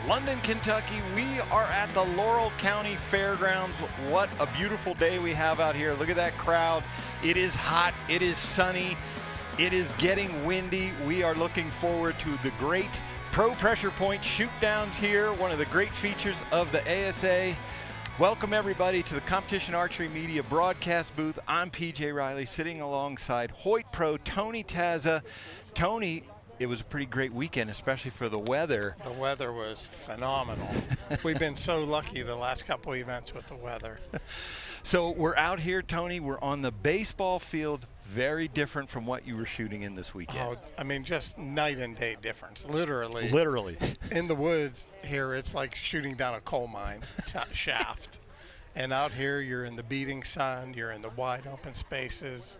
London, Kentucky. We are at the Laurel County Fairgrounds. What a beautiful day we have out here. Look at that crowd. It is hot, it is sunny, it is getting windy. We are looking forward to the great Pro Pressure Point Shootdowns here, one of the great features of the ASA. Welcome everybody to the Competition Archery Media broadcast booth. I'm PJ Riley, sitting alongside Hoyt Pro Tony Tazza. Tony, it was a pretty great weekend, especially for the weather. The weather was phenomenal. We've been so lucky the last couple events with the weather. So we're out here, Tony. We're on the baseball field. Very different from what you were shooting in this weekend. Oh, I mean, just night and day difference, literally. Literally. In the woods here, it's like shooting down a coal mine shaft. And out here, you're in the beating sun, you're in the wide open spaces.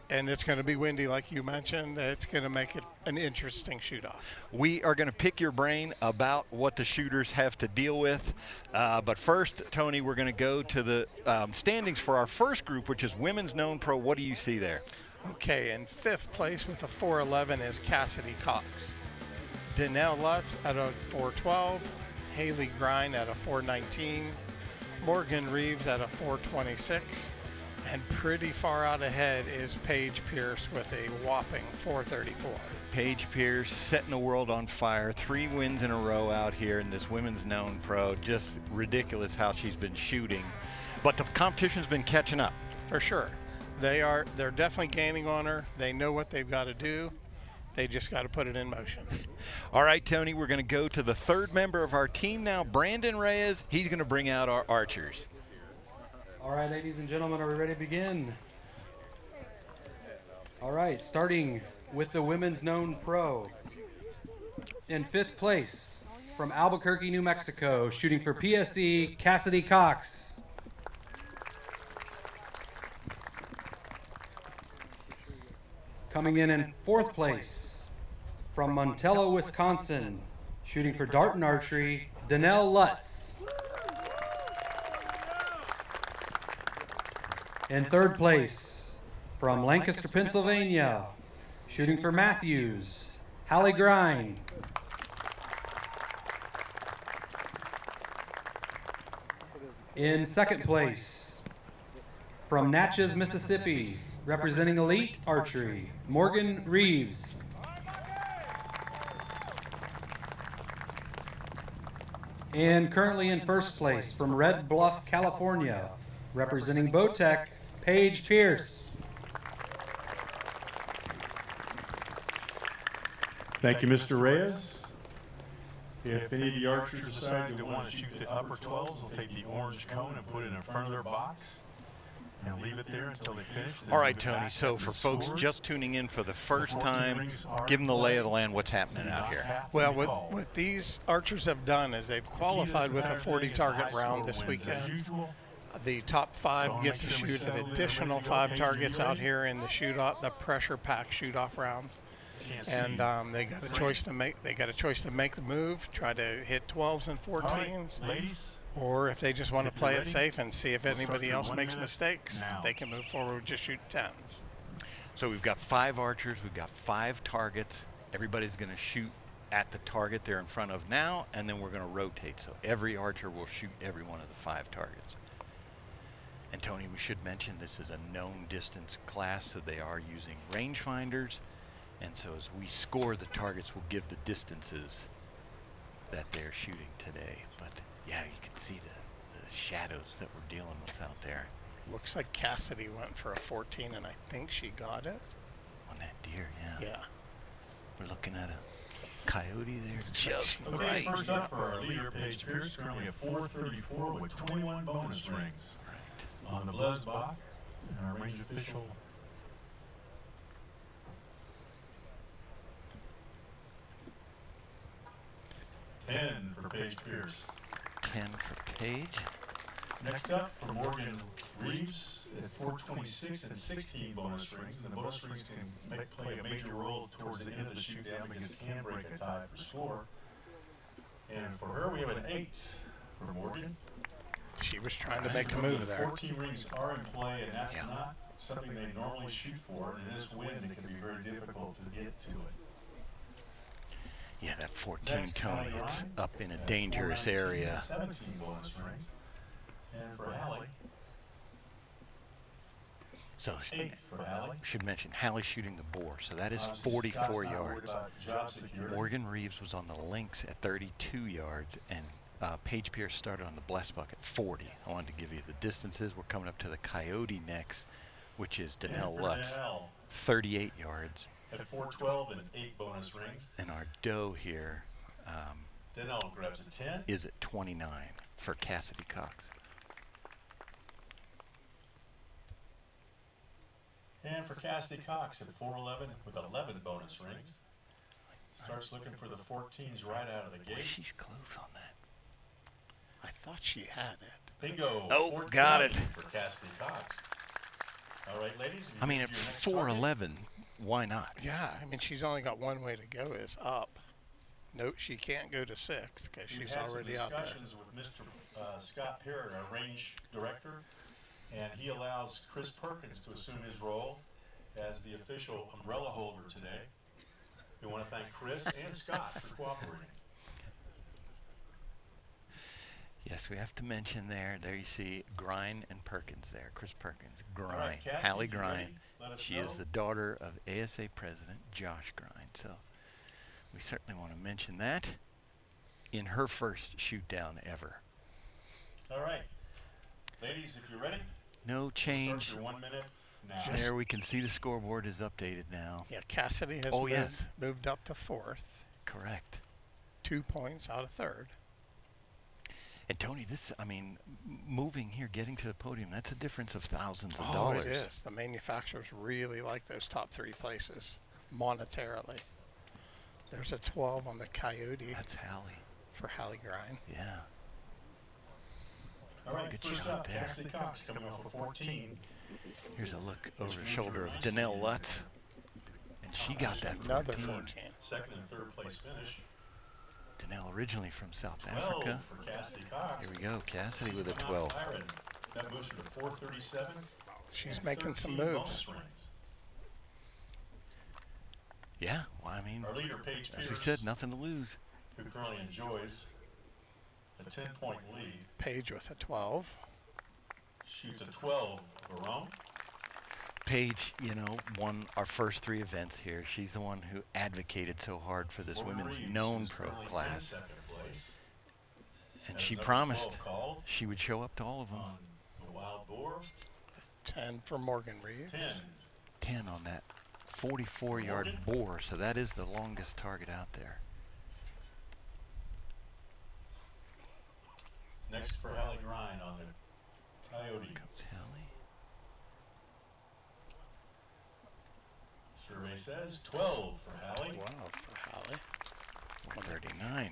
And it's going to be windy, like you mentioned. It's going to make it an interesting shoot-off. We are going to pick your brain about what the shooters have to deal with. But first, Tony, we're going to go to the standings for our first group, which is Women's Known Pro. What do you see there? Okay, in fifth place with a 411 is Cassidy Cox. Danelle Lutz at a 412. Haley Grind at a 419. Morgan Reeves at a 426. And pretty far out ahead is Paige Pierce with a whopping 434. Paige Pierce setting the world on fire. 3 wins in a row out here in this Women's Known Pro. Just ridiculous how she's been shooting. But the competition's been catching up. For sure. They're definitely gaining on her. They know what they've got to do. They just got to put it in motion. All right, Tony, we're going to go to the third member of our team now, Brandon Reyes. He's going to bring out our archers. All right, ladies and gentlemen, are we ready to begin? All right, starting with the Women's Known Pro. In 5th place, from Albuquerque, New Mexico, shooting for PSE, Cassidy Cox. Coming in 4th place, from Montello, Wisconsin, shooting for Darton Archery, Danelle Lutz. In 3rd place, from Lancaster, Pennsylvania, shooting for Matthews, Hallie Grind. In 2nd place, from Natchez, Mississippi, representing Elite Archery, Morgan Reeves. And currently in 1st place, from Red Bluff, California, representing Bowtech, Paige Pierce. Thank you, Mr. Reyes. If any of the archers decide to want to shoot the upper 12s, they'll take the orange cone and put it in front of their box and leave it there until they finish. All right, Tony, so for folks just tuning in for the first time, give them the lay of the land, what's happening out here. Well, what these archers have done is they've qualified with a 40 target round this weekend. The top 5 get to shoot an additional 5 targets out here in the shoot-off, the pressure pack shoot-off round, and they got a choice to make. They got a choice to make the move, try to hit 12s and 14s, or if they just want to play it safe and see if anybody else makes mistakes, they can move forward with just shoot 10s. So we've got 5 archers, we've got 5 targets. Everybody's going to shoot at the target they're in front of now, and then we're going to rotate. So every archer will shoot every one of the 5 targets. And Tony, we should mention this is a known distance class, so they are using rangefinders. And so as we score the targets, we'll give the distances that they're shooting today. But yeah, you can see the shadows that we're dealing with out there. Looks like Cassidy went for a 14, and I think she got it. On that deer, yeah. Yeah. We're looking at a coyote there, just Okay, right. first up for our leader, Paige Pierce, currently at 434 with 21 bonus rings. On the Buzz box, and our range official. $10 for Paige Pierce. 10 for Paige. Next up for Morgan Reeves at 426 and 16 bonus rings. And the bonus rings can play a major role towards the end of the shoot down because it can break a tie for score. And for her, we have an 8 for Morgan. She was trying to make a move there. 14 rings are in play, and that's not something they normally shoot for. And in this wind, it can be very difficult to get to it. Yeah, that 14, Next, Tony, Hallie it's Ryan up in a at dangerous 419 and area. 17 bonus rings. And for Hallie, So 8 for Hallie. should mention Hallie shooting the bore, so that is Obviously, 44 Scott's not worried yards. about job security. Morgan Reeves was on the links at 32 yards, and Paige Pierce started on the blessed buck at 40. I wanted to give you the distances. We're coming up to the Coyote next, which is And Danelle for Lutz, Danelle 38 yards. at 412 and 8 bonus rings. And our doe here Danelle grabs a 10. is at 29 for Cassidy Cox. And for Cassidy Cox at 411 with 11 bonus rings. Starts looking for the 14s right out of the gate. She's close on that. I thought she had it. Bingo. Oh, 14 got it. For Cassidy Cox. All right, ladies. I mean, at 411, why not? Yeah, I mean, she's only got one way to go, is up. Note she can't go to 6th because she's already out there. Discussions with Mr. Scott Parrott, our range director, and he allows Chris Perkins to assume his role as the official umbrella holder today. We want to thank Chris and Scott for cooperating. Yes, we have to mention there you see Grine and Perkins there. Chris Perkins, Grine, right, Cassidy, Hallie if you're ready, Grine. let us She is know. the daughter of ASA President Josh Grine. So we certainly want to mention that in her first shoot down ever. All right. Ladies, if you're ready, No change. start your 1 minute now. There we can see the scoreboard is updated now. Yeah, Cassidy has yes. moved up to 4th. Correct. 2 points out of 3rd. And Tony, this, I mean, moving here, getting to the podium, that's a difference of thousands of Oh, dollars. it is. The manufacturers really like those top 3 places monetarily. There's a 12 on the Coyote That's Hallie. for Hallie Grine. Yeah. All right, Good first shot up, there. Cassidy Cox coming off of 14. Here's a look over the shoulder of Danelle Lutz. And she got that Another 14. 14. Second and third place finish. Danelle originally from South 12 Africa. for Cassidy Cox. Here we go, Cassidy with a She's 12. firing. That moves her to 437. She's and making some 13 moves. bonus rings. Yeah, well, I mean, Our leader, Paige as we Pierce, said, nothing to lose. who currently enjoys a 10-point lead, Paige with a 12. shoots a 12 of her own. Paige, you know, won our first 3 events here. She's the one who advocated so hard for this Morgan women's Reeves known is pro currently in class. second place. And Has she number promised 12 called she would show up to all of them. on the wild boar. 10 for Morgan Reeves. 10. 10 on that 44-yard Morgan. bore, so that is the longest target out there. Next for Hallie Grine on the Coyote. Comes Hallie. Survey says 12 for Hallie. 12 for Hallie. 139.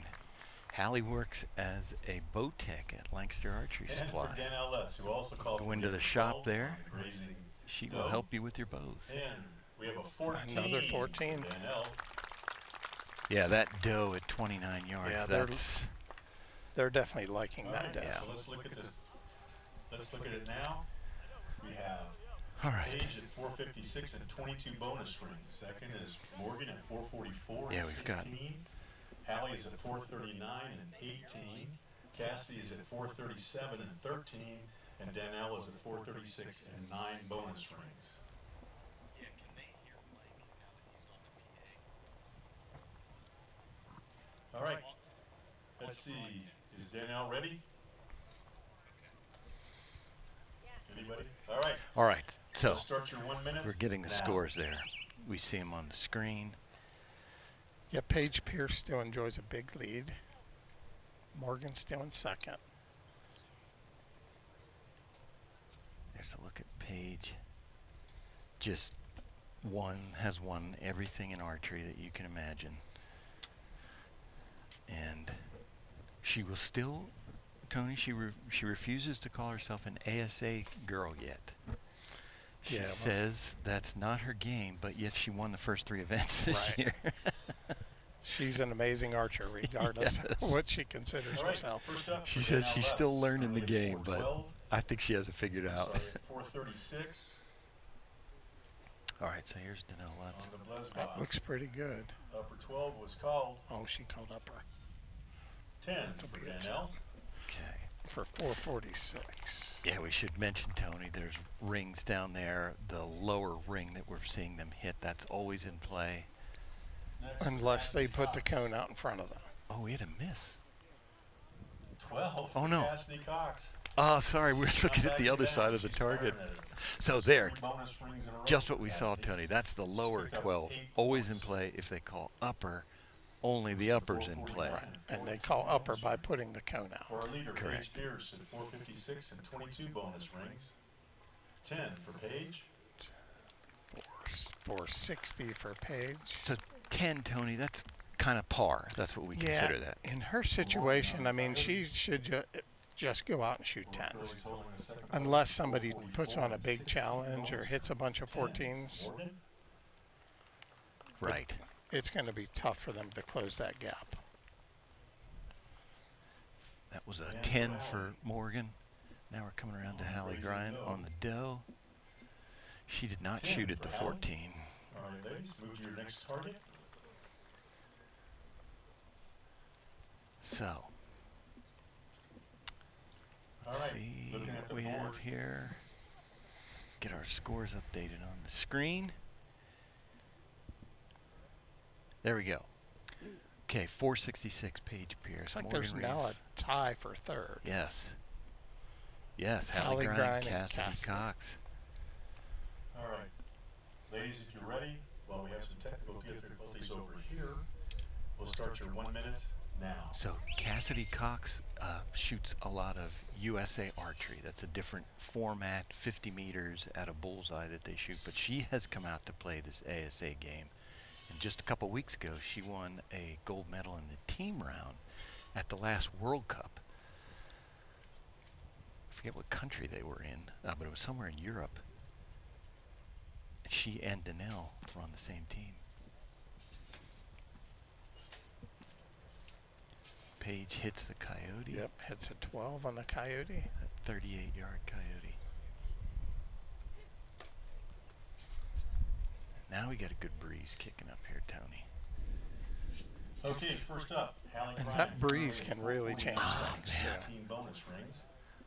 Hallie works as a boat tech at Lancaster Archery And Supply. for Danelle Lutz, who also called Go for into the 12 shop there. on the grazing She will doe. help you with your bows. And we have a 14. Another for 14. Danelle. Yeah, that doe at 29 yards. Yeah, they're definitely liking All that right, down. Yeah. so let's look at it now. We have All right. Paige at 456 and 22 bonus rings. Second is Morgan at 444 Yeah, and we've 16. got- Hallie is at 439 and 18. Cassie is at 437 and 13. And Danelle is at 436 and 9 bonus rings. All right. Let's see. Is Danelle ready? Anybody? All right. All right, so Let's start your 1 minute. we're getting the now. scores there. We see them on the screen. Yeah, Paige Pierce still enjoys a big lead. Morgan's still in second. There's a look at Paige. Just has won everything in archery that you can imagine. And she will still, Tony, she refuses to call herself an ASA girl yet. She Yeah, well- says that's not her game, but yet she won the first 3 events this Right. year. She's an amazing archer, regardless Yes. of what she considers All right, herself. first up She for says Danelle she's Lutz, still learning the currently game, but 412. I think she has it figured out. Sorry, 436. All right, so here's Danelle Lutz. On the Blesbach. That looks pretty good. Upper 12 was called. Oh, she called upper 10 That's a for big Danelle. Okay. for 446. Yeah, we should mention, Tony, there's rings down there. The lower ring that we're seeing them hit, that's always in play. Next, Unless they Cassidy put the Cox. cone out in front of them. Oh, we had a miss. 12 Oh, for no. Cassidy Cox. Oh, sorry, we're looking Come at the back other again. side of the She's target. firing at it. So there, 3 bonus rings in a row just for what we saw, Cassidy. Tony. That's the lower Picked up 12, 8 always in points. play. If they call upper, only the upper's in play. 449. And they call upper by putting the cone out. For our leader, Correct. Paige Pierce at 456 and 22 bonus rings. 10 for Paige. 460 for Paige. So 10, Tony, that's kind of par. That's what we consider that. In her situation, I mean, she should just go out and shoot 10s. Unless somebody puts on a big challenge or hits a bunch of 14s, Morgan. Right. it's going to be tough for them to close that gap. That was a 10 for Morgan. Now we're coming around to Hallie Grind on the dough. She did not 10 shoot at the for Hallie. 14. All right, ladies, move to your next target. So, All let's right, see looking at what the we board. have here. Get our scores updated on the screen. There we go. Okay, 466, Paige Pierce. It's like Morgan there's Reeve. now a tie for third. Yes. Yes, Hallie Hallie Grind, Grind and Cassidy Cassidy. Cox. All right, ladies, if you're ready, while we have some technical difficulties over here, we'll start your 1 minute now. So Cassidy Cox shoots a lot of USA archery. That's a different format, 50 meters at a bullseye that they shoot. But she has come out to play this ASA game. And just a couple weeks ago, she won a gold medal in the team round at the last World Cup. I forget what country they were in, but it was somewhere in Europe. She and Danelle were on the same team. Paige hits the coyote. Yep, hits a 12 on the coyote. That 38-yard coyote. Now we got a good breeze kicking up here, Tony. Okay, first up, Hallie And Grind. that breeze can really change Oh, things. man. too. 15 bonus rings.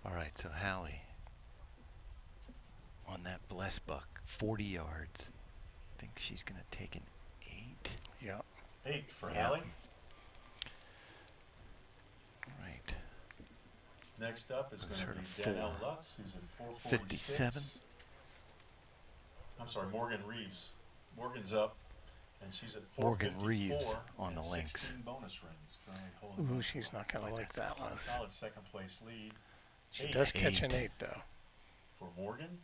All right, so Hallie on that blessed buck, 40 yards. I think she's going to take an 8. Yep. 8 for Yeah. Hallie. All right. Next up is Those going to are be the Danelle 4. Lutz, who's at 446. 57. I'm sorry, Morgan Reeves. Morgan's up, and she's at 454. Morgan Reeves on and the links. 16 bonus rings. Currently holding Ooh, on she's for not going to Boy, like that's that one. a solid second place lead. She 8 does catch an 8. 8, though. for Morgan.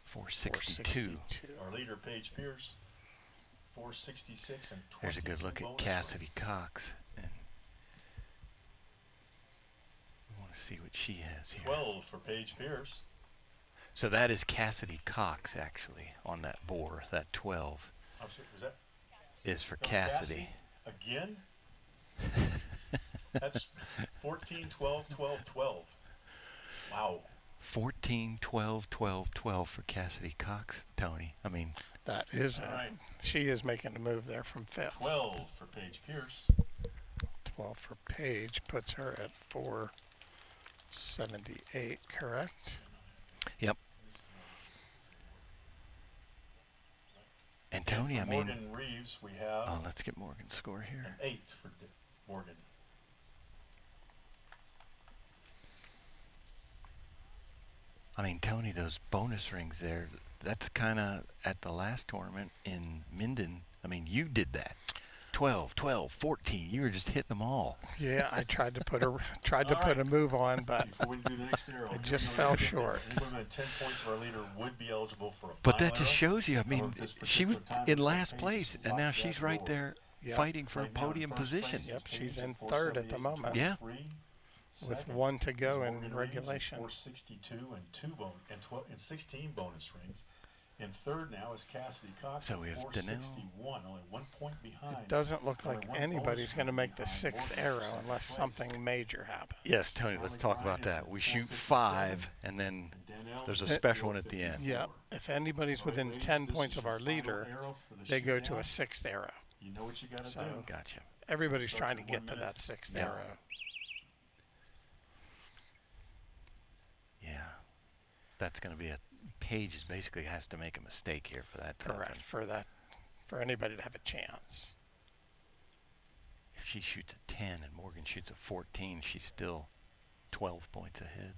462. 462. Our leader, Paige Pierce, 466 and 20. There's a good look at Cassidy Cox. And we want to see what she has here. 12 for Paige Pierce. So that is Cassidy Cox, actually, on that boar. That 12 I'm sorry, was that is for that was Cassidy. Again? That's 14, 12, 12, 12. Wow. 14, 12, 12, 12 for Cassidy Cox, Tony. I mean, That is All right. She is making a move there from 5th. 12 for Paige Pierce. 12 for Paige puts her at 478, correct? yep. And Tony, I For mean, Morgan Reeves, we have oh, let's get Morgan's score an here. 8 for Morgan. I mean, Tony, those bonus rings there, that's kind of at the last tournament in Minden. I mean, you did that. 12, 12, 14. You were just hitting them all. Yeah, I tried to put a All put a right. move on, but Before we do the next arrow, It just anyone fell within- short. Anyone within 10 points of our leader would be eligible for a But final that just arrow. shows you, I mean, However, this she was particular time in the last page place, is and now locked she's that right door. there Yeah. fighting for a Right now in podium first place position. is Yep, Paige she's at in third at the 478, moment. Yeah. 23. with Second, 1 to go is in Morgan Reeves at regulation. 462 and 16 bonus rings. And third now is Cassidy Cox So at we have 461, only 1 point behind. It doesn't look Only like one anybody's bonus going to ring make the behind 6th Morgan arrow second unless place. something major happens. Yes, Tony, let's talk about that. We shoot 5, and then And Danelle There's a special one at the end. Yeah, if anybody's within 10 points of our leader, they go to a 6th arrow. You know what you got to So, do. Gotcha. Everybody's trying to get to that 6th arrow. Yeah. That's going to be a Paige basically has to make a mistake here for that. Correct. For anybody to have a chance. If she shoots a 10 and Morgan shoots a 14, she's still 12 points ahead.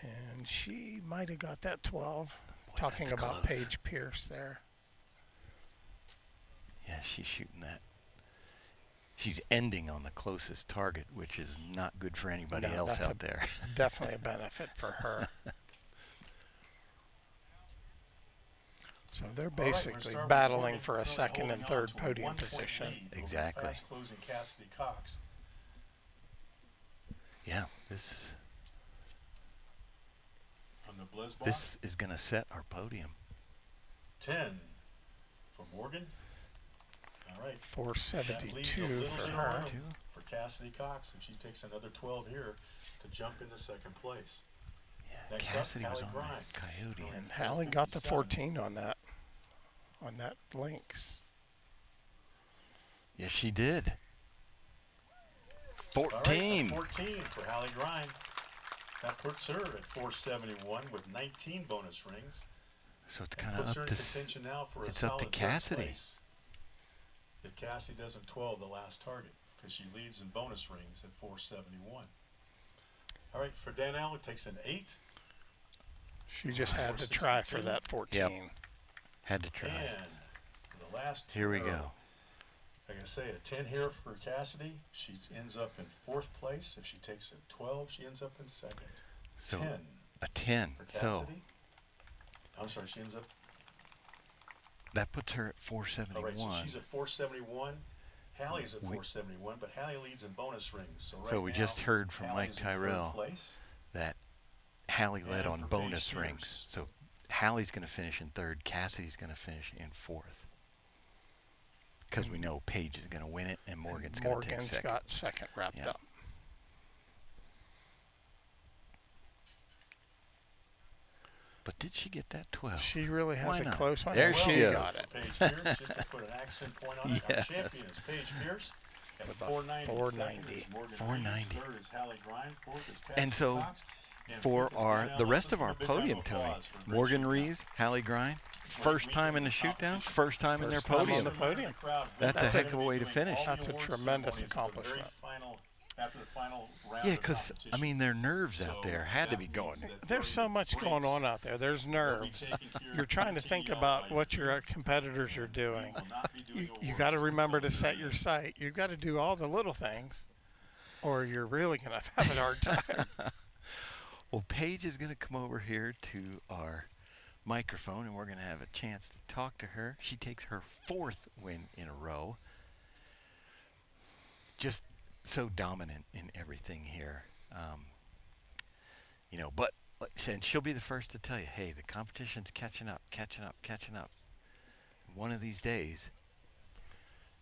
And she might have got that 12. Boy, Talking that's about close. Paige Pierce there. Yeah, she's shooting that. She's ending on the closest target, which is not good for anybody else out there. Definitely a benefit for her. So they're basically battling for a 2nd and 3rd podium position. Exactly. Closing Cassidy Cox. Yeah, this On the Bliss box. this is going to set our podium. 10 for Morgan. All right. 472 for her. For Cassidy Cox, if she takes another 12 here to jump into 2nd place. Yeah, Next up, Cassidy was Hallie on Grimes. that Coyote. And Hallie got the 14 on that Lynx. Yes, she did. All right, 14. 14 for Hallie Grimes. That puts her at 471 with 19 bonus rings. So it's And kind of puts her up in to contention now for a it's up to solid third Cassidy. place. If Cassidy doesn't 12 the last target, because she leads in bonus rings at 471. All right, for Danelle, it takes an 8. She just had to try for that 14. Yep. Had to try. And for the last Here we arrow, go. like I say, a 10 here for Cassidy. She ends up in 4th place. If she takes a 12, she ends up in 2nd. So 10 a 10. for So Cassidy. I'm sorry, she ends up. that puts her at All right, 471. so she's at 471. Hallie's at 471, but Hallie leads in bonus rings. So, right So we now, just heard from Mike Hallie's in 3rd Tyrell place. that Hallie led And on for bonus Paige rings. Pierce. So Hallie's going to finish in 3rd. Cassidy's going to finish in 4th. Because we know Paige is going to win it and Morgan's going to take 2nd. got 2nd wrapped Yeah. up. But did she get that 12? She really has Why a not? close one. There and she she is. got it. Paige Pierce, just to put an accent point on it. Our Yes. champion is Paige Pierce at With a 490. 490. Second is Morgan 490. Reeves. 3rd is Hallie Grimes. 4th is And Cassidy so Cox. And for 5th is our Danelle. the rest Let's of give our a big round podium, of Tony, applause for a great Morgan shootout. Reeves, Hallie Grind, first time in the shootdown, first time in their First time on podium. the podium. That's a heck of a way to finish. That's a tremendous accomplishment. Yeah, because I mean their nerves out there had to be going. There's so much going on out there. There's nerves. You're trying to think about what your competitors are doing. You got to remember to set your sight. You've got to do all the little things, or you're really going to have a hard time. Well, Paige is going to come over here to our microphone, and we're going to have a chance to talk to her. She takes her 4th win in a row. Just so dominant in everything here. You know, but and she'll be the first to tell you, hey, the competition's catching up. One of these days.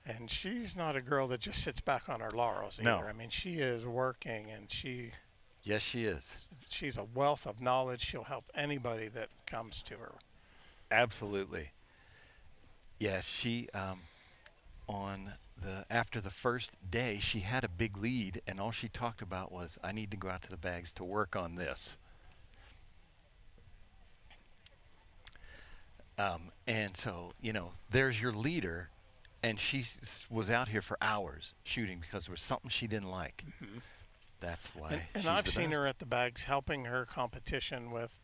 And she's not a girl that just sits back on her laurels either. No. I mean, she is working, and Yes, she is. she's a wealth of knowledge. She'll help anybody that comes to her. Absolutely. Yes, she after the first day, she had a big lead, and all she talked about was, I need to go out to the bags to work on this. And so, you know, there's your leader, and she was out here for hours shooting because there was something she didn't like. Mm-hmm. That's why And she's I've the seen best. her at the bags helping her competition with,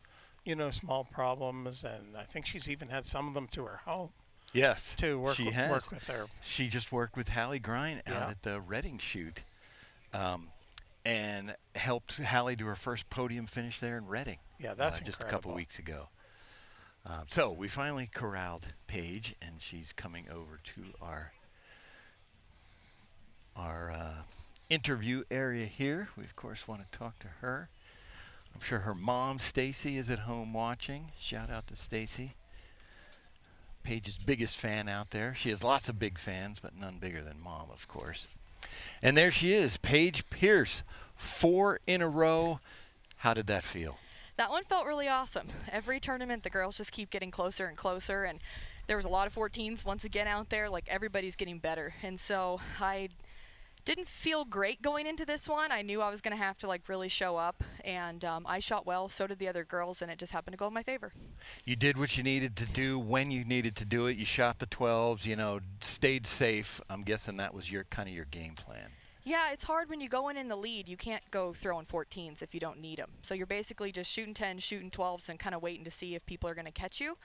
small problems, and I think she's even had some of them to her home Yes, to work she with, has. work with her. She just worked with Hallie Grind out Yeah. at the Reading shoot, and helped Hallie do her first podium finish there in Reading. Yeah, that's just a incredible. couple weeks ago. So we finally corralled Paige, and she's coming over to our interview area here. We of course want to talk to her. I'm sure her mom, Stacy, is at home watching. Shout out to Stacy. Paige's biggest fan out there. She has lots of big fans, but none bigger than Mom, of course. And there she is, Paige Pierce, 4 in a row. How did that feel? That one felt really awesome. Every tournament, the girls just keep getting closer and closer, and there was a lot of 14s once again out there. Like, everybody's getting better, and so I didn't feel great going into this one. I knew I was going to have to like really show up, and I shot well, so did the other girls, and it just happened to go in my favor. You did what you needed to do when you needed to do it. You shot the 12s, you know, stayed safe. I'm guessing that was your kind of your game plan. Yeah, it's hard when you go in the lead. You can't go throwing 14s if you don't need them. So you're basically just shooting 10s, shooting 12s, and kind of waiting to see if people are going to catch you.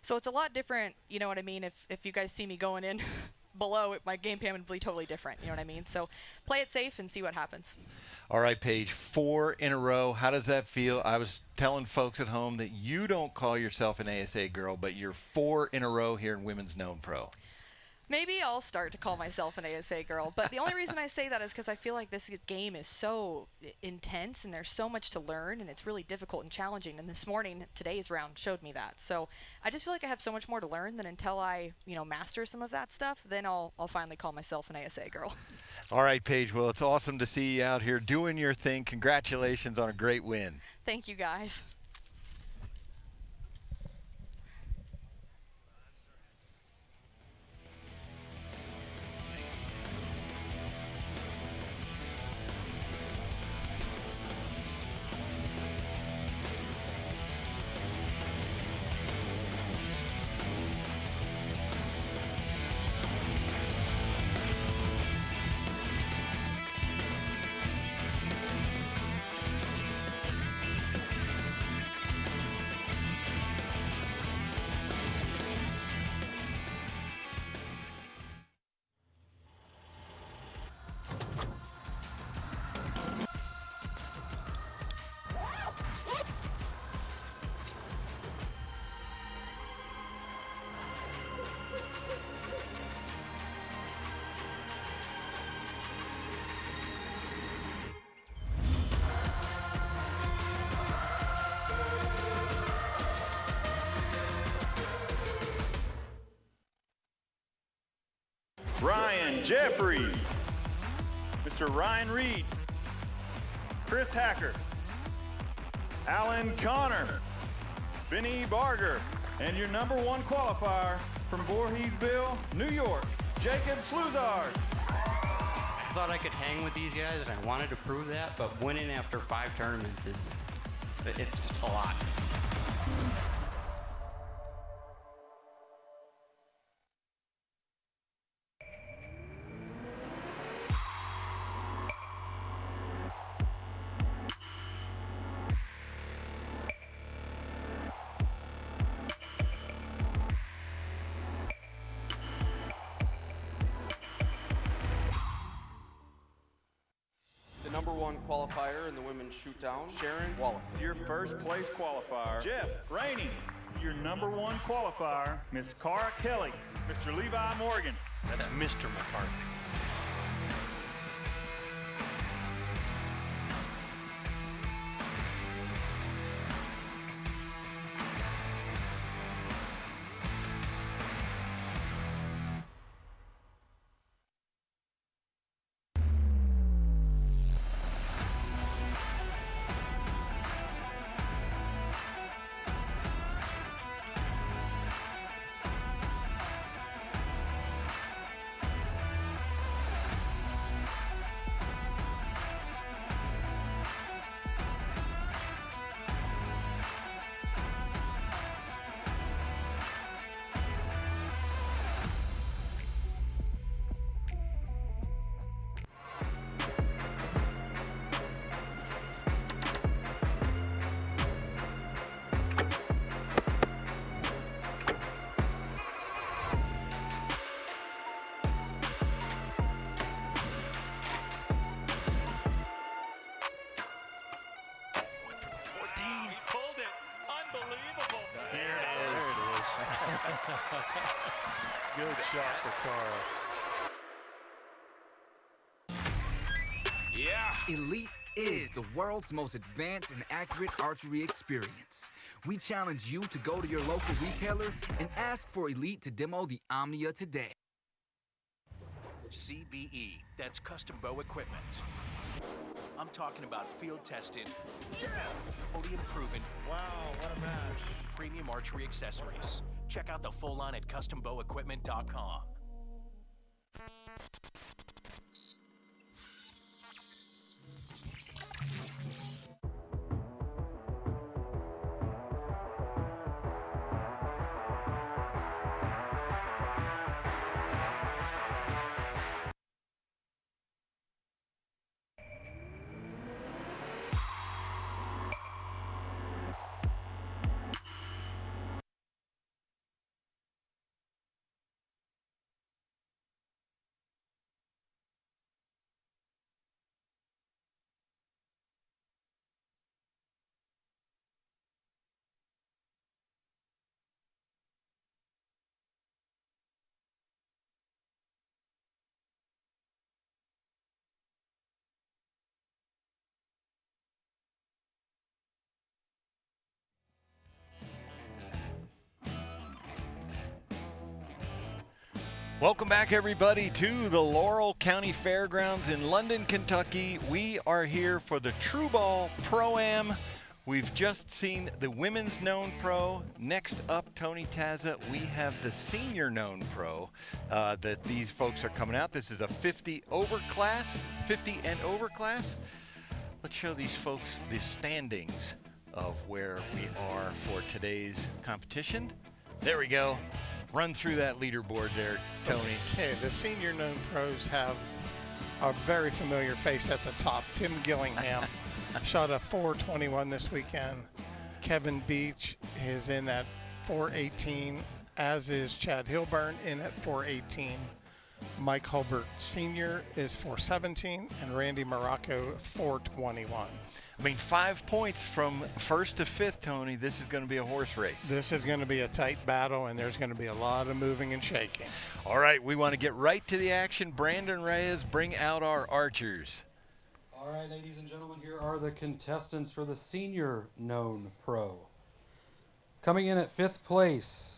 So it's a lot different, you know what I mean? If you guys see me going in below, my game plan would be totally different, you know what I mean? So play it safe and see what happens. All right, Paige, 4 in a row. How does that feel? I was telling folks at home that you don't call yourself an ASA girl, but you're 4 in a row here in Women's Known Pro. Maybe I'll start to call myself an ASA girl, but the only reason I say that is because I feel like this game is so intense and there's so much to learn, and it's really difficult and challenging. And this morning, today's round showed me that. So I just feel like I have so much more to learn that until I, master some of that stuff, then I'll finally call myself an ASA girl. All right, Paige. Well, it's awesome to see you out here doing your thing. Congratulations on a great win. Thank you, guys. Ryan Jeffries, Mr. Ryan Reed, Chris Hacker, Alan Connor, Benny Barger, and your number 1 qualifier from Voorheesville, New York, Jacob Sluzard. I thought I could hang with these guys, and I wanted to prove that, but winning after 5 tournaments it's just a lot. Number 1 qualifier in the women's shootdown, Sharon Wallace. Your first place qualifier, Jeff Rainey. Your number 1 qualifier, Miss Cara Kelly, Mr. Levi Morgan. That's Mr. McCarthy. Good shot for Cara. Yeah! Elite is the world's most advanced and accurate archery experience. We challenge you to go to your local retailer and ask for Elite to demo the Omnia today. CBE, that's custom bow equipment. I'm talking about field tested, podium proven, Wow, what a match. premium archery accessories. Check out the full line at custombowequipment.com. Welcome back, everybody, to the Laurel County Fairgrounds in London, Kentucky. We are here for the True Ball Pro-Am. We've just seen the Women's Known Pro. Next up, Tony Tazza, we have the Senior Known Pro that these folks are coming out. This is a 50 and over class. Let's show these folks the standings of where we are for today's competition. There we go. Run through that leaderboard there, Tony. Okay, the Senior Known Pros have a very familiar face at the top. Tim Gillingham shot a 421 this weekend. Kevin Beach is in at 418, as is Chad Hilburn in at 418. Mike Hulbert Sr. is 417, and Randy Morocco 421. I mean, 5 points from first to fifth, Tony. This is going to be a horse race. This is going to be a tight battle, and there's going to be a lot of moving and shaking. All right, we want to get right to the action. Brandon Reyes, bring out our archers. All right, ladies and gentlemen, here are the contestants for the Senior Known Pro. Coming in at 5th place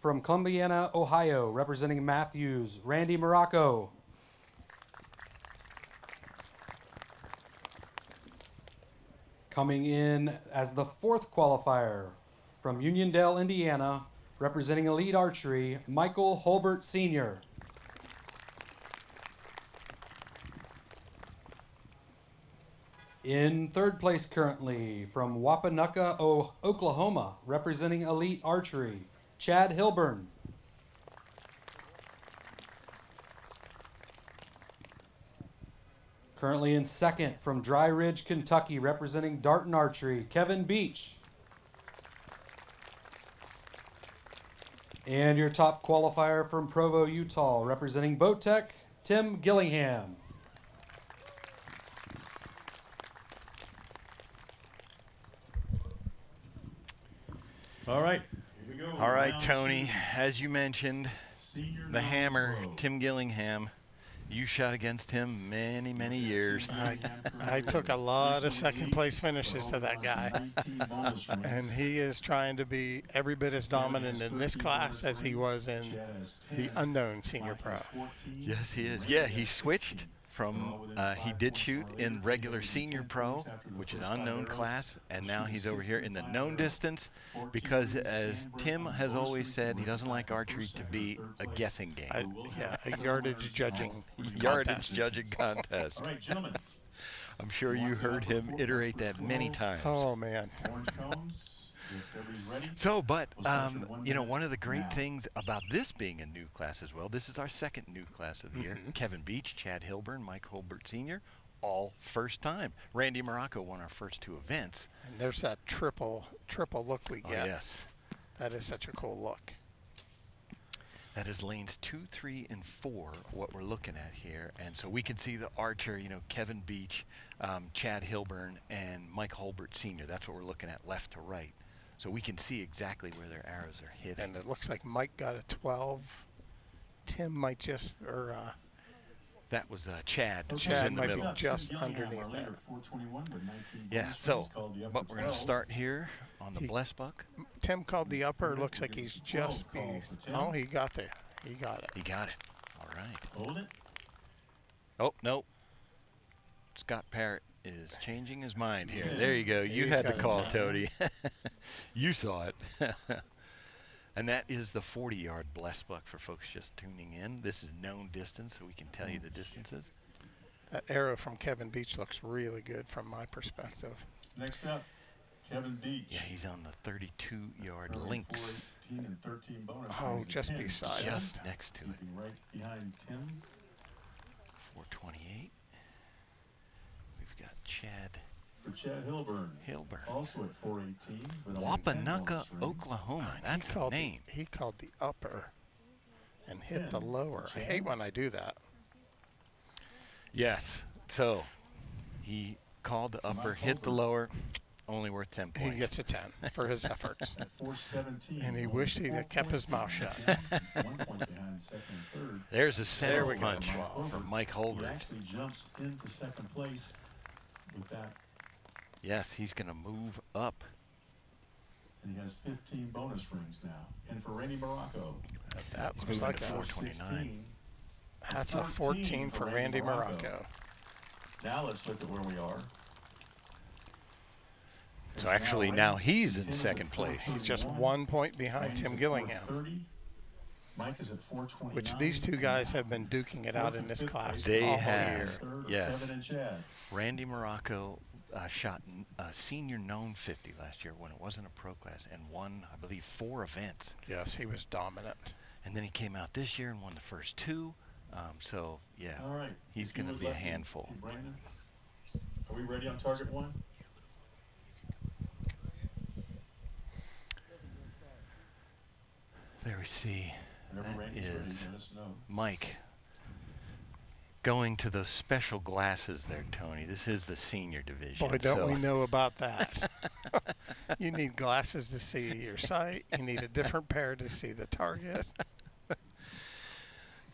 from Columbiana, Ohio, representing Matthews, Randy Morocco. Coming in as the 4th qualifier from Uniondale, Indiana, representing Elite Archery, Michael Hulbert Sr. In 3rd place currently from Wapanucka, Oklahoma, representing Elite Archery, Chad Hilburn. Currently in 2nd from Dry Ridge, Kentucky, representing Darton Archery, Kevin Beach. And your top qualifier from Provo, Utah, representing Boat Tech, Tim Gillingham. All right, here we go. All right, Round Tony, 2. as you mentioned, Senior the Known hammer, Pro. Tim Gillingham. You shot against him many, many years. I took a lot of second place finishes to that guy. And he is trying to be every bit as dominant in this class as he was in the unknown Senior Pro. Yes, he is. Yeah, he switched from, he did shoot in regular Senior Pro, which is unknown class, and now he's over here in the known distance because, as Tim has always said, he doesn't like archery to be a guessing game. A yardage judging contest. All right, gentlemen. I'm sure you heard him iterate that many times. Oh, man. Orange cones. If everybody's ready. So, but, We'll start your 1 you know, minute one of the great now. things about this being a new class as well, this is our 2nd new class of the year. Kevin Beach, Chad Hilburn, Mike Hulbert Sr., all first time. Randy Morocco won our first 2 events. And there's that triple look we Oh, get. yes. That is such a cool look. That is lanes 2, 3, and 4, what we're looking at here. And so we can see the archer, you know, Kevin Beach, Chad Hilburn, and Mike Hulbert Sr. That's what we're looking at left to right. So we can see exactly where their arrows are hitting. And it looks like Mike got a 12. Tim might just, or that was Chad. who's Chad in the might be middle. just underneath that. Yeah, so, but we're going to start here on the bless buck. Tim called the upper. Looks like he's just, oh, he got there. He got it. He got it. All right. Hold it. Oh, no. Scott Parrott is changing his mind here. There you go. You He's had the got a call, 10. Tody. You saw it. And that is the 40-yard blessed buck for folks just tuning in. This is known distance, so we can tell you the distances. That arrow from Kevin Beach looks really good from my perspective. Next up, Kevin Beach. Yeah, he's on the 32-yard links. 14 and 13 bonus Oh, rings. just Tim beside Just us. next to it. keeping right behind Tim. 428. We've got Chad For Chad Hilburn. Hilburn. Also at 418. with only 10 Wapanaka, bonus rings. Oklahoma. That's a called name. he called the upper and hit the 10. lower. I hate when I do that. Yes. So he called the upper, hit the lower, only worth 10 points. He gets a 10 for his efforts. At 417. And he only wished he'd 4 have kept his points mouth shut. behind Tim, 1 point behind second and third. There's a center we go. punch Mike from Holbert. Mike He Holbert. actually jumps into second place with that, Yes, he's going to move up. and he has 15 bonus rings now. And for Randy Morocco, That He's looks moving like to a, 429. 16. that's a 14 for Randy Morocco. Now let's look at where we are. So actually now he's in second place. He's just 1 point behind Randy's Tim at Gillingham, 430. Mike is at 429. which these two guys have been duking it out in this class They all have. year. Third, Yes. Kevin and Chad. Randy Morocco shot a senior known 50 last year when it wasn't a pro class and won, I believe, 4 events. Yes, he was dominant. And then he came out this year and won the first 2. So, yeah, All right. he's If you going to would be a let me- handful. Brandon, are we ready on target 1? There we see. Whenever That Randy's ready, is let us know. Mike going to those special glasses there, Tony. This is the senior division. Boy, don't so we know about that. You need glasses to see your sight. You need a different pair to see the target.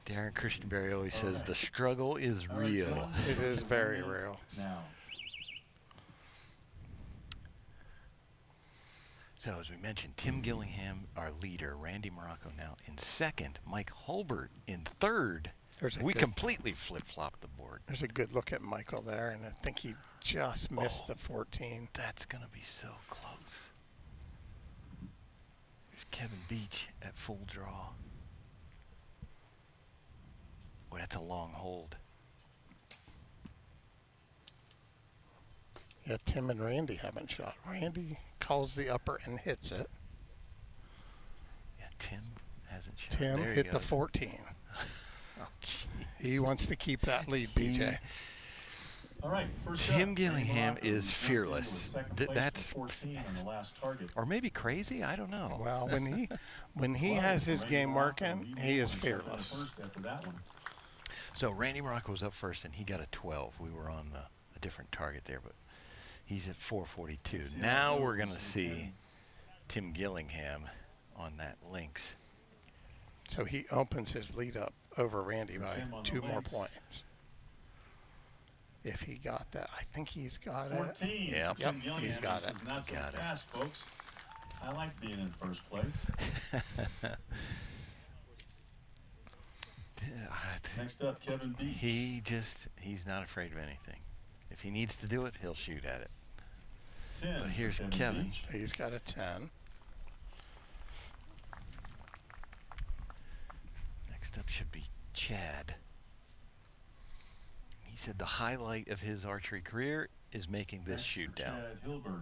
Darren Christianberry always says the struggle is All right, real. Kevin, It is very real. Now, So as we mentioned, Tim Gillingham, our leader, Randy Morocco now in second, Mike Holbert in third. There's a We good- completely flip-flopped the board. There's a good look at Michael there, and I think he just missed Oh. the 14. That's going to be so close. There's Kevin Beach at full draw. Boy, that's a long hold. Yeah, Tim and Randy haven't shot. Randy calls the upper and hits it. Yeah, Tim hasn't shot. Tim There he hit the goes. 14. Oh, gee. He wants to keep that lead, BJ. all right, first Tim up, Randy Gillingham Morocco, is who jumped in fearless. with second Th- place that's- for 14 on the last target. Or maybe crazy? I don't know. Well, when he has his Randy game Morocco, working, lead he is one, jumped in fearless. first after that one. So Randy Morocco was up first, and he got a 12. We were on a different target there, but he's at 442. See how Now it we're goes going to and see then- Tim Gillingham on that links. So he opens his lead up over Randy by Tim on the 2 more links. points. If he got that, I think he's got it. 14. Yep. Tim Yep, Gillingham. he's got This it. is not so Got it. fast, folks. I like being in first place. Next up, Kevin Beach. He's not afraid of anything. If he needs to do it, he'll shoot at it. 10 But for here's Kevin. Beach. He's got a 10. Next up should be Chad. He said the highlight of his archery career is making this Next for shoot down. Chad Hilburn.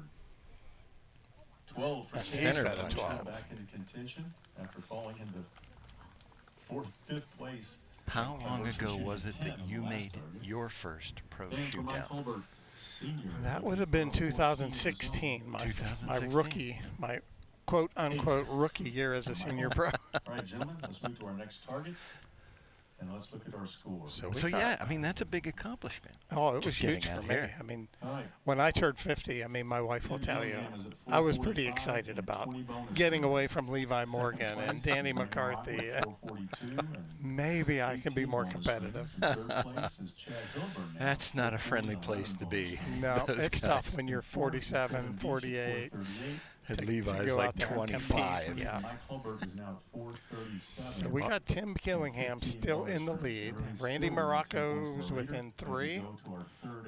12 for He's Center got a punch. 12. Back into contention after falling into fifth place. How long Hilburn ago shooting was it 10 that on you the last made target. your first pro And for Mike shoot down? Holbert, senior. That would have been 2016, my 2016. rookie, my quote unquote rookie year as a senior pro. All right, gentlemen, let's move to our next targets. And let's look at our score. So we So got- yeah, I mean that's a big accomplishment. Oh, it was Just getting huge out for me. here. I mean, All right. when I turned 50, I mean, my wife will Tim tell you, Gillingham is at I was pretty 445 excited and about 20 bonus getting points. away from Levi Morgan Second and place, Danny Randy McCarthy. Morocco at 442, and Maybe I can be 18 more bonus competitive. rings. In third place is Chad Hilburn now, That's not a friendly 449 place to be. No, Those it's guys. tough when you're Fourth is 47, Kevin Beach at 48. 438. And to Levi's go like out there and compete. 25. Yeah. Mike Hulbert is now at 437. So we got Tim Gillingham still in the lead. Randy Morocco's within 3.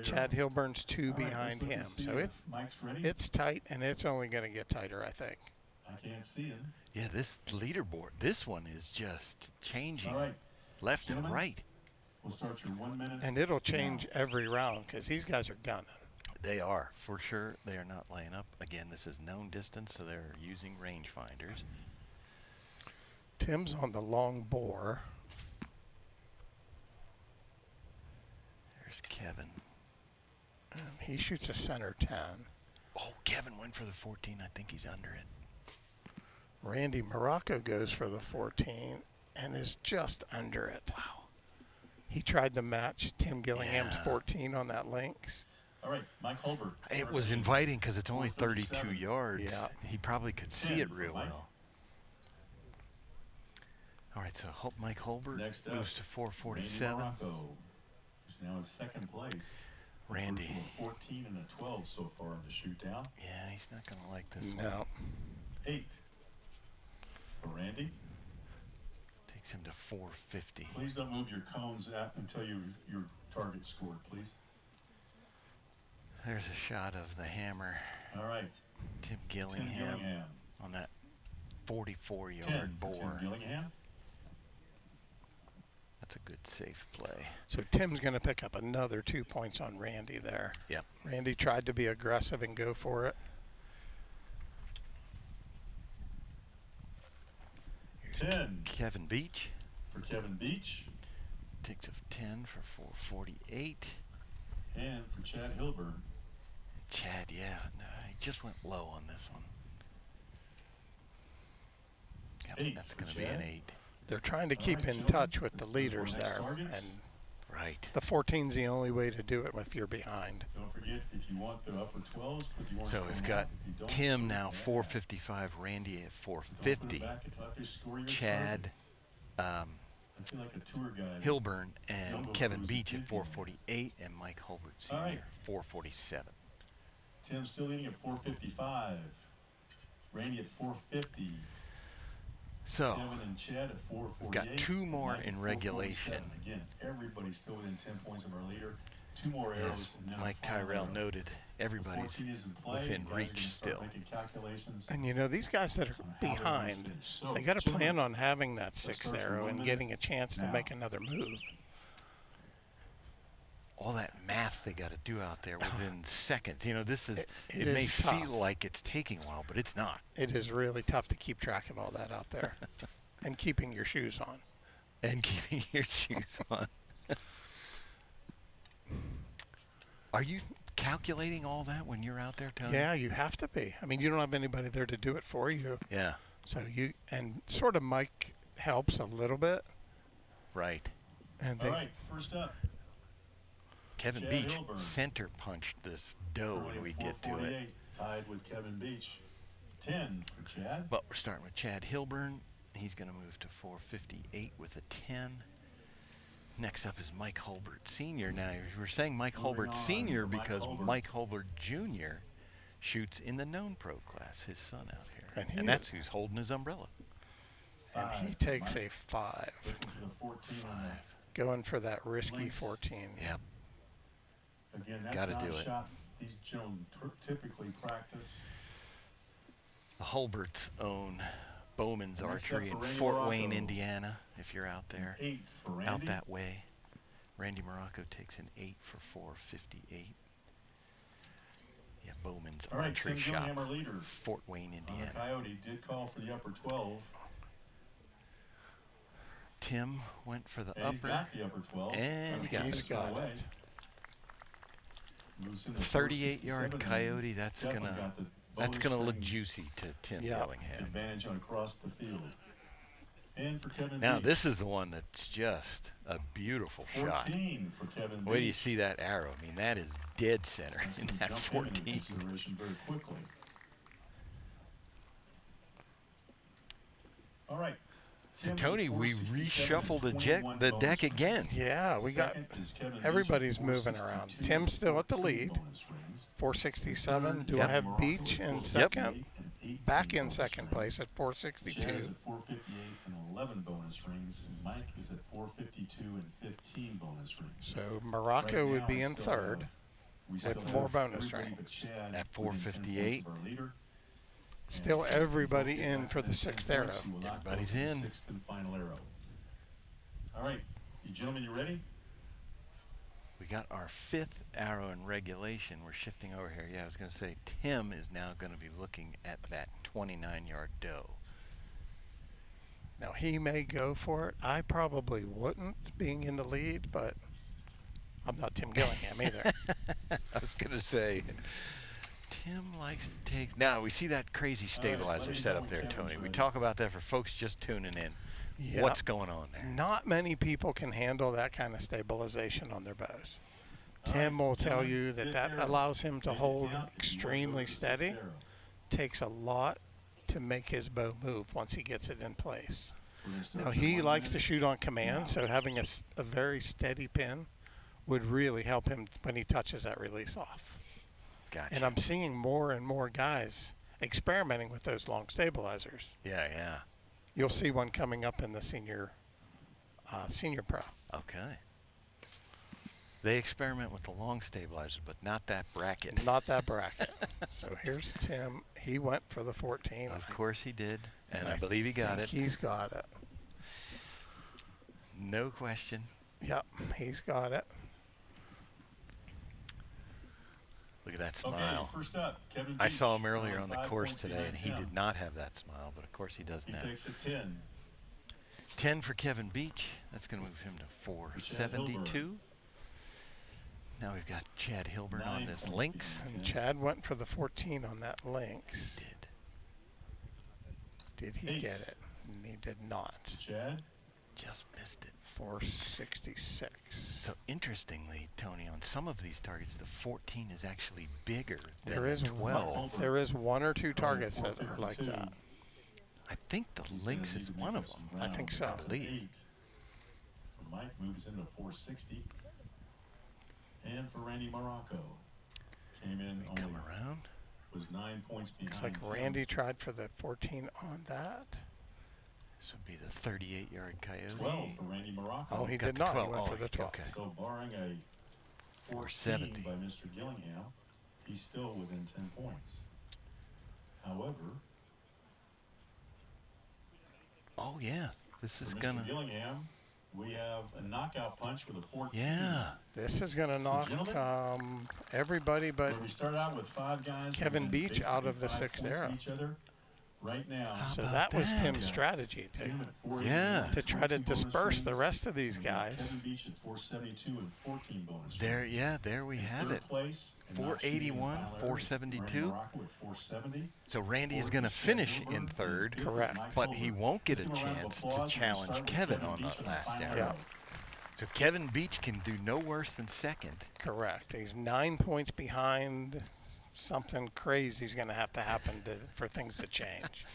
Chad Hilburn's 2 behind him. So it's tight, and it's only going to get tighter, I think. I can't see him. Yeah, this leaderboard, this one is just changing All right. left and right. We'll start your 1 minute. And it'll change every round because these guys are gunning. They are, for sure. They are not laying up. Again, this is known distance, so they're using rangefinders. Tim's on the long bore. There's Kevin. He shoots a center 10. Oh, Kevin went for the 14. I think he's under it. Randy Morocco goes for the 14 and is just under it. Wow. He tried to match Tim Gillingham's Yeah. 14 on that links. All right, Mike Hulbert. It was inviting because it's only 32 yards. Yeah. He probably could see it real well. All right, so Mike Hulbert Next up, moves to 447. Randy Morocco, who's now in second place. Randy. A 14 and a 12 so far in the shoot down. Yeah, he's not going to like this one. No. 8 for Randy. Takes him to 450. Please don't move your cones out until your target scored, please. There's a shot of the hammer. All right. Tim Tim Gillingham Gillingham. on that 44-yard 10 for bore. Tim Gillingham. That's a good safe play. So Tim's going to pick up another 2 points on Randy there. Yep. Randy tried to be aggressive and go for it. Here's 10 Kevin Beach. for Kevin Beach. Takes a 10 for 448. And for Chad Hilburn. Chad, yeah, no, he just went low on this one. Yep, 8 that's for going to be an Chad. 8. They're trying to All keep right, in gentlemen, touch with the let's move leaders on. Next there. targets. And Right. the 14's the only way to do it if you're behind. Don't forget, if you want the upper 12s, put the orange So cone we've on. got If you don't, Tim put now it back. 455, Randy at Don't put it 450, back until after you score your Chad, targets. I feel like a tour guide. Hilburn, Don't and go Kevin cruising Beach at Disney. 448, and Mike Hulbert All Sr. right. 447. Tim's still leading at 455. Randy at 450. So Kevin and Chad at 448. we've got 2 more Mike at in regulation. 447. Again, everybody's still within 10 points of our leader. 2 more arrows. As and now Mike 5 Tyrell arrows. noted, The everybody's 14 is in play. within Guys are reach gonna start still. making calculations And you know, these guys that are on how they're gonna behind, finish. So, they got to gentlemen, plan on having that 6th start your arrow 1 and minute getting a chance to now. make another move. All that math they got to do out there within seconds. You know, this is, It it may is tough. feel like it's taking a while, but it's not. It is really tough to keep track of all that out there and keeping your shoes on. And keeping your shoes on. Are you calculating all that when you're out there, Tony? Yeah, you have to be. I mean, you don't have anybody there to do it for you. Yeah, So you, and sort of Mike helps a little bit. right. And All they, right, first up. Kevin Chad Beach Hilburn. center punched this dough when we get to it. 448, tied with Kevin Beach. 10 for Chad. But we're starting with Chad Hilburn. He's going to move to 458 with a 10. Next up is Mike Hulbert Sr. Now, we're saying Mike Moving Hulbert on Sr. to Mike because Hulbert. Mike Hulbert Jr. shoots in the known pro class, his son out here. And he And that's is- who's holding his umbrella. and he 5 takes Mike. a 5, Looking for the 14 on that. going for that risky Links. 14. Yep. Again, that's Gotta not do a it. shot these gentlemen typically practice. The Hulberts own Bowman's Next up Archery for in Randy Fort Wayne, Morocco. Indiana, if you're out there. 8 for Randy. Out that way. Randy Morocco takes an 8 for 458. Yeah, Bowman's All right, Archery Tim Shop, Gillingham, our leader. Fort Wayne, Indiana. Coyote did call for the upper 12. Tim went for the And he's upper. got the upper 12. And he got He's it. got away. it. Moves into 38-yard 467, Coyote. That's Devlin gonna got the that's bonus gonna look string juicy to Tim Yeah. Gillingham. advantage on across the field. And for Kevin Now Beach, this is the one that's just a beautiful shot. 14 for Kevin Wait till you Beach. see that arrow. I mean, that is dead center That's in gonna that jump him into 14. consideration very quickly. All right. So Tim's Tony, at we 467 reshuffled and the 21 deck bonus again. rings. Yeah, we got Second is Kevin Beach everybody's at moving around. 462 Tim's still at the with lead. bonus rings. 467. Do Yep. I have Beach in second? And back in second place at Chad is 462. at 458 and 11 bonus rings, and Mike is at 452 and 15 bonus rings. So Morocco Right would now, be we in still third have- we with still more have bonus everybody but rings. Chad At within 10 points 458. of our leader. Still And everybody if you in get for back the to 10 sixth points, arrow. you will not go Everybody's to the in. sixth and final arrow. All right, you gentlemen, you ready? We got our 5th arrow in regulation. We're shifting over here. Yeah, I was going to say Tim is now going to be looking at that 29-yard doe. Now he may go for it. I probably wouldn't, being in the lead, but I'm not Tim Gillingham either. I was going to say Tim likes to take. Now we see that crazy stabilizer set up there, Tony. We talk about that for folks just tuning in. Yep. What's going on there? Not many people can handle that kind of stabilization on their bows. Tim will tell you that that allows him to hold extremely steady. Takes a lot to make his bow move once he gets it in place. Now he likes to shoot on command, so having a very steady pin would really help him when he touches that release off. Gotcha. And I'm seeing more and more guys experimenting with those long stabilizers. Yeah, yeah. You'll see one coming up in the senior pro. Okay. They experiment with the long stabilizers, but not that bracket. Not that bracket. So here's Tim. He went for the 14. Of course he did, and I believe he got it. He's got it. No question. Yep, he's got it. Look at that Okay, smile. first up, Kevin I Beach, saw him earlier on the 5 course points today, behind and he Tim. did not have that smile, but of course he does He now. takes a 10. 10 for Kevin Beach. That's going to move him to 472. Now we've got Chad Hilburn on 9 this points Lynx. behind And Tim. Chad went for the 14 on that Lynx. Did. Did he 8. get it? And he did not. Chad, Just missed it. 466. So interestingly, Tony, on some of these targets, the 14 is actually bigger than There the is 12. there is one or two targets that are like that. I think the Lynx is one of them. I think so. I believe. 8. Mike moves into 460. And for Randy Morocco, came in only, Come around. was 9 points behind Looks like Tim. Randy tried for the 14 on that. This would be the 38-yard Coyote. 12 for Randy Morocco. Oh, he got did the not. 12. He went Oh, for the 12. okay. So barring a 470 by Mr. Gillingham, he's still within 10 points. However, Oh, yeah. This is for going Mr. to. Gillingham, we have a knockout punch with a 14. Yeah. This is going to knock gentlemen, everybody but where we start out with 5 guys. Kevin within Beach out of the basically 5 6th points arrow. to each other. Right now, How so about that was that? Tim's strategy Tim at 481, Yeah. to try to 20 bonus disperse the rings, rest of these and we have guys. Kevin Beach at 472 and 14 bonus There, rings. yeah, there we In have third it. place, and not shooting in the 481, final area, 472. Randy Morocco at 470. So Randy is Fourth going to is Chad finish Hilburn, in and third, fifth is Correct. Mike but he Hilburn. won't get a Let's give him round of chance to applause, and we'll challenge start with Kevin on Beach the in the last final arrow. Yeah. So Kevin Beach can do no worse than second. Correct. He's 9 points behind. Something crazy is going to happen for things to change.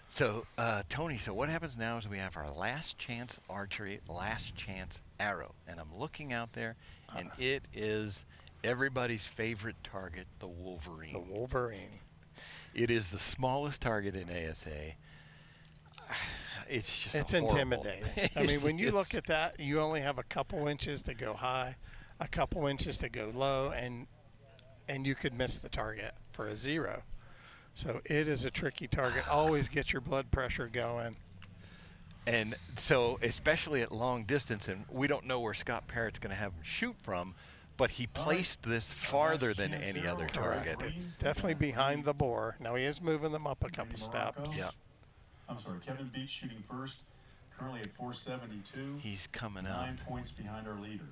So, Tony, so what happens now is we have our last chance archery, last chance arrow. And I'm looking out there, and it is everybody's favorite target, the Wolverine. The Wolverine. It is the smallest target in ASA. It's just It's horrible. intimidating. I mean, when you look It's- at that, you only have a couple inches to go high, a couple inches to go low, and you could miss the target for a 0. So it is a tricky target. Always get your blood pressure going. And so, especially at long distance, and we don't know where Scott Parrott's going to have him shoot from, but he placed this farther than any other target. It's definitely behind the bore. Now he is moving them up a couple steps. Yeah. I'm sorry, Kevin Beach shooting first, currently at 472. He's coming up. 9 points behind our leader.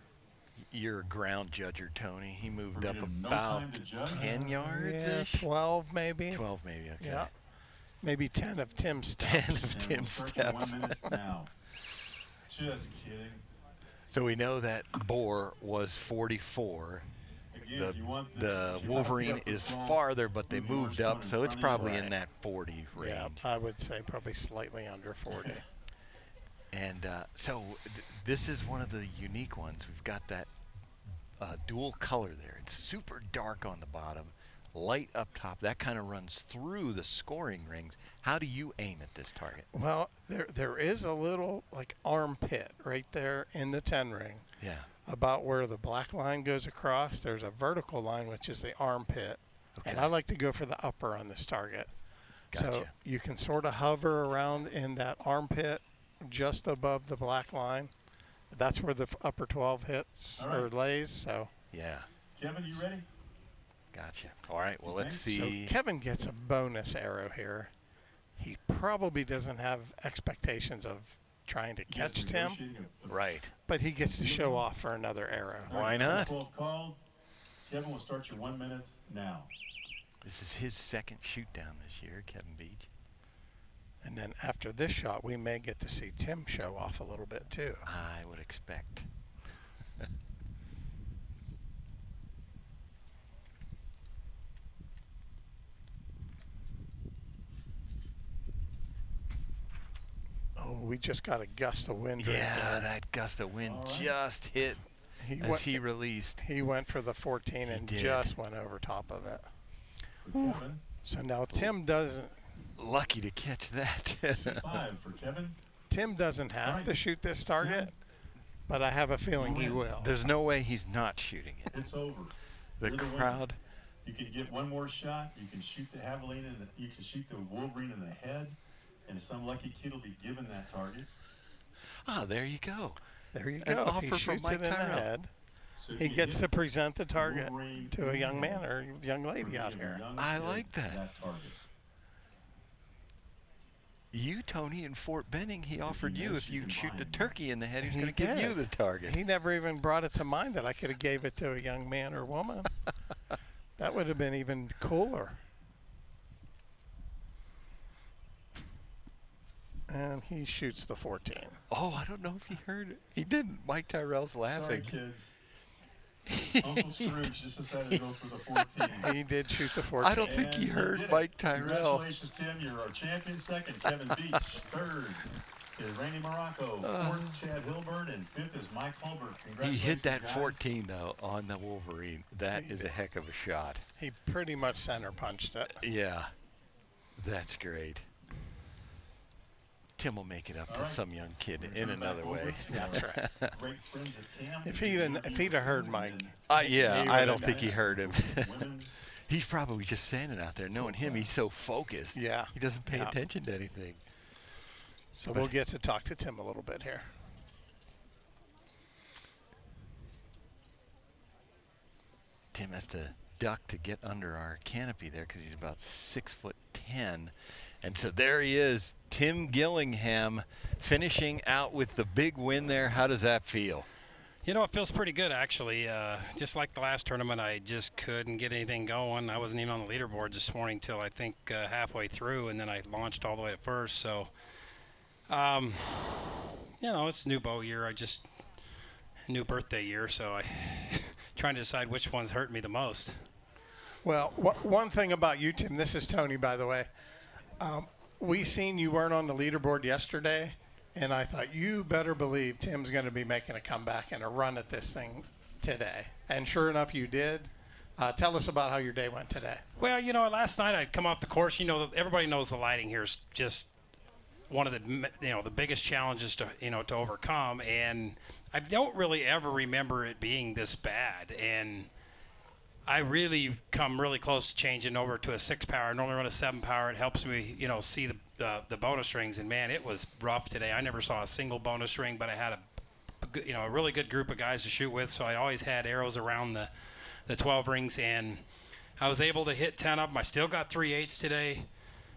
You're a ground judger, Tony. He moved We're up giving no about time to judge. 10 yards Yeah, ish. 12 maybe. 12 maybe, okay. Yeah. Maybe 10 of Tim's 10 steps. of And Tim we'll start in steps. 1 minute now. Just kidding. So we know that boar was 44. Again, The, if you want the if you want Wolverine the upper is strong, farther, but they move the moved orange up, one in so it's front of you. probably in Right. that 40 range. Yeah, I would say probably slightly under 40. And so this is one of the unique ones. We've got that dual color there. It's super dark on the bottom, light up top. That kind of runs through the scoring rings. How do you aim at this target? Well, there is a little like armpit right there in the 10 ring. Yeah. About where the black line goes across, there's a vertical line, which is the armpit. Okay. And I like to go for the upper on this target. Gotcha. So you can sort of hover around in that armpit just above the black line. That's where the upper 12 hits or lays. So yeah. Kevin, you ready? Gotcha. All right. Well, let's see. So Kevin gets a bonus arrow here. He probably doesn't have expectations of trying to catch Tim. Right. But he gets to show off for another arrow. Why not? Called. Kevin will start your 1 minute now. This is his second shoot down this year, Kevin Beach. And then after this shot, we may get to see Tim show off a little bit too. I would expect. Oh, we just got a gust of wind. Yeah, that gust of wind just hit as he released. He went for the 14 and just went over top of it. So now Tim doesn't. Lucky to catch that. C5 for Kevin. Tim doesn't have to shoot this target, but I have a feeling he will. There's no way he's not shooting it. It's over. The crowd. You can get one more shot. You can shoot the javelin and you can shoot the Wolverine in the head, and some lucky kid will be given that target. Ah, there you go. There you An go. offer If he from shoots Mike it in the Tyrell. head, he gets to present the target to a young man or young lady out here. I like that. You, Tony, in Fort Benning, he offered you if you'd shoot the turkey in the head, he was going to give you the target. He never even brought it to mind that I could have gave it to a young man or woman. That would have been even cooler. And he shoots the 14. Oh, I don't know if he heard it. He didn't. Mike Tyrell's laughing. Sorry, kids. Uncle Scrooge just decided to go for the 14. He did shoot the 14. I don't think he heard Mike Tyrell. Congratulations, Tim. You're our champion second. Kevin Beach. Third is Randy Morocco. Fourth, Chad Hilburn. And fifth is Mike Hulbert. He hit that guys. 14, though, on the Wolverine. That is a heck of a shot. He pretty much center punched it. Yeah. That's great. Tim will make it up to some young kid in another way. That's right. If he'd have heard Mike. Yeah, I don't think he heard him. He's probably just standing out there. Knowing him, he's so focused. Yeah. He doesn't pay attention to anything. So we'll get to talk to Tim a little bit here. Tim has to duck to get under our canopy there because he's about 6'10". And so there he is, Tim Gillingham, finishing out with the big win there. How does that feel? You know, it feels pretty good, actually. Just like the last tournament, I just couldn't get anything going. I wasn't even on the leaderboard this morning till I think halfway through, and then I launched all the way at first. So, you know, it's new bow year. New birthday year, so I trying to decide which one's hurting me the most. Well, one thing about you, Tim, this is Tony, by the way. We seen you weren't on the leaderboard yesterday, and I thought you better believe Tim's going to be making a comeback and a run at this thing today. And sure enough, you did. Tell us about how your day went today. Well, you know, last night I'd come off the course. You know, everybody knows the lighting here is just one of the biggest challenges to overcome, and I don't really ever remember it being this bad. And I really come really close to changing over to a 6-power. I normally run a 7-power. It helps me, see the bonus rings. And man, it was rough today. I never saw a single bonus ring, but I had a really good group of guys to shoot with. So I always had arrows around the 12 rings, and I was able to hit 10 of them. I still got 3/8 today,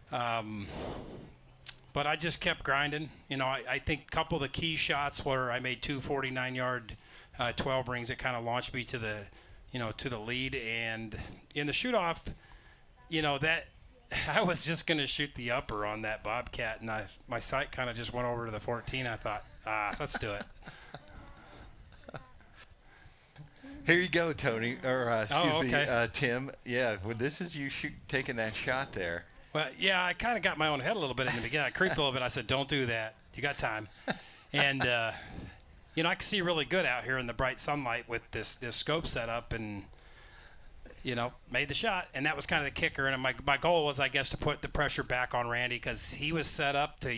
but I just kept grinding. I think a couple of the key shots where I made 2 49-yard 12 rings that kind of launched me to the lead. And in the shoot-off, that I was just going to shoot the upper on that Bobcat, and my sight kind of just went over to the 14. I thought, let's do it. Here you go, Tony, or excuse okay. me, Tim. Yeah, well, this is you taking that shot there. Well, yeah, I kind of got my own head a little bit in the beginning. I creeped a little bit. I said, don't do that. You got time. And, I can see really good out here in the bright sunlight with this scope set up. And made the shot, and that was kind of the kicker. And my goal was, I guess, to put the pressure back on Randy, because he was set up to,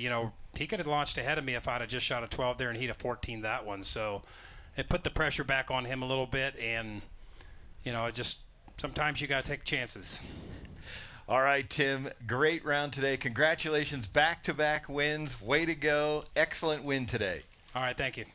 he could have launched ahead of me if I'd have just shot a 12 there and he'd have 14 that one. So it put the pressure back on him a little bit, and, just sometimes you got to take chances. All right, Tim, great round today. Congratulations, back-to-back wins. Way to go. Excellent win today. All right, thank you.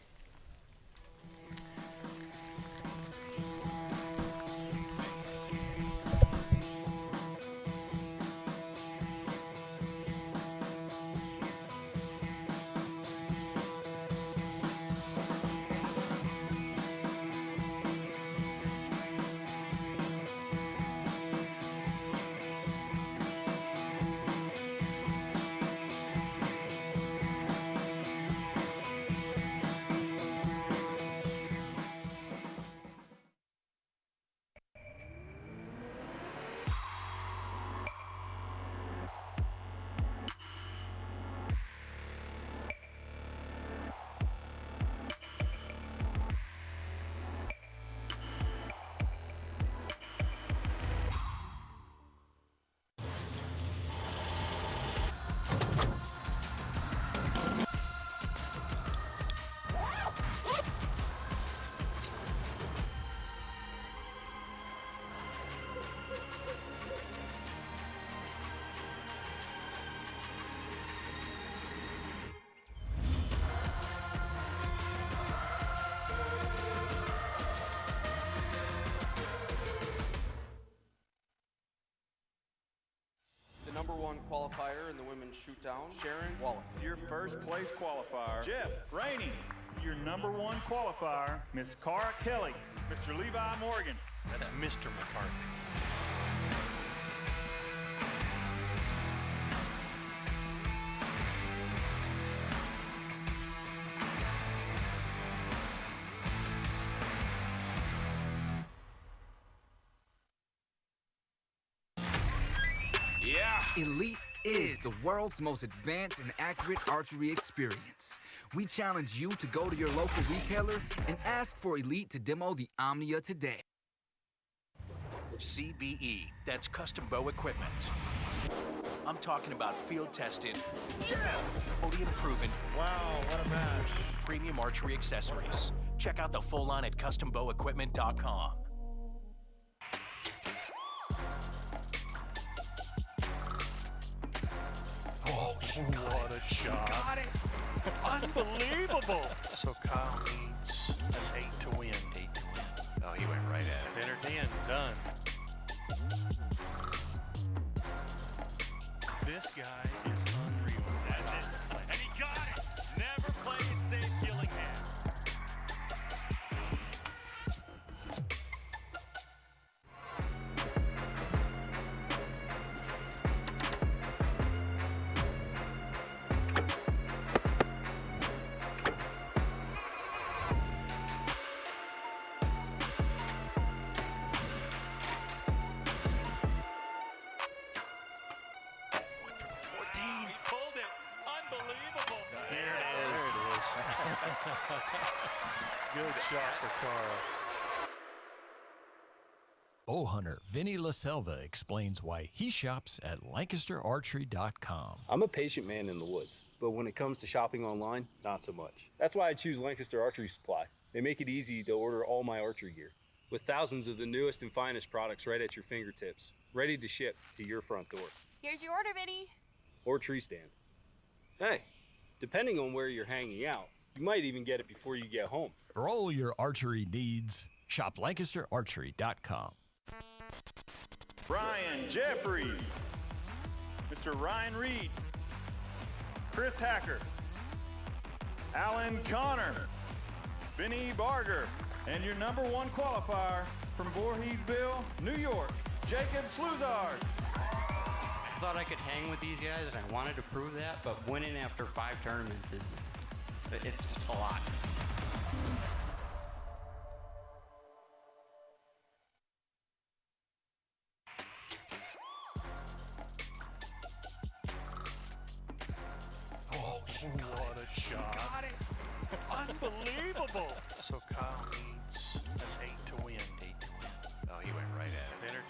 Number 1 qualifier in the women's shootdown, Sharon Wallace. Your first place qualifier, Jeff Rainey. Your number 1 qualifier, Miss Cara Kelly. Mr. Levi Morgan. That's Mr. McCarthy. Elite is the world's most advanced and accurate archery experience. We challenge you to go to your local retailer and ask for Elite to demo the Omnia today. CBE, that's custom bow equipment. I'm talking about field tested, podium proven. Wow, what a match. Premium archery accessories. Check out the full line at custombowequipment.com. Oh, what a shot. He got it. Unbelievable. So Kyle needs an 8 to win. 8 to win. Oh, he went right at it. Entered in, done. This guy is unreal. That's it. And he got it. Never played it safe, Gillingham. Good shot for Cara. Bow hunter Vinny LaSelva explains why he shops at LancasterArchery.com. I'm a patient man in the woods, but when it comes to shopping online, not so much. That's why I choose Lancaster Archery Supply. They make it easy to order all my archery gear, with thousands of the newest and finest products right at your fingertips, ready to ship to your front door. Here's your order, Vinny. Or tree stand. Hey, depending on where you're hanging out, you might even get it before you get home. For all your archery needs, shop LancasterArchery.com. Brian Jeffries, Mr. Ryan Reed, Chris Hacker, Alan Connor, Vinny Barger, and your number 1 qualifier from Voorheesville, New York, Jacob Sluzard. I thought I could hang with these guys, and I wanted to prove that, but winning after 5 tournaments it's a lot. Oh, what a shot. He got it. Unbelievable. So Kyle needs an 8 to win. 8 to win. Oh, he went right at it. Entered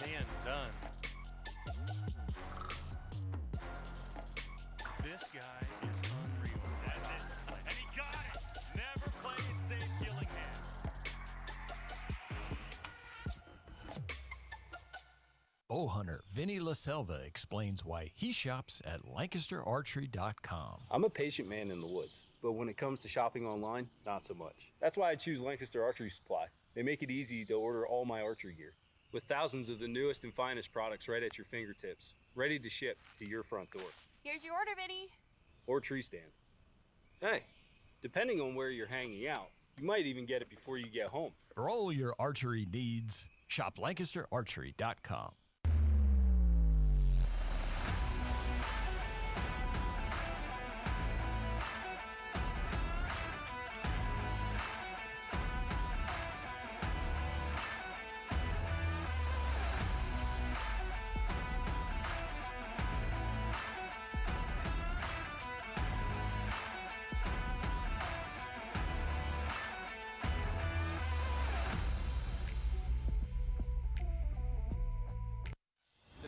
Bow hunter Vinny LaSelva explains why he shops at LancasterArchery.com. I'm a patient man in the woods, but when it comes to shopping online, not so much. That's why I choose Lancaster Archery Supply. They make it easy to order all my archery gear, with thousands of the newest and finest products right at your fingertips, ready to ship to your front door. Here's your order, Vinny. Or tree stand. Hey, depending on where you're hanging out, you might even get it before you get home. For all your archery needs, shop LancasterArchery.com.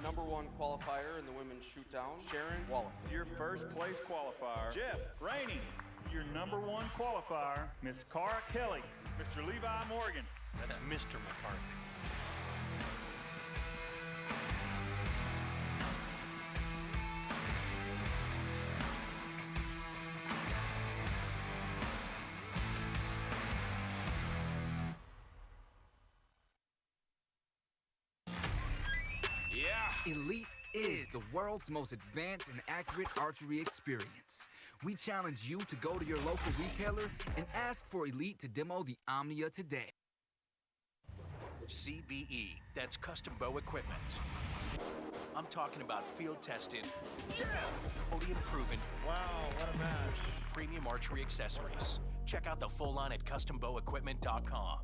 Number 1 qualifier in the women's shootdown, Sharon Wallace. Your first place qualifier, Jeff Rainey. Your number 1 qualifier, Miss Cara Kelly. Mr. Levi Morgan. That's Mr. McCarthy. Elite is the world's most advanced and accurate archery experience. We challenge you to go to your local retailer and ask for Elite to demo the Omnia today. CBE, that's custom bow equipment. I'm talking about field tested, podium proven. Wow, what a match. Premium archery accessories. Check out the full line at custombowequipment.com.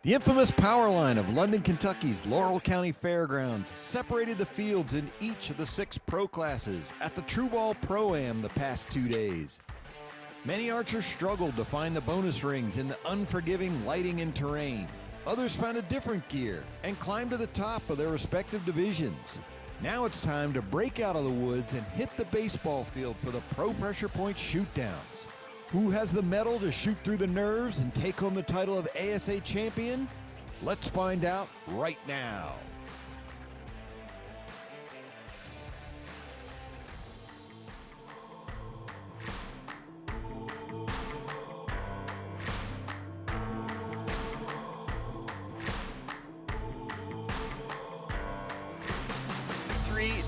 The infamous power line of London, Kentucky's Laurel County Fairgrounds separated the fields in each of the 6 pro classes at the True Ball Pro-Am the past 2 days. Many archers struggled to find the bonus rings in the unforgiving lighting and terrain. Others found a different gear and climbed to the top of their respective divisions. Now it's time to break out of the woods and hit the baseball field for the Pro Pressure Point Shootdowns. Who has the mettle to shoot through the nerves and take home the title of ASA champion? Let's find out right now.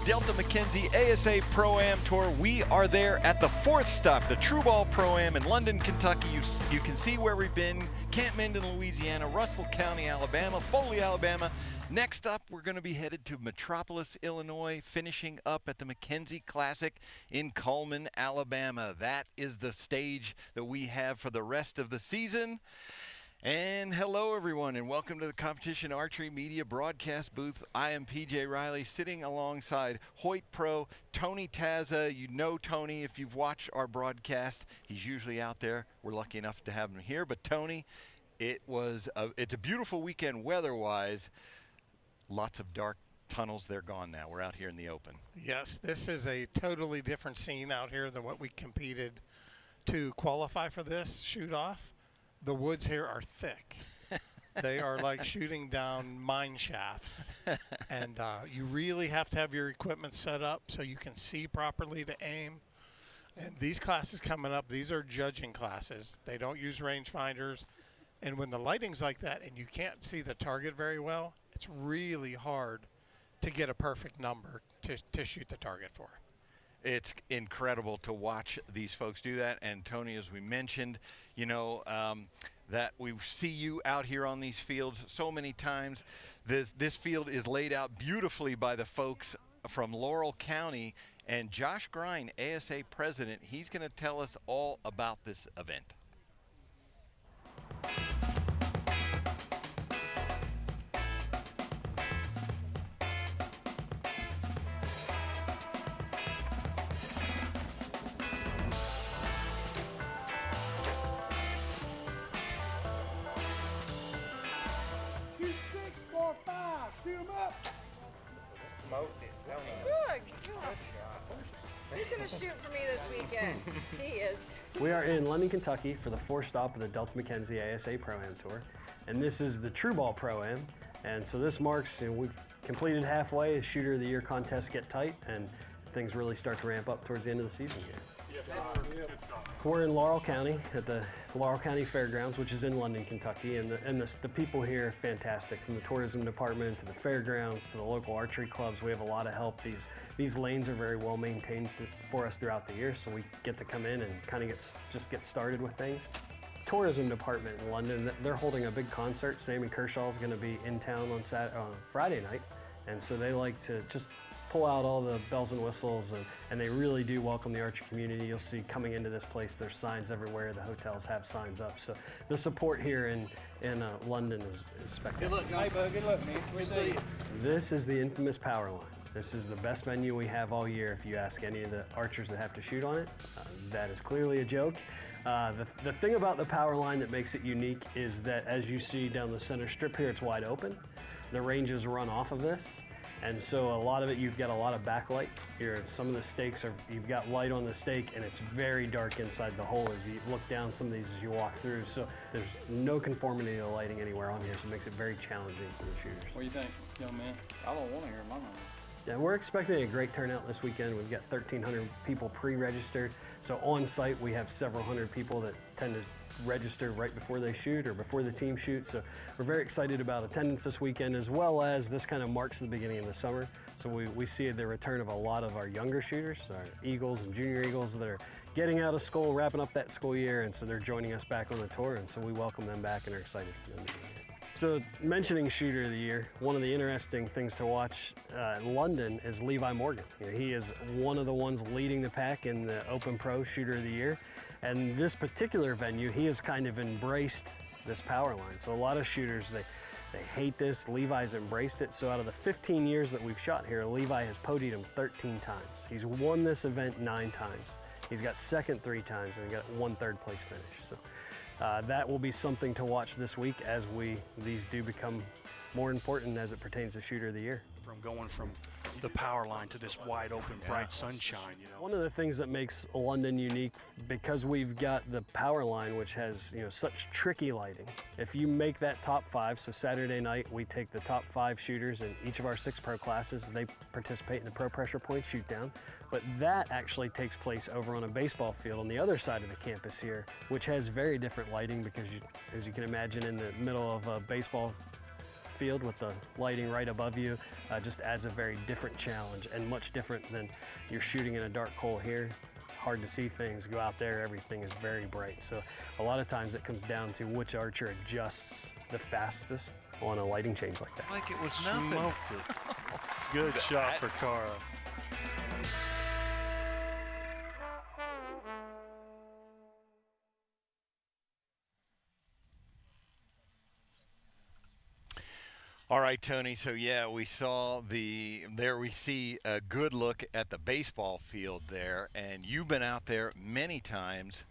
Delta McKenzie ASA Pro-Am Tour. We are there at the 4th stop, the True Ball Pro-Am in London, Kentucky. You can see where we've been: Camp Minden, Louisiana, Russell County, Alabama, Foley, Alabama. Next up, we're going to be headed to Metropolis, Illinois, finishing up at the McKenzie Classic in Cullman, Alabama. That is the stage that we have for the rest of the season. And hello everyone, and welcome to the Competition Archery Media Broadcast booth. I am PJ Riley, sitting alongside Hoyt Pro Tony Tazza. You know Tony if you've watched our broadcast. He's usually out there. We're lucky enough to have him here. But Tony, it's a beautiful weekend weather-wise. Lots of dark tunnels. They're gone now. We're out here in the open. Yes, this is a totally different scene out here than what we competed to qualify for this shoot-off. The woods here are thick. They are like shooting down mine shafts. And you really have to have your equipment set up so you can see properly to aim. And these classes coming up, these are judging classes. They don't use rangefinders. And when the lighting's like that and you can't see the target very well, it's really hard to get a perfect number to shoot the target for. It's incredible to watch these folks do that. And Tony, as we mentioned, you know, that we see you out here on these fields so many times. This field is laid out beautifully by the folks from Laurel County. And Josh Grine, ASA president, he's going to tell us all about this event. Who's going to shoot for me this weekend? He is. We are in London, Kentucky for the 4th stop of the Delta McKenzie ASA Pro-Am Tour. And this is the True Ball Pro-Am. And so this marks, we've completed halfway. The Shooter of the Year contests get tight and things really start to ramp up towards the end of the season here. We're in Laurel County at the Laurel County Fairgrounds, which is in London, Kentucky, and the people here are fantastic. From the tourism department to the fairgrounds to the local archery clubs, we have a lot of help. These lanes are very well maintained for us throughout the year, so we get to come in and kind of just get started with things. Tourism department in London, they're holding a big concert. Sammy Kershaw is going to be in town on Friday night, and so they like to just pull out all the bells and whistles, and they really do welcome the archery community. You'll see coming into this place, there's signs everywhere. The hotels have signs up. So the support here in London is spectacular. Good luck, Johnny Bug. Good luck, man. We see you. This is the infamous power line. This is the best venue we have all year. If you ask any of the archers that have to shoot on it, that is clearly a joke. The thing about the power line that makes it unique is that, as you see down the center strip here, it's wide open. The ranges run off of this. And so a lot of it, you've got a lot of backlight. Some of the stakes you've got light on the stake, and it's very dark inside the hole as you look down some of these as you walk through. So there's no conformity to lighting anywhere on here, so it makes it very challenging for the shooters. What do you think, young man? I don't want to hear my number. Yeah, we're expecting a great turnout this weekend. We've got 1,300 people pre-registered. So on site, we have several hundred people that tend to register right before they shoot or before the team shoots. So we're very excited about attendance this weekend, as well as this kind of marks the beginning of the summer. So we see the return of a lot of our younger shooters, our Eagles and Junior Eagles that are getting out of school, wrapping up that school year, and so they're joining us back on the tour, and so we welcome them back and are excited for them to be here. So mentioning Shooter of the Year, one of the interesting things to watch in London is Levi Morgan. He is one of the ones leading the pack in the Open Pro Shooter of the Year. And this particular venue, he has kind of embraced this power line. So a lot of shooters, they hate this. Levi's embraced it. So out of the 15 years that we've shot here, Levi has podiumed 13 times. He's won this event 9 times. He's got second 3 times, and he got 1 third place finish. So that will be something to watch this week as these do become more important as it pertains to Shooter of the Year. From going from the power line to this wide open, bright sunshine, you know. One of the things that makes London unique, because we've got the power line, which has, you know, such tricky lighting. If you make that top 5, so Saturday night we take the top 5 shooters in each of our 6 pro classes. They participate in the Pro Pressure Point Shootdown, but that actually takes place over on a baseball field on the other side of the campus here, which has very different lighting because, as you can imagine, in the middle of a baseball field with the lighting right above you just adds a very different challenge, and much different than you're shooting in a dark hole here. Hard to see things. Go out there, everything is very bright. So a lot of times it comes down to which archer adjusts the fastest on a lighting change like that. Like it was nothing. Smoked it. Good shot for Cara. All right, Tony. So yeah, we saw there we see a good look at the baseball field there, and you've been out there many times.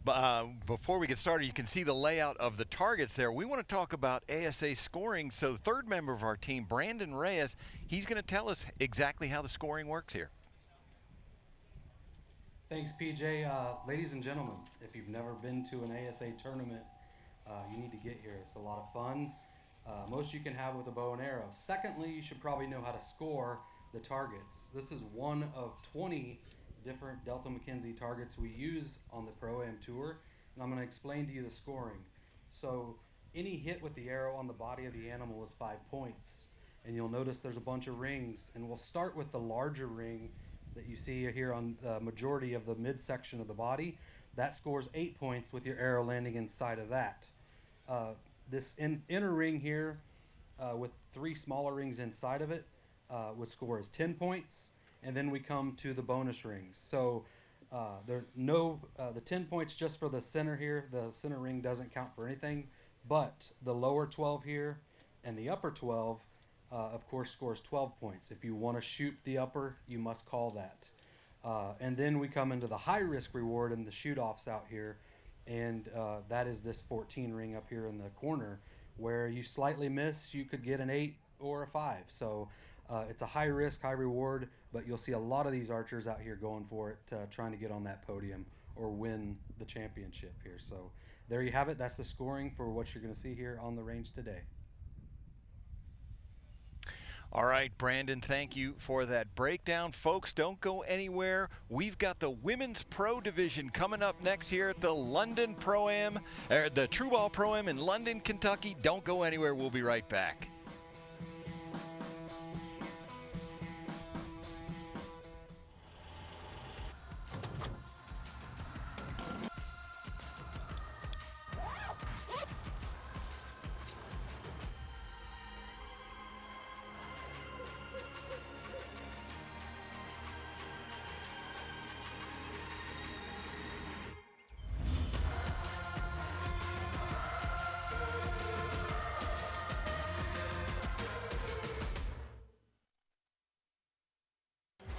But before we get started, you can see the layout of the targets there. We want to talk about ASA scoring. So the third member of our team, Brandon Reyes, he's going to tell us exactly how the scoring works here. Thanks, PJ. Ladies and gentlemen, if you've never been to an ASA tournament, you need to get here. It's a lot of fun. Most you can have with a bow and arrow. Secondly, you should probably know how to score the targets. This is one of 20 different Delta McKenzie targets we use on the Pro-Am Tour, and I'm going to explain to you the scoring. So any hit with the arrow on the body of the animal is 5 points, and you'll notice there's a bunch of rings, and we'll start with the larger ring that you see here on the majority of the midsection of the body. That scores 8 points with your arrow landing inside of that. This inner ring here with 3 smaller rings inside of it would score as 10 points, and then we come to the bonus rings. So the 10 points just for the center here, the center ring doesn't count for anything, but the lower 12 here and the upper 12 of course scores 12 points. If you want to shoot the upper, you must call that. And then we come into the high risk reward and the shoot-offs out here. And that is this 14 ring up here in the corner, where you slightly miss, you could get an 8 or a 5. So it's a high risk, high reward, but you'll see a lot of these archers out here going for it, trying to get on that podium or win the championship here. So there you have it. That's the scoring for what you're going to see here on the range today. All right, Brandon, thank you for that breakdown. Folks, don't go anywhere. We've got the Women's Pro Division coming up next here at the London Pro-Am, the True Ball Pro-Am in London, Kentucky. Don't go anywhere. We'll be right back.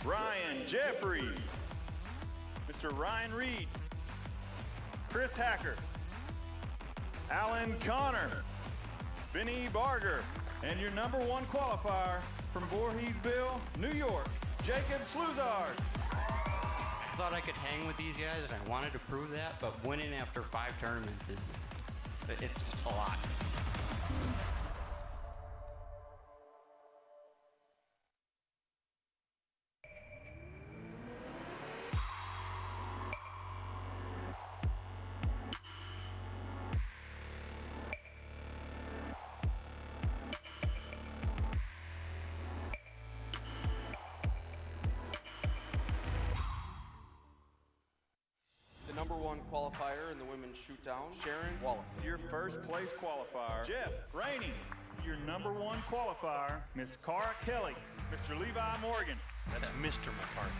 Ryan Jeffries, Mr. Ryan Reed, Chris Hacker, Alan Connor, Benny Barger, and your #1 qualifier from Voorheesville, New York, Jacob Sluzard. I thought I could hang with these guys, and I wanted to prove that, but winning after 5 tournaments it's a lot. #1 qualifier in the women's shootdown, Sharon Wallace. Your first place qualifier, Jeff Rainey. Your #1 qualifier, Miss Cara Kelly, Mr. Levi Morgan. That's Mr. McCarthy.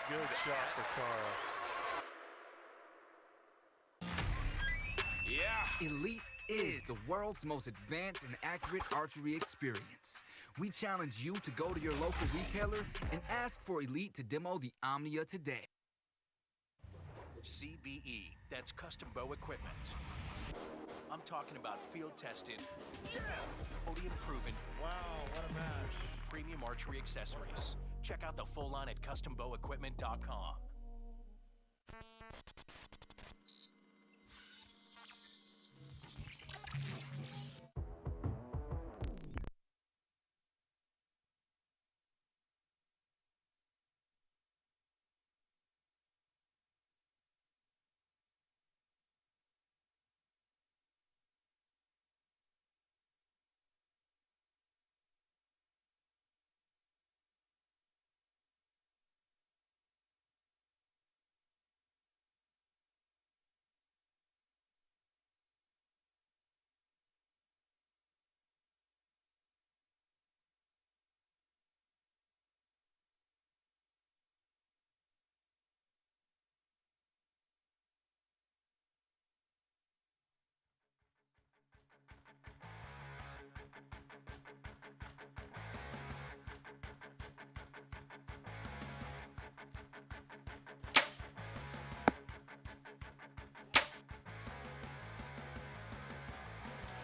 Good shot for Cara. Yeah! Elite is the world's most advanced and accurate archery experience. We challenge you to go to your local retailer and ask for Elite to demo the Omnia today. CBE, that's custom bow equipment. I'm talking about field tested, podium proven. Wow, what a match. Premium archery accessories. Check out the full line at custombowequipment.com.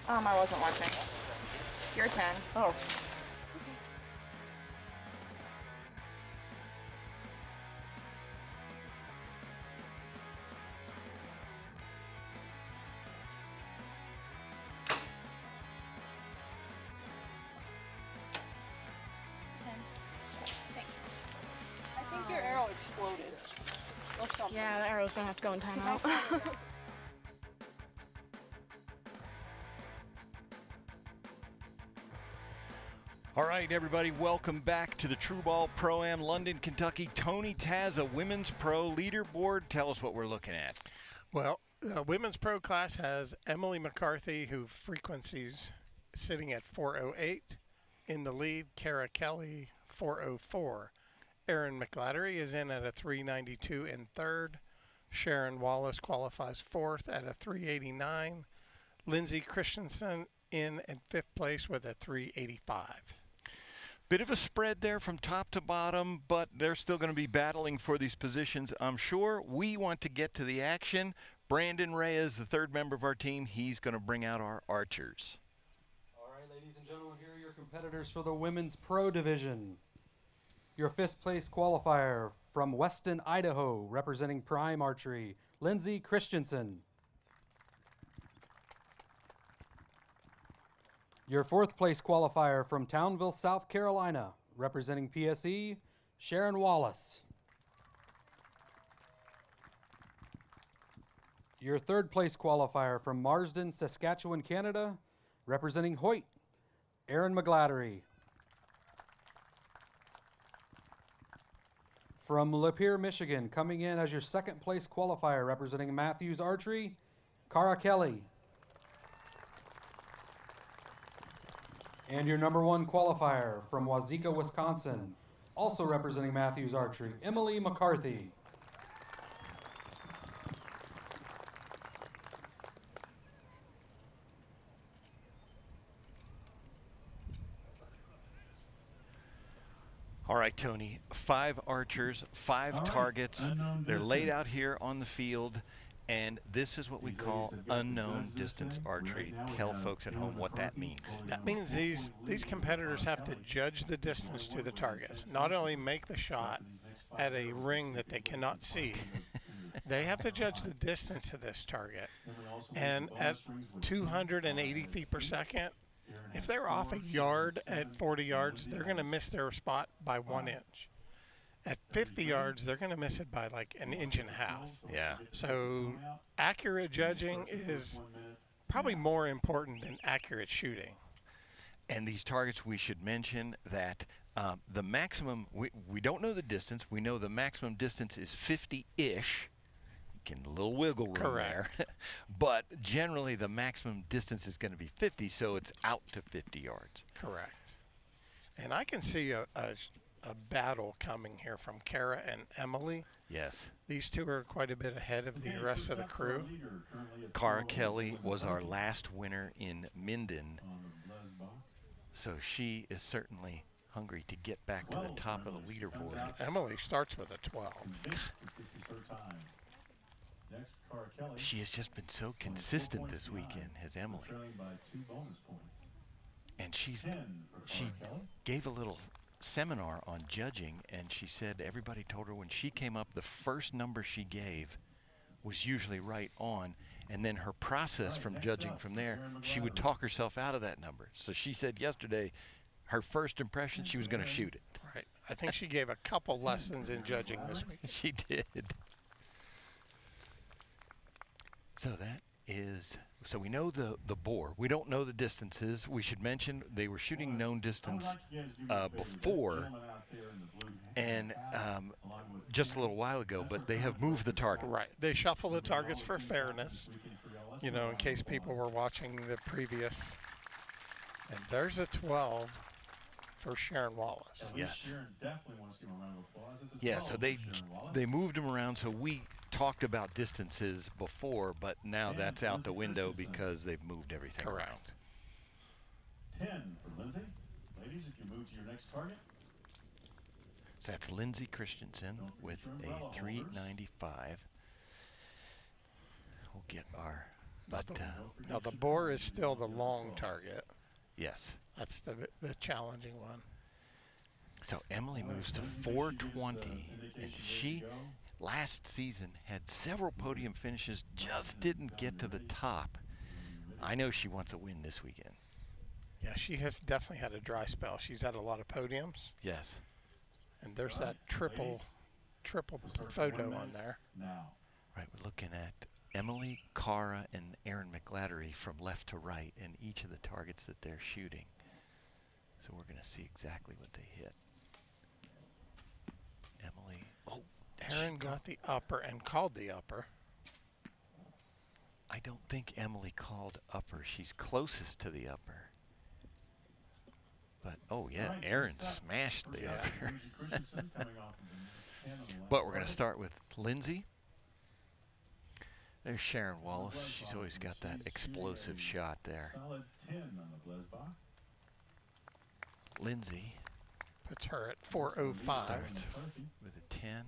I wasn't watching. You're 10. Oh. I think your arrow exploded. Or something. Yeah, the arrow's gonna have to go in timeout. All right, everybody, welcome back to the True Ball Pro-Am, London, Kentucky. Tony Tazza, Women's Pro Leaderboard. Tell us what we're looking at. Well, the Women's Pro class has Emily McCarthy, who frequencies sitting at 408. In the lead, Cara Kelly, 404. Erin McLattery is in at a 392 in third. Sharon Wallace qualifies fourth at a 389. Lindsay Christensen in at fifth place with a 385. Bit of a spread there from top to bottom, but they're still going to be battling for these positions, I'm sure. We want to get to the action. Brandon Reyes, the third member of our team, he's going to bring out our archers. All right, ladies and gentlemen, here are your competitors for the Women's Pro Division. Your fifth place qualifier from Weston, Idaho, representing Prime Archery, Lindsay Christensen. Your fourth place qualifier from Townville, South Carolina, representing PSE, Sharon Wallace. Your third place qualifier from Marsden, Saskatchewan, Canada, representing Hoyt, Erin McGlattery. From Lapeer, Michigan, coming in as your second place qualifier, representing Matthews Archery, Cara Kelly. And your number one qualifier from Wazeeka, Wisconsin, also representing Matthews Archery, Emily McCarthy. All right, Tony, 5 archers, 5 targets. They're laid out here on the field, and this is what we call unknown distance archery. Tell folks at home what that means. That means these competitors have to judge the distance to the targets, not only make the shot at a ring that they cannot see, they have to judge the distance to this target. And at 280 feet per second, if they're off a yard at 40 yards, they're going to miss their spot by 1 inch. At 50 yards, they're going to miss it by like an inch and a half. Yeah. So accurate judging is probably more important than accurate shooting. And these targets, we should mention that the maximum, we don't know the distance. We know the maximum distance is 50-ish. A little wiggle room there. But generally, the maximum distance is going to be 50, so it's out to 50 yards. Correct. And I can see a a battle coming here from Kara and Emily. Yes. These two are quite a bit ahead of the rest of the crew. Cara Kelly was our last winner in Minden, so she is certainly hungry to get back to the top of the leaderboard. Emily starts with a 12. She has just been so consistent this weekend, has Emily. And she gave a little seminar on judging, and she said everybody told her when she came up, the first number she gave was usually right on, and then her process from judging from there, she would talk herself out of that number. So she said yesterday, her first impression, she was going to shoot it. Right. I think she gave a couple lessons in judging this week. She did. So that is, so we know the bore. We don't know the distances. We should mention they were shooting known distance before and just a little while ago, but they have moved the target. Right. They shuffle the targets for fairness, you know, in case people were watching the previous. And there's a 12 for Sharon Wallace. Yes. Yeah, so they moved them around, so we talked about distances before, but now that's out the window because they've moved everything around. 10 for Lindsay. Ladies, if you move to your next target. So that's Lindsay Christensen with a 395. We'll get our, but now the bore is still the long target. Yes. That's the challenging one. So Emily moves to 420, and she last season had several podium finishes, just didn't get to the top. I know she wants a win this weekend. Yeah, she has definitely had a dry spell. She's had a lot of podiums. Yes. And there's that triple photo on there. Right, we're looking at Emily, Cara, and Erin McLattery from left to right in each of the targets that they're shooting. So we're going to see exactly what they hit. Emily. Oh, Erin got the upper and called the upper. I don't think Emily called upper. She's closest to the upper. But, oh, yeah, Erin smashed the upper. But we're going to start with Lindsay. There's Sharon Wallace. She's always got that explosive shot there. Lindsay puts her at 405. Starts with a 10.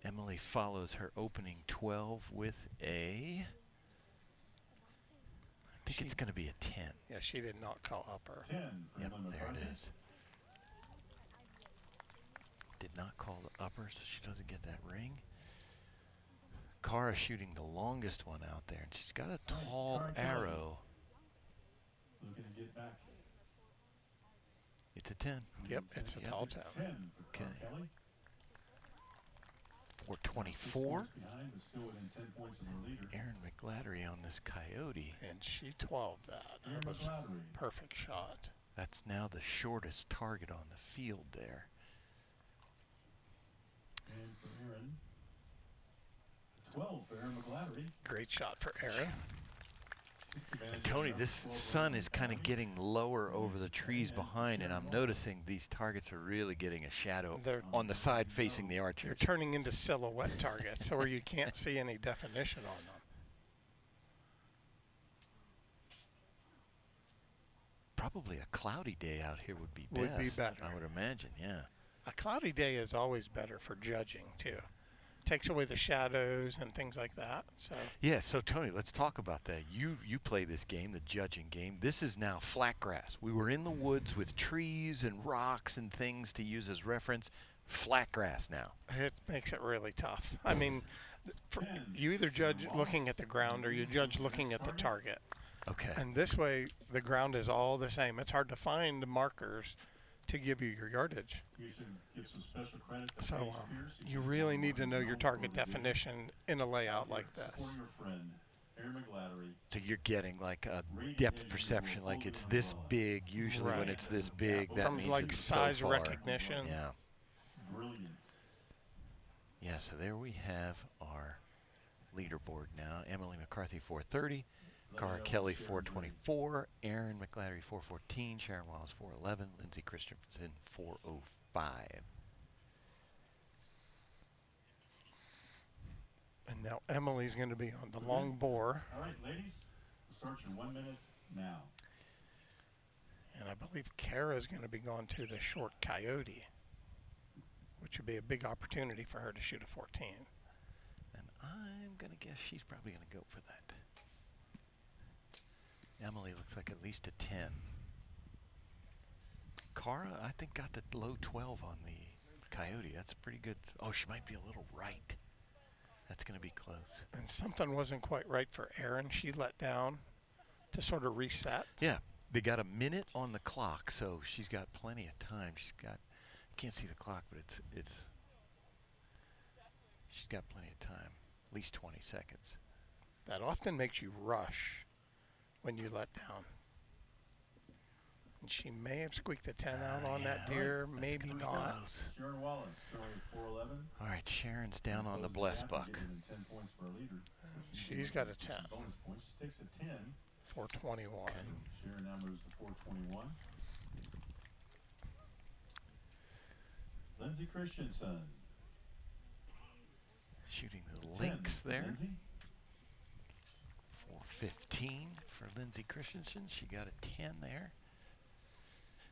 Emily follows her opening 12 with a, I think it's going to be a 10. Yeah, she did not call upper. Yep, there it is. Did not call the upper, so she doesn't get that ring. Cara shooting the longest one out there, and she's got a tall arrow. It's a 10. Yep, it's a tall 10. Okay. 424. Erin McLattery on this Coyote. And she 12'd that. That was a perfect shot. That's now the shortest target on the field there. And for Erin, 12 for Erin McLattery. Great shot for Erin. And Tony, this sun is kind of getting lower over the trees behind, and I'm noticing these targets are really getting a shadow on the side facing the archers. You're turning into silhouette targets, where you can't see any definition on them. Probably a cloudy day out here would be best. Would be better. I would imagine, yeah. A cloudy day is always better for judging, too. Takes away the shadows and things like that. So yeah, so Tony, let's talk about that. You play this game, the judging game. This is now flat grass. We were in the woods with trees and rocks and things to use as reference. Flat grass now. It makes it really tough. I mean, you either judge looking at the ground or you judge looking at the target. Okay. And this way, the ground is all the same. It's hard to find markers to give you your yardage. So you really need to know your target definition in a layout like this. So you're getting like a depth perception, like it's this big. Usually when it's this big, that means like it's size so far. recognition. Yeah. Yeah, so there we have our leaderboard now. Emily McCarthy 430, Cara Kelly 424, Aaron McGladry 414, Sharon Wallace 411, Lindsey Christensen 405. And now Emily's going to be on the long bore. All right, ladies, start your 1 minute now. And I believe Kara's going to be going to the short coyote, which would be a big opportunity for her to shoot a 14. And I'm going to guess she's probably going to go for that. Emily looks like at least a 10. Cara, I think, got the low 12 on the coyote. That's pretty good. Oh, she might be a little right. That's going to be close. And something wasn't quite right for Erin. She let down to sort of reset. Yeah, they got a minute on the clock, so she's got plenty of time. She's got, I can't see the clock, but she's got plenty of time, at least 20 seconds. That often makes you rush when you let down. And she may have squeaked a 10 out on that deer, maybe not. Sharon Wallace, going 411. All right, Sharon's down on the blessed buck. 10 points for a leader. She's got a 10. Bonus points. She takes a 10. 421. Okay. Sharon now moves to 421. Lindsey Christensen. Shooting the links there. Lindsey. 415 for Lindsey Christensen. She got a 10 there.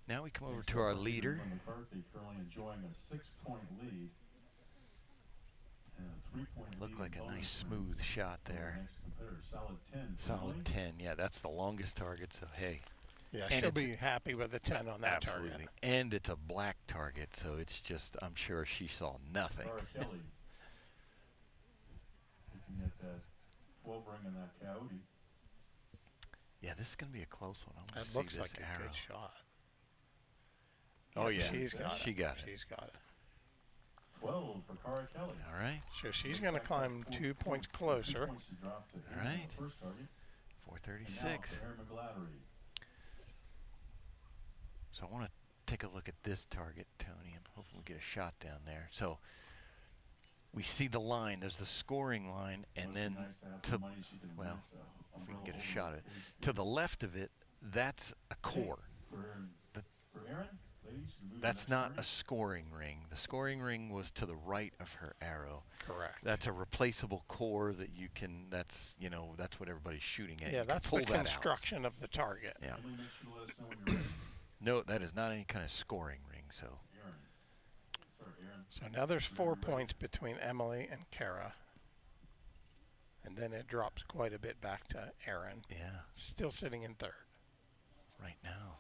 Now we come over to our leader. McCarthy currently enjoying a 6-point lead. And a 3-point Looked lead like a bonus nice round smooth shot for the there. next competitor. Solid 10. for Solid Emily. 10. Yeah, that's the longest target, so hey. Yeah, And she'll it's- be happy with a 10 on that Absolutely. target. And it's a black target, so it's just, I'm sure she saw nothing. Cara Kelly. Looking at that 12 ring in that coyote. Yeah, this is going to be a close one. I want to That see looks this like a arrow. good shot. Oh, yeah. She's got it. She got it. She's got it. 12 for Cara Kelly. All right. So she's going to climb 2 points closer. 2 points to drop to All right. the first target. 436. And now for Aaron McGladry. So I want to take a look at this target, Tony, and hopefully we'll get a shot down there. So we see the line. There's the scoring line, and then to, well, if we can get a shot at it. To the left of it, that's a core. For Aaron, ladies, move That's to the next not a scoring ring. The scoring ring was to the right of her arrow. Correct. That's a replaceable core that you can, that's, you know, that's what everybody's shooting at. Yeah, You can that's pull the that out. construction of the target. Yeah. Emily, make sure to let us know when you're ready. No, that is not any kind of scoring ring, so. Aaron. Sorry, Aaron. So now there's 4 points between Emily and Kara. And then it drops quite a bit back to Aaron. Yeah. Still sitting in third. Right now.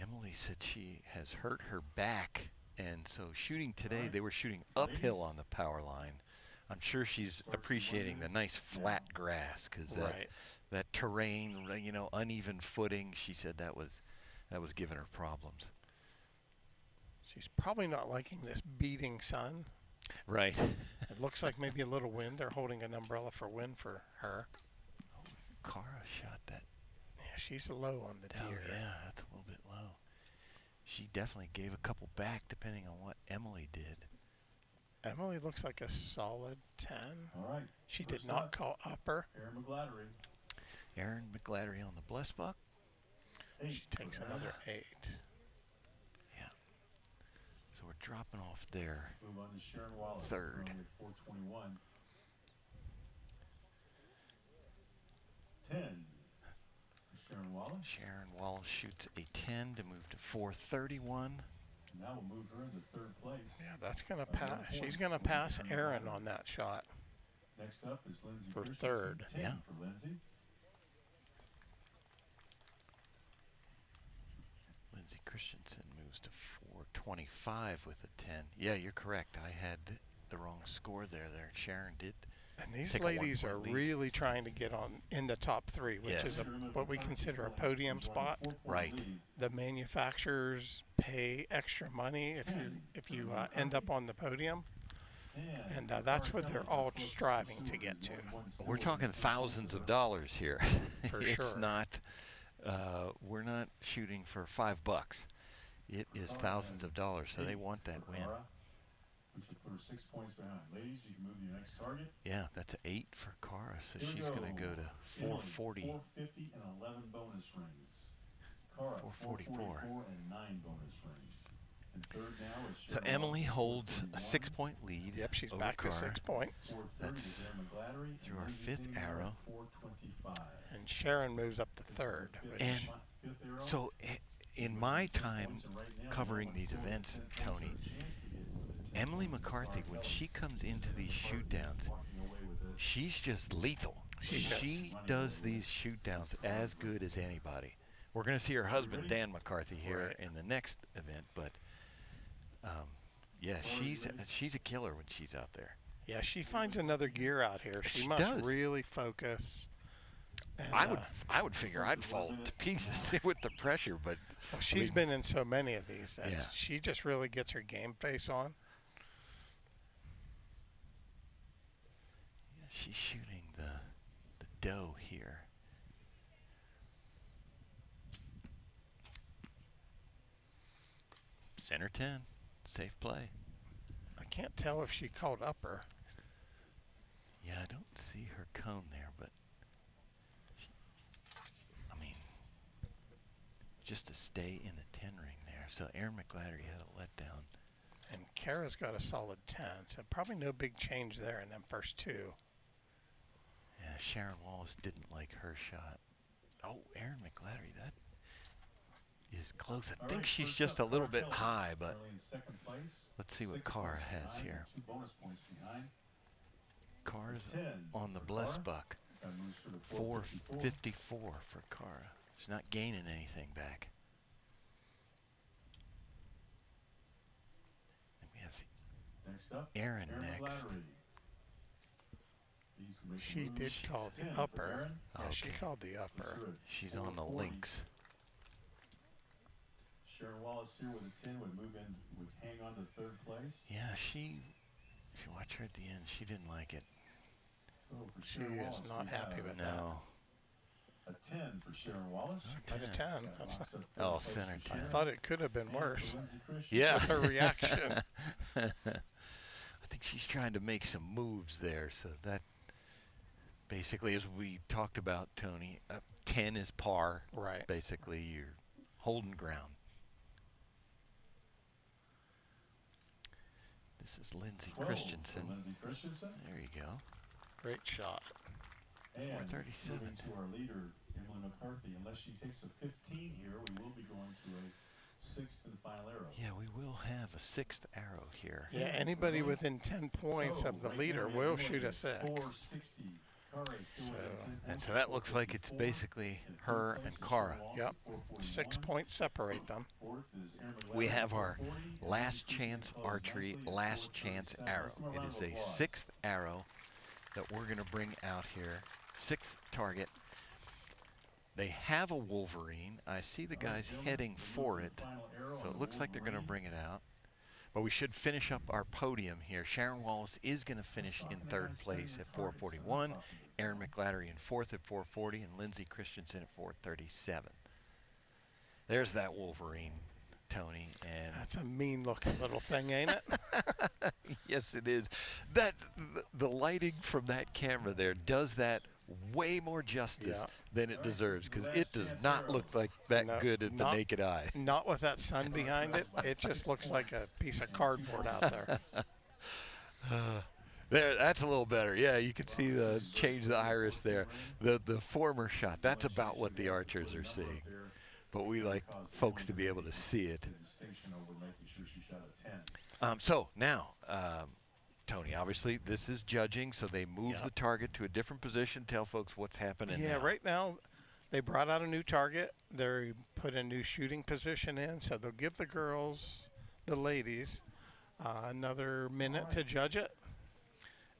Emily said she has hurt her back, and so shooting today, they were shooting uphill on the power line. I'm sure she's appreciating the nice flat grass, because that terrain, you know, uneven footing, she said that was giving her problems. She's probably not liking this beating sun. Right. It looks like maybe a little wind. They're holding an umbrella for wind for her. Cara shot that. Yeah, she's low on the Oh, deer. yeah, that's a little bit low. She definitely gave a couple back, depending on what Emily did. Emily looks like a solid 10. All right. She did not call upper. Aaron McGladry. Aaron McGladry on the blessed buck. She takes another 8. Yeah. So we're dropping off there. Move on to Sharon Wallace. Third. Going at 421. 10. For Sharon Wallace. Sharon Wallace shoots a 10 to move to 431. Now we'll move her into third place. Yeah, that's going to pass. She's going to pass Aaron on that shot. Next up is Lindsey For Christensen. third. 10 Yeah. for Lindsey. Lindsey Christensen moves to 425 with a 10. Yeah, you're correct. I had the wrong score there. Sharon did. And these take a ladies are 1 point lead. really trying to get on in the top 3, which Yes. is what we consider a podium spot. Right. The manufacturers pay extra money if you end up on the podium, and that's what they're all striving to get to. We're talking thousands of dollars here. For It's sure. not, we're not shooting for $5. It is thousands of dollars, so they want that win. which would put her 6 points behind. Ladies, you can move to your next target. Yeah, that's an 8 for Cara, so Here we she's going to go to Emily, 440. 450 and 11 bonus rings. Cara, 444. and 9 bonus rings. And third now is So Emily holds a 6-point lead. Yep, she's over back Cara. to 6 points. That's through our 5th arrow. And Sharon moves up to 3rd. And so in my time covering these events, Tony, Emily McCarthy, when she comes into these shoot downs, she's just lethal. She does these shoot downs as good as anybody. We're going to see her husband, Dan McCarthy, here in the next event, but yeah, she's a killer when she's out there. Yeah, she finds another gear out here. She must really focus. And, I would figure I'd fall to pieces with the pressure, but well, she's been in so many of these that yeah. she just really gets her game face on. Yeah, she's shooting the doe here. Center 10, safe play. I can't tell if she called upper. Yeah, I don't see her cone there, but I mean, just to stay in the 10 ring there. So Aaron McGladdery had a letdown. And Kara's got a solid 10, so probably no big change there in them first 2. Yeah, Sharon Wallace didn't like her shot. Oh, Aaron McGladdery, that is close. I think she's just a little bit high, but let's see what Cara has here. Cara's on the Bless Buck. 454 for Cara. She's not gaining anything back. And we have Aaron next. She did call the upper. Yeah, she called the upper. She's on the links. Sharon Wallace here with a 10 would move in, would hang on to 3rd place. Yeah, if you watch her at the end, she didn't like it. So for She Sharon is Wallace, not happy with that. No. A 10 for Sharon Wallace. At a 10. That's Oh, center 10. I thought it could have been worse. Yeah. With her reaction. I think she's trying to make some moves there, so that basically, as we talked about, Tony, 10 is par. Right. Basically, you're holding ground. This is Lindsay Christensen. There you go. Great shot. And 437. moving to our leader, Emily McCarthy. Unless she takes a 15 here, we will be going to a 6th and final arrow. Yeah, we will have a 6th arrow here. Yeah, anybody within 10 points of the leader will shoot a 6. And so that looks like it's basically her and Cara. Yep. 6 points separate them. We have our last chance archery, last chance arrow. It is a 6th arrow that we're going to bring out here. 6th target. They have a Wolverine. I see the guys heading for it. So it looks like they're going to bring it out. But we should finish up our podium here. Sharon Wallace is going to finish in 3rd place at 441. Aaron McGladdery in 4th at 440. And Lindsay Christensen at 437. There's that Wolverine, Tony. And that's a mean-looking little thing, ain't it? Yes, it is. That the lighting from that camera there does that way more justice than it deserves, because it does not look like that good at the naked eye. Not with that sun behind it. It just looks like a piece of cardboard out there. There, that's a little better. Yeah, you can see the change the iris there. The former shot, that's about what the archers are seeing. But we like folks to be able to see it. So now, Tony, obviously this is judging, so they move the target to a different position. Tell folks what's happening now. Right now they brought out a new target. They put a new shooting position in, so they'll give the girls, the ladies, another minute to judge it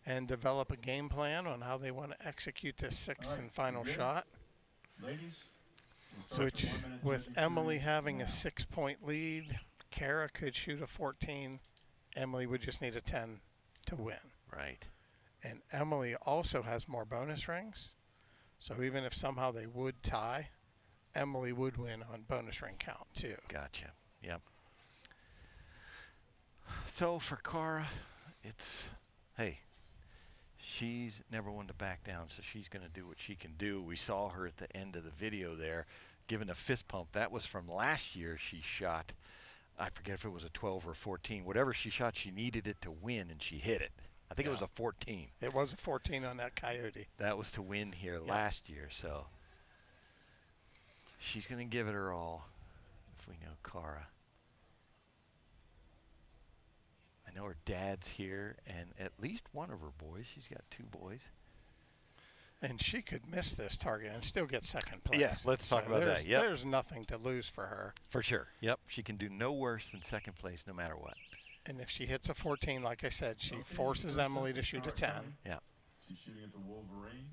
and develop a game plan on how they want to execute this 6th and final shot. So with Emily having a 6-point lead, Kara could shoot a 14. Emily would just need a 10 to win. Right. And Emily also has more bonus rings. So even if somehow they would tie, Emily would win on bonus ring count too. Gotcha. Yep. So for Cara, it's, hey, she's never one to back down, so she's going to do what she can do. We saw her at the end of the video there giving a fist pump. That was from last year. She shot, I forget if it was a 12 or 14. Whatever she shot, she needed it to win, and she hit it. I think it was a 14. It was a 14 on that Coyote. That was to win here last year, so she's going to give it her all if we know Cara. I know her dad's here, and at least one of her boys. She's got 2 boys. And she could miss this target and still get second place. Yeah, let's talk about that. Yep. There's nothing to lose for her. For sure. Yep. She can do no worse than second place no matter what. And if she hits a 14, like I said, she forces Emily to shoot a 10. Yeah. She's shooting at the Wolverine.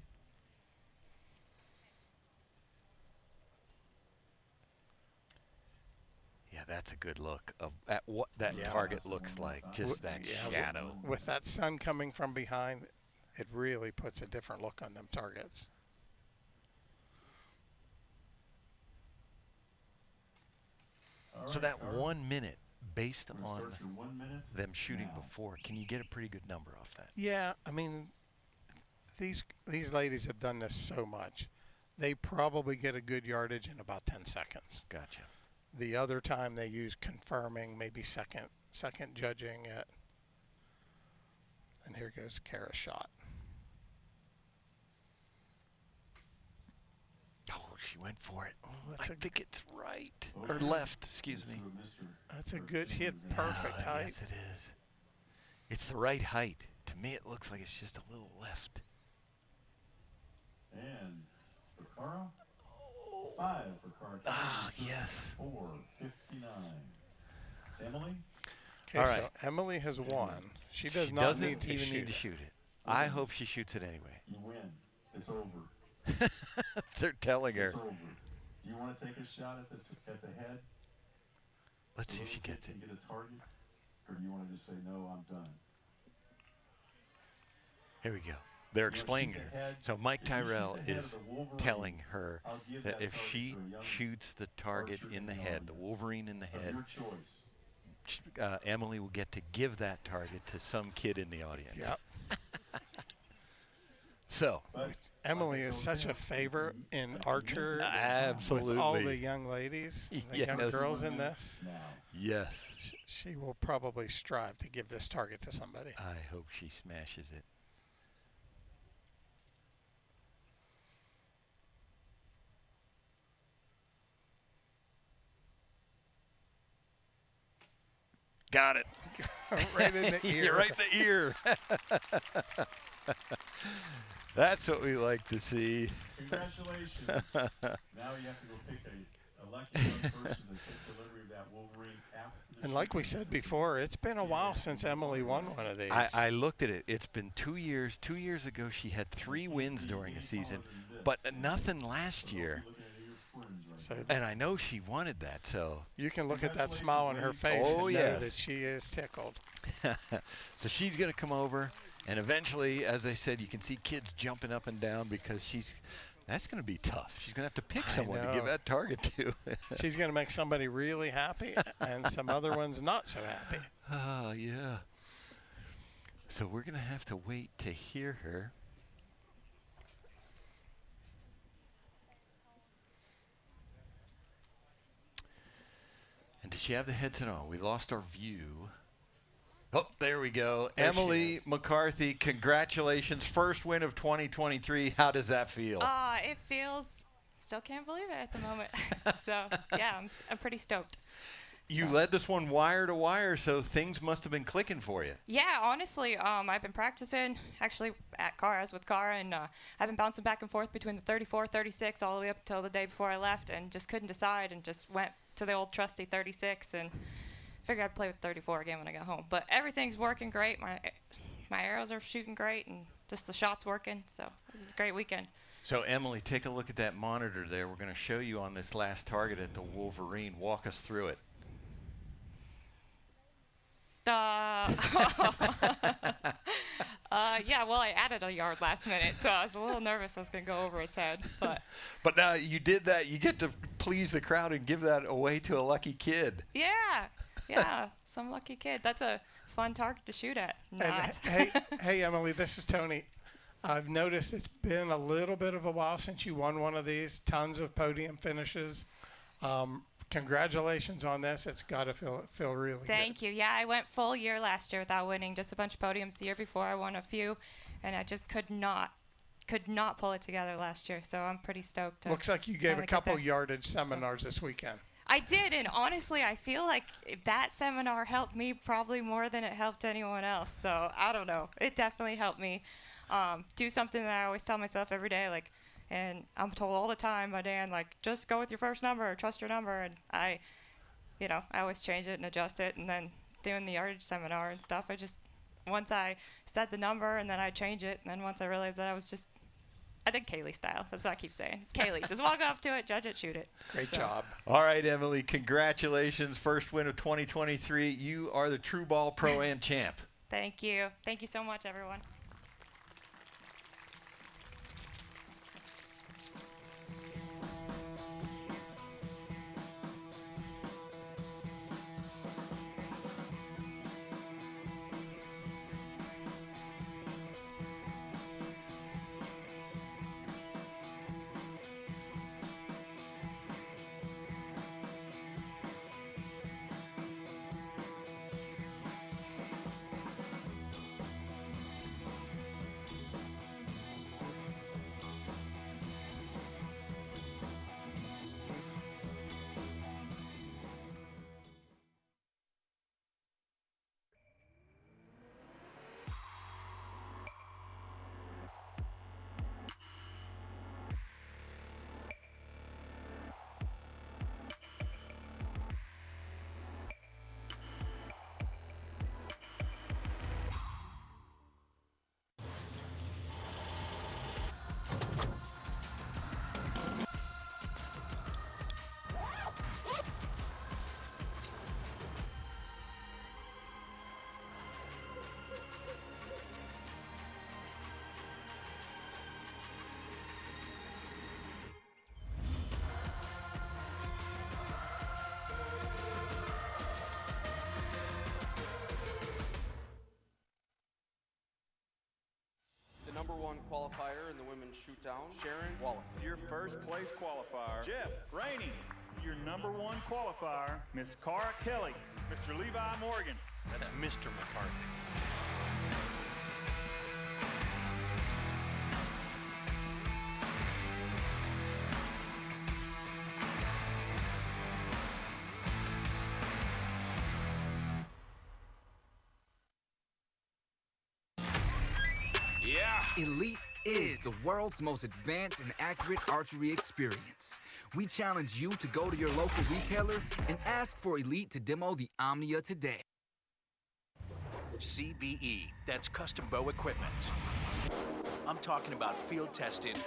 Yeah, that's a good look at what that target looks like. Just that shadow. With that sun coming from behind, it really puts a different look on them targets. So that 1 minute, based on them shooting before, can you get a pretty good number off that? Yeah, I mean, these ladies have done this so much. They probably get a good yardage in about 10 seconds. Gotcha. The other time they use confirming, maybe second judging it. And here goes Kara's shot. Oh, she went for it. Oh, I think it's right. Or left, excuse me. That's a good hit. Perfect height. Yes, it is. It's the right height. To me, it looks like it's just a little left. And for Cara, 5 for Cara. Ah, yes. 4:59. Emily? Okay, all right. So Emily has won. She does not doesn't need to even shoot need to shoot it. I hope she shoots it anyway. You win. It's over. They're telling her. It's over. You want to take a shot at the head? Let's see if she gets it. And get a target? Or do you want to just say, no, I'm done? Here we go. They're explaining her. So Mike Tyrell is telling her that if she shoots the target in the head, the Wolverine in the head, Emily will get to give that target to some kid in the audience. Yep. So Emily is such a favorite in Archer. Absolutely. With all the young ladies, the young girls in this. Yes. She will probably strive to give this target to somebody. I hope she smashes it. Got it. Right in the ear. You're right in the ear. That's what we like to see. Congratulations. Now you have to go pick a lucky young person to take delivery of that Wolverine after the And like we said before, it's been a while since Emily won one of these. I looked at it. It's been 2 years. 2 years ago, she had 3 wins during the season, but nothing last year. And I know she wanted that, so. You can look at that smile on her face and know that she is tickled. So she's going to come over, and eventually, as I said, you can see kids jumping up and down because that's going to be tough. She's going to have to pick someone to give that target to. She's going to make somebody really happy and some other ones not so happy. Oh, yeah. So we're going to have to wait to hear her. And did she have the headset on? We lost our view. Oh, there we go. There Emily McCarthy, congratulations. First win of 2023. How does that feel? It feels, still can't believe it at the moment. So, yeah, I'm pretty stoked. You led this one wire to wire, so things must have been clicking for you. Yeah, honestly, I've been practicing actually at Cara's with Cara, and I've been bouncing back and forth between the 34, 36 all the way up until the day before I left, and just couldn't decide, and just went to the old trusty 36 and figured I'd play with 34 again when I got home. But everything's working great. My arrows are shooting great, and just the shots working. So this is a great weekend. So Emily, take a look at that monitor there. We're going to show you on this last target at the Wolverine. Walk us through it. Yeah, well, I added a yard last minute, so I was a little nervous I was going to go over its head. But now you did that. You get to please the crowd and give that away to a lucky kid. Yeah. some lucky kid. That's a fun target to shoot at. Not. And hey, Emily, this is Tony. I've noticed it's been a little bit of a while since you won one of these. Tons of podium finishes. Congratulations on this. It's got to feel really good. Thank you. Yeah, I went full year last year without winning. Just a bunch of podiums. The year before, I won a few, and I just could not pull it together last year. So I'm pretty stoked. Looks like you gave a couple yardage seminars this weekend. I did, and honestly, I feel like that seminar helped me probably more than it helped anyone else. So I don't know. It definitely helped me do something that I always tell myself every day, like, and I'm told all the time by Dan, like, just go with your first number, trust your number, and I always change it and adjust it, and then doing the yardage seminar and stuff, once I set the number, and then I change it, and then once I realized that I did Kaylee style. That's what I keep saying. It's Kaylee. Just walk up to it, judge it, shoot it. Great job. All right, Emily, congratulations. First win of 2023. You are the True Ball Pro-Am champ. Thank you. Thank you so much, everyone. Number 1 qualifier in the women's shootdown, Sharon Wallace. Your first place qualifier, Jeff Rainey. Your number 1 qualifier, Miss Cara Kelly. Mr. Levi Morgan. That's Mr. McCarthy. Elite is the world's most advanced and accurate archery experience. We challenge you to go to your local retailer and ask for Elite to demo the Omnia today. CBE, that's custom bow equipment. I'm talking about field tested,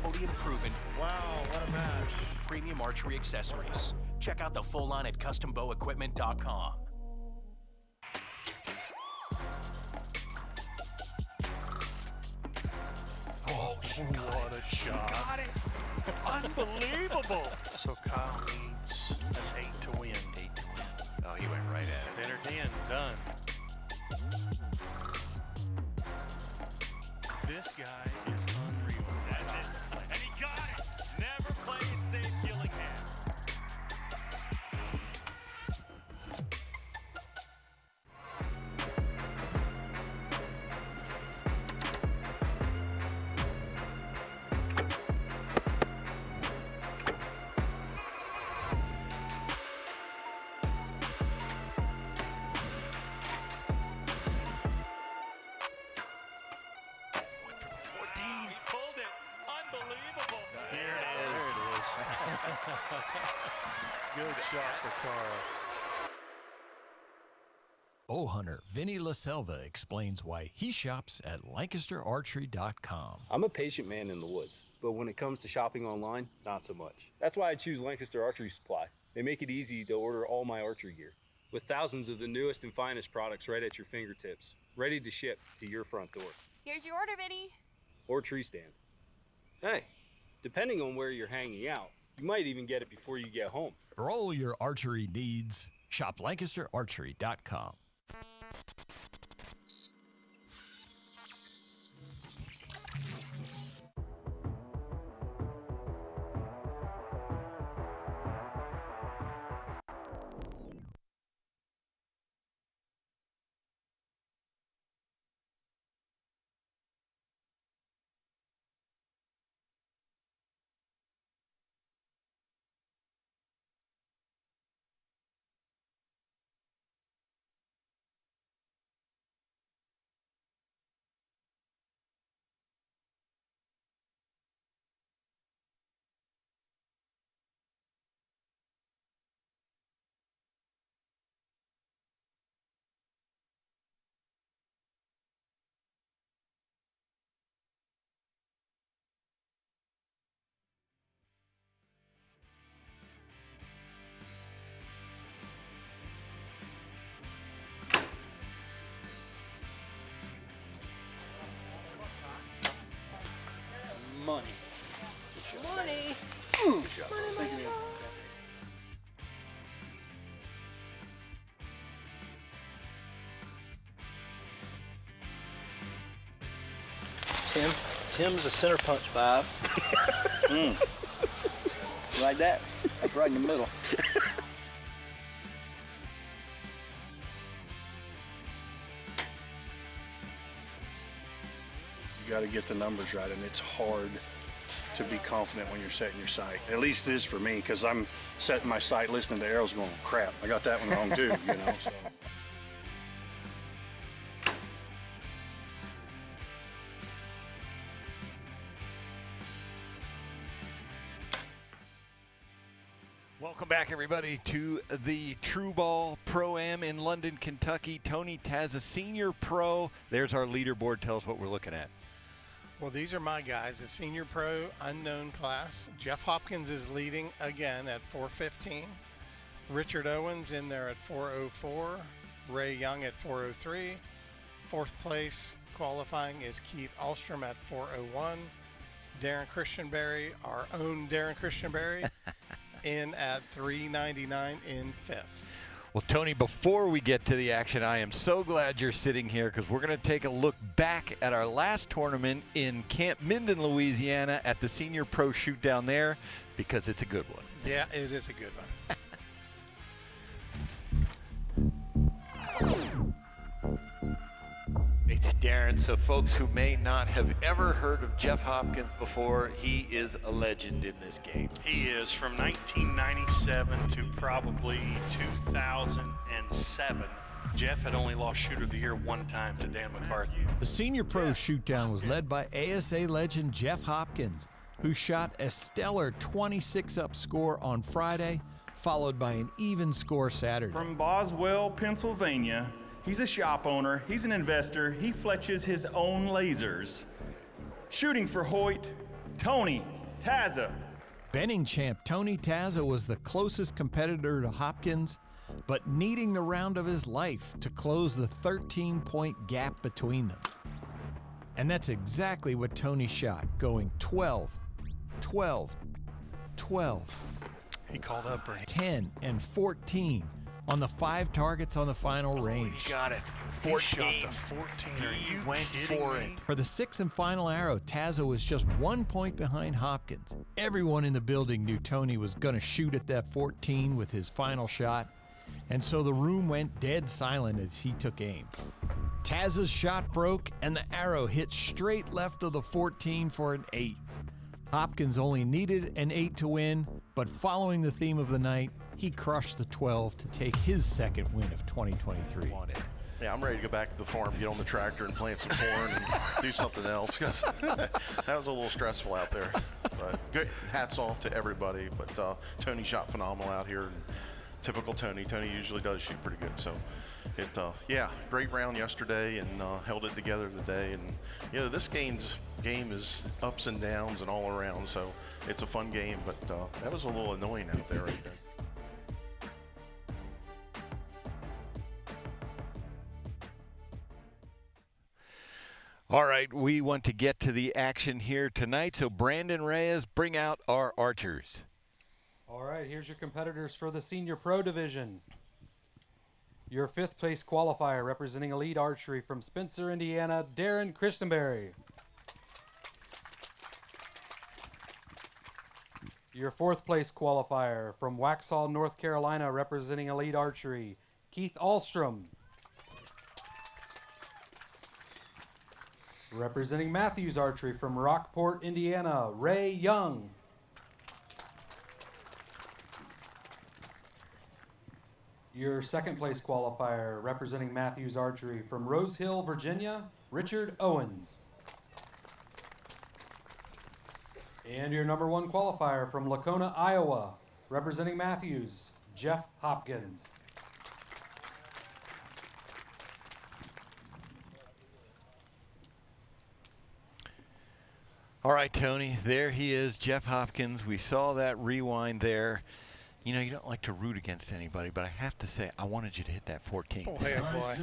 podium proven. Wow, what a match. Premium archery accessories. Check out the full line at custombowequipment.com. Oh, what a shot. He got it. Unbelievable. So Kyle needs an 8 to win. 8 to win. Oh, he went right at it. Entered in, done. This guy is unreal. That's it. And he got it. Never play it safe, Gillingham. Good shot for Cara. Bow hunter Vinny LaSelva explains why he shops at LancasterArchery.com. I'm a patient man in the woods, but when it comes to shopping online, not so much. That's why I choose Lancaster Archery Supply. They make it easy to order all my archery gear, with thousands of the newest and finest products right at your fingertips, ready to ship to your front door. Here's your order, Vinny. Or tree stand. Hey, depending on where you're hanging out, you might even get it before you get home. For all your archery needs, Shop LancasterArchery.com. Money. Money. Good shot. Thank you, man. Tim's a center punch 5. You like that? That's right in the middle. You got to get the numbers right, and it's hard to be confident when you're setting your sight. At least it is for me, because I'm setting my sight listening to arrows going, crap, I got that one wrong too, you know. So. Welcome back, everybody, to the True Ball Pro-Am in London, Kentucky. Tony Tazza, senior pro. There's our leaderboard. Tell us what we're looking at. Well, these are my guys, the senior pro unknown class. Jeff Hopkins is leading again at 4:15. Richard Owens in there at 4:04. Ray Young at 4:03. Fourth place qualifying is Keith Alstrom at 4:01. Darren Christianberry, our own Darren Christianberry, in at 3:99 in fifth. Well, Tony, before we get to the action, I am so glad you're sitting here because we're going to take a look back at our last tournament in Camp Minden, Louisiana at the Senior Pro Shootdown there because it's a good one. Yeah, it is a good one. It's Darren. So folks who may not have ever heard of Jeff Hopkins before, he is a legend in this game. He is from 1997 to probably 2007. Jeff had only lost Shooter of the Year one time to Dan McCarthy. The Senior Pro Shootdown was led by ASA legend Jeff Hopkins, who shot a stellar 26-up score on Friday, followed by an even score Saturday. From Boswell, Pennsylvania, he's a shop owner, he's an investor, he fletches his own lasers. Shooting for Hoyt, Tony Tazza. Benning champ Tony Tazza was the closest competitor to Hopkins, but needing the round of his life to close the 13-point gap between them. And that's exactly what Tony shot, going 12, 12, 12. He called up 10 and 14 on the 5 targets on the final range. He got it. 14. He shot the 14. Are you went kidding for me? it. For the 6th and final arrow, Tazza was just 1 point behind Hopkins. Everyone in the building knew Tony was going to shoot at that 14 with his final shot, and so the room went dead silent as he took aim. Tazza's shot broke, and the arrow hit straight left of the 14 for an 8. Hopkins only needed an 8 to win, but following the theme of the night, he crushed the 12 to take his second win of 2023. Yeah, I'm ready to go back to the farm, get on the tractor and plant some corn and do something else because that was a little stressful out there. But good, hats off to everybody. But Tony shot phenomenal out here. And typical Tony. Tony usually does shoot pretty good. So yeah, great round yesterday and held it together today. And you know, this game is ups and downs and all around. So it's a fun game, but that was a little annoying out there right there. All right, we want to get to the action here tonight. So Brandon Reyes, bring out our archers. All right, here's your competitors for the Senior Pro Division. Your 5th place qualifier representing Elite Archery from Spencer, Indiana, Darren Christenberry. Your 4th place qualifier from Waxhaw, North Carolina, representing Elite Archery, Keith Ahlstrom. Representing Matthews Archery from Rockport, Indiana, Ray Young. Your 2nd place qualifier representing Matthews Archery from Rose Hill, Virginia, Richard Owens. And your number 1 qualifier from Lacona, Iowa, representing Matthews, Jeff Hopkins. All right, Tony, there he is, Jeff Hopkins. We saw that rewind there. You know, you don't like to root against anybody, but I have to say, I wanted you to hit that 14. Boy, oh boy.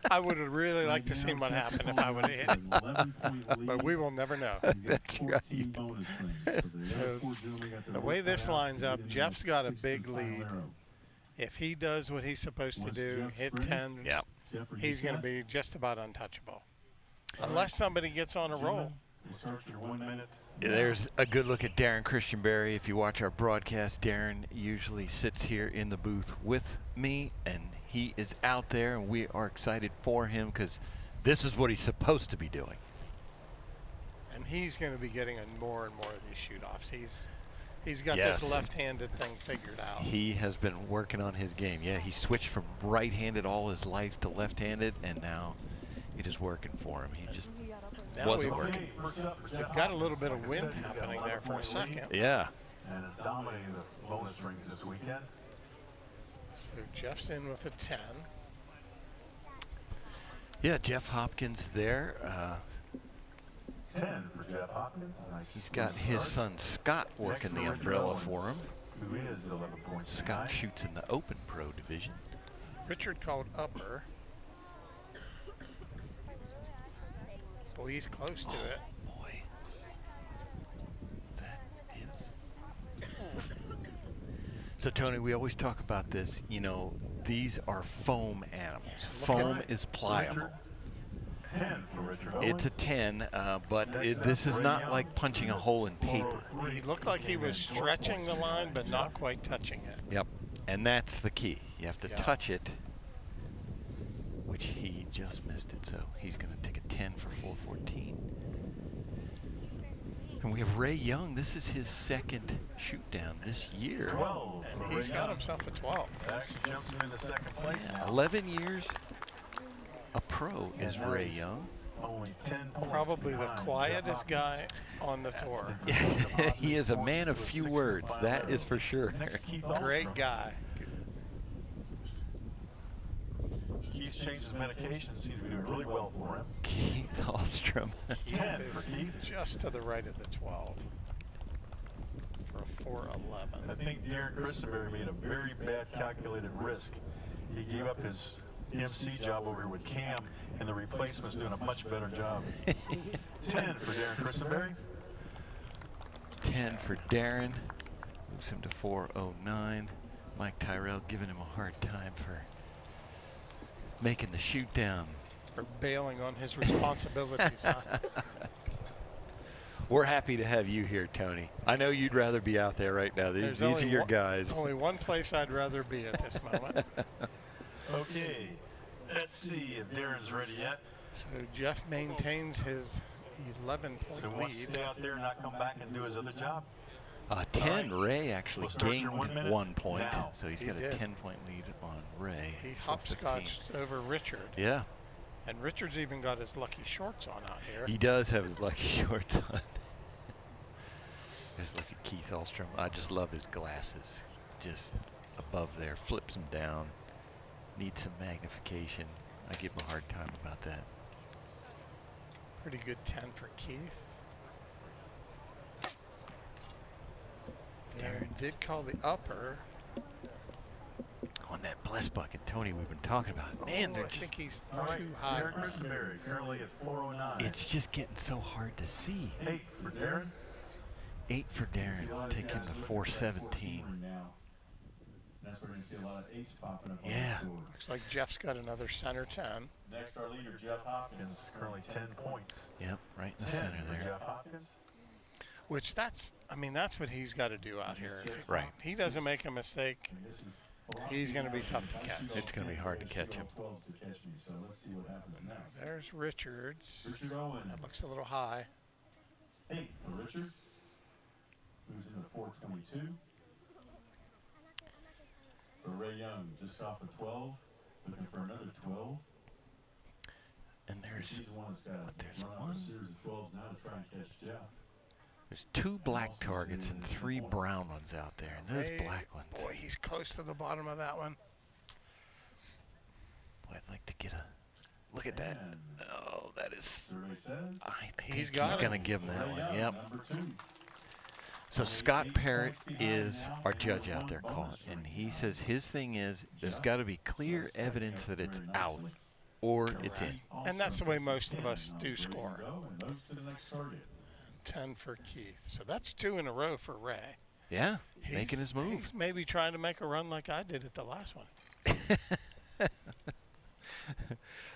I would have really liked to see what happened if I would have hit it. But we will never know. That's right. So the way this lines up, Jeff's got a big lead. If he does what he's supposed to do, hit 10s, yep, he's going to be just about untouchable. Unless somebody gets on a roll. There's a good look at Darren Christenberry. If you watch our broadcast, Darren usually sits here in the booth with me, and he is out there, and we are excited for him because this is what he's supposed to be doing. And he's going to be getting more and more of these shoot-offs. He's got Yes. this left-handed thing figured out. He has been working on his game. Yeah, he switched from right-handed all his life to left-handed, and now it is working for him. He just wasn't working. We've got a little bit of wind happening there for a second. Yeah. And it's dominating the bonus rings this weekend. So Jeff's in with a 10. Yeah, Jeff Hopkins there. 10 for Jeff Hopkins. Nice. He's got his son Scott working the umbrella for him. Who is 11 points. Scott shoots in the Open Pro division. Richard called upper. Boy, he's close to it. Boy. That is. So, Tony, we always talk about this. You know, these are foam animals. Foam is pliable. 10 for Richard It's a 10, but this is not like punching a hole in paper. He looked like he was stretching the line, but not quite touching it. Yep, and that's the key. You have to touch it, which he just missed it, so he's going to take a 10 for 414. And we have Ray Young. This is his 2nd shoot down this year. 12. And he's got himself a 12. That actually jumps him into 2nd place now. 11 years a pro is Ray Young. Only 10 points. Probably the quietest guy on the tour. He is a man of few words, that is for sure. Great guy. Keith's changed his medication. Seems to be doing really well for him. Keith Ahlstrom. 10 for Keith. Just to the right of the 12 for a 411. I think Darren Christenberry made a very bad calculated risk. He gave up his MC job over here with Cam, and the replacement's doing a much better job. 10 for Darren Christenberry. 10 for Darren. Moves him to 409. Mike Tyrell giving him a hard time for making the shoot down. For bailing on his responsibilities. Huh? We're happy to have you here, Tony. I know you'd rather be out there right now. These are your guys. Only one place I'd rather be at this moment. Okay, let's see if Darren's ready yet. So Jeff maintains his 11-point So he wants to lead. stay out there and not come back and do his other job. 10, Ray actually We'll start your gained 1 minute 1 point, now. so he's He got a did. 10-point lead on Ray. He 415. hopscotched over Richard. Yeah, And Richard's even got his lucky shorts on out here. he does have his lucky shorts on. Just look at Keith Ahlstrom. I just love his glasses. Just above there, flips them down. Needs some magnification. I give him a hard time about that. Pretty good 10 for Keith. Darren did call the upper. On that bless bucket, Tony, we've been talking about. Man, they're I just. think he's All right, too high. Darren Christenberry currently at 409. It's just getting so hard to see. 8 for Darren. 8 for Darren. Take him to 417. That's where you see a lot of 8s popping up. Yeah. On the board. Looks like Jeff's got another center 10. Next, our leader, Jeff Hopkins, currently 10 points. Yep, right in the 10 center for there. Jeff Hopkins. Which that's what he's got to do out here. Right. If he doesn't make a mistake, he's going to be tough to catch. It's going to be hard to catch him. So let's see what happens Now, next. there's Richards. Richard Owen. That looks a little high. 8 for Richard. Moves into 422. For Ray Young, just off of 12. Looking for another 12. And there's He's the one that's got there's run off one. a series of 12s now to try and catch Jeff. There's 2 black targets and 3 brown ones out there, and those Ray, black ones. Boy, he's close to the bottom of that one. Boy, I'd like to get a look at that. Oh, that is. I think he's got going to it. give him that one. Yep. So Scott Parrott is our judge out there calling, and he says his thing is there's got to be clear evidence that it's out or it's in. And that's the way most of us do score. 10 for Keith. So that's 2 in a row for Ray. Yeah, making his move. He's maybe trying to make a run like I did at the last one.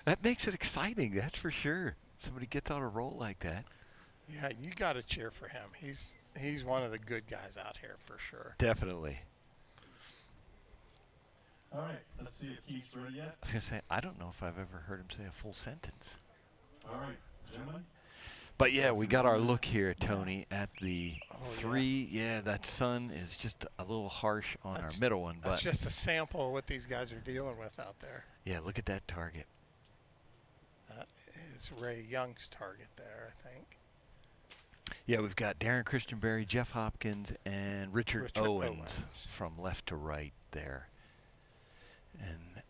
That makes it exciting, that's for sure. Somebody gets on a roll like that. Yeah, you got to cheer for him. He's one of the good guys out here for sure. Definitely. All right, let's see if Keith's ready yet. I was going to say, I don't know if I've ever heard him say a full sentence. All right, gentlemen. But yeah, we got our look here, Tony, at the 3. Yeah, that sun is just a little harsh on our middle one. But That's just a sample of what these guys are dealing with out there. yeah, look at that target. That is Ray Young's target there, I think. Yeah, we've got Darren Christianberry, Jeff Hopkins, and Richard Owens from left to right there. And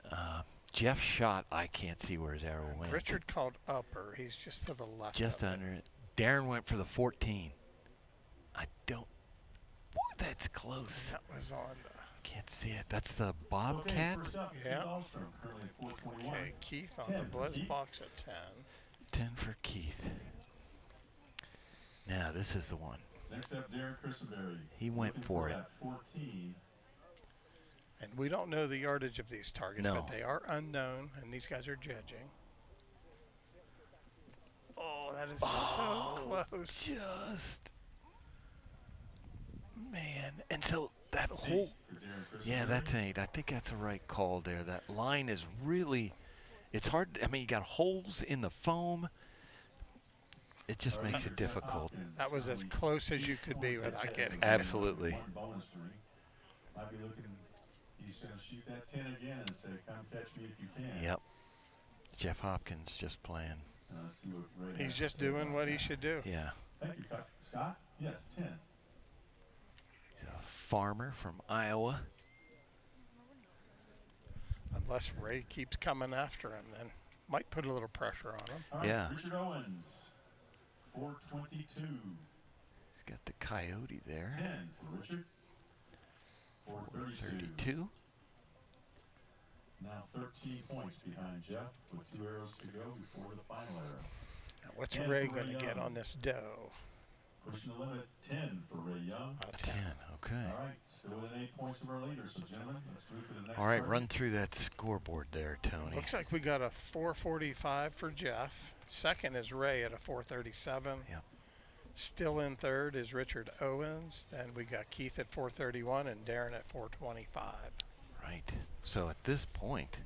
Jeff's shot, I can't see where his arrow went. Richard called upper. He's just to the left. Just under it. Darren went for the 14. I don't. That's close. That was on the. Can't see it. That's the Bobcat. Yeah. Okay, Keith on the blitz box at 10. 10 for Keith. Now this is the one. Next up, Darren Christenberry. He went for it. 14. And we don't know the yardage of these targets, No. but they are unknown, and these guys are judging. Oh, that is so close. Just. Man. And so that whole. Yeah, that's an 8. I think that's a right call there. That line is really. It's hard. I mean, you got holes in the foam. It just makes it difficult. That was as close as you could be without getting it. Absolutely. Might be looking. He's going to shoot that 10 again and say, "Come catch me if you can." Yep. Jeff Hopkins just playing. He's just doing what he should do. Yeah. Thank you, Scott. Yes, 10. He's a farmer from Iowa. Unless Ray keeps coming after him, then might put a little pressure on him. All right, Yeah. Richard Owens, 422. He's got the coyote there. 10 for Richard. 432. 32. Now 13 points behind Jeff with 2 arrows to go before the final arrow. Now, what's 10 Ray for going to get Young. on this dough? Pushing the limit, 10 for Ray Young. A 10. Okay. All right, still within 8 points of our leader. So, gentlemen, let's move to the next All right, target. run through that scoreboard there, Tony. Looks like we got a 445 for Jeff. Second is Ray at a 437. Yep. Still in third is Richard Owens. Then we got Keith at 431 and Darren at 425. Right. So at this point,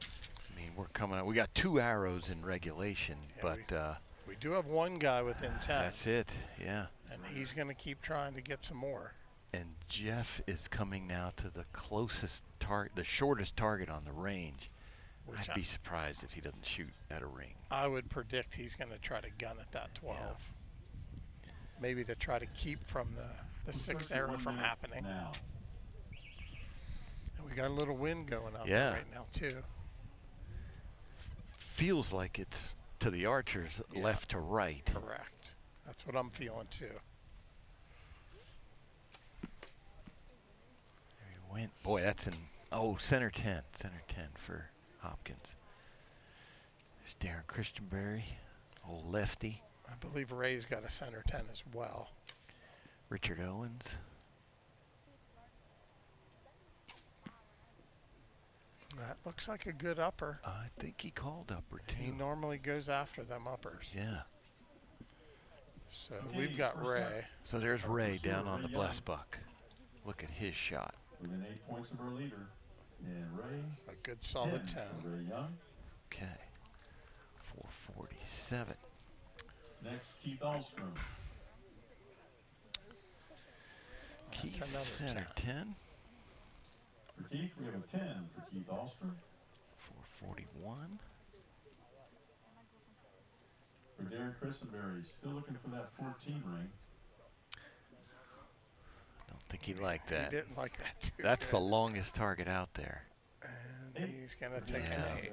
I mean, we're coming out. We got 2 arrows in regulation, Yeah, but We do have one guy within 10. that's it. Yeah. And he's going to keep trying to get some more. And Jeff is coming now to the closest target, the shortest target on the range. Which I'd be surprised if he doesn't shoot at a ring. I would predict he's going to try to gun at that 12. Maybe to try to keep from the 6th arrow from happening. Now. And we got a little wind going on Yeah. there right now, too. Feels like it's to the archers left to right. Correct. That's what I'm feeling, too. There he went. Boy, that's in, center 10. Center 10 for Hopkins. There's Darren Christianberry, old lefty. I believe Ray's got a center 10 as well. Richard Owens. That looks like a good upper. I think he called upper too. He normally goes after them uppers. Yeah. So we've got Ray. So there's Ray down on the blessed buck. Look at his shot. Within 8 points of our leader. And Ray. A good solid 10. Ray Young. Okay. 447. Next, Keith Alstrom. Keith center 10. For Keith, we have a 10 for Keith Alstrom. 441. For Darren Christenberry, still looking for that 14 ring. Don't think he liked that. He didn't like that too. That's the longest target out there. And he's going to take an 8.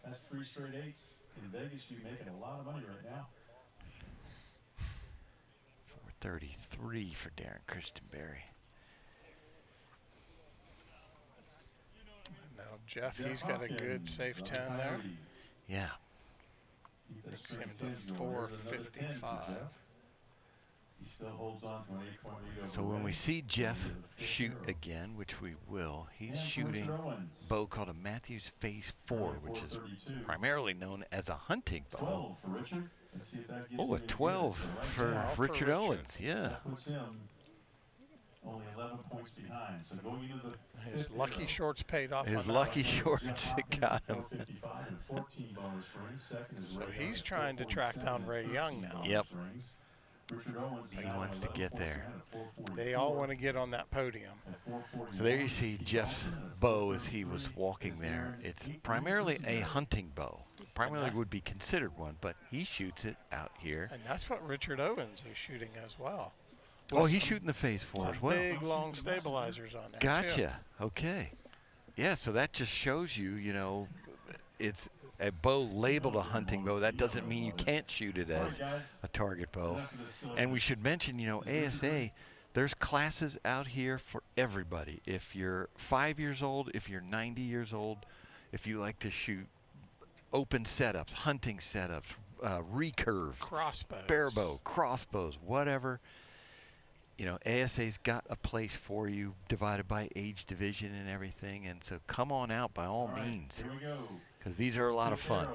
That's 3 straight 8s. In Vegas, you're making a lot of money right now. 433 for Darren Christenberry. Now Jeff, he's got a good safe 10 there. Yeah. Takes him to 455. He still holds on to an 8-point lead. So when we see Jeff shoot again, which we will, he's shooting a bow called a Matthews Phase 4, which is primarily known as a hunting bow. Oh, a 12 for Richard Owens, yeah. Only 11 points behind. So going into the his lucky shorts paid off. His lucky shorts got him. So he's trying to track down Ray Young now. Yep. He wants to get there. They all want to get on that podium. So there you see Jeff's bow as he was walking there. It's primarily a hunting bow. Primarily would be considered one, but he shoots it out here. And that's what Richard Owens is shooting as well. Oh, he's shooting the Phase 4 as well. Big long stabilizers on there. Gotcha. Okay. Yeah, so that just shows you, you know, it's a bow labeled a hunting bow. That doesn't mean you can't shoot it as a target bow. And we should mention, you know, ASA, there's classes out here for everybody. If you're 5 years old, if you're 90 years old, if you like to shoot open setups, hunting setups, recurve, crossbows, barebow, crossbows, whatever. You know, ASA's got a place for you divided by age division and everything. And so come on out by all means, because these are a lot of fun.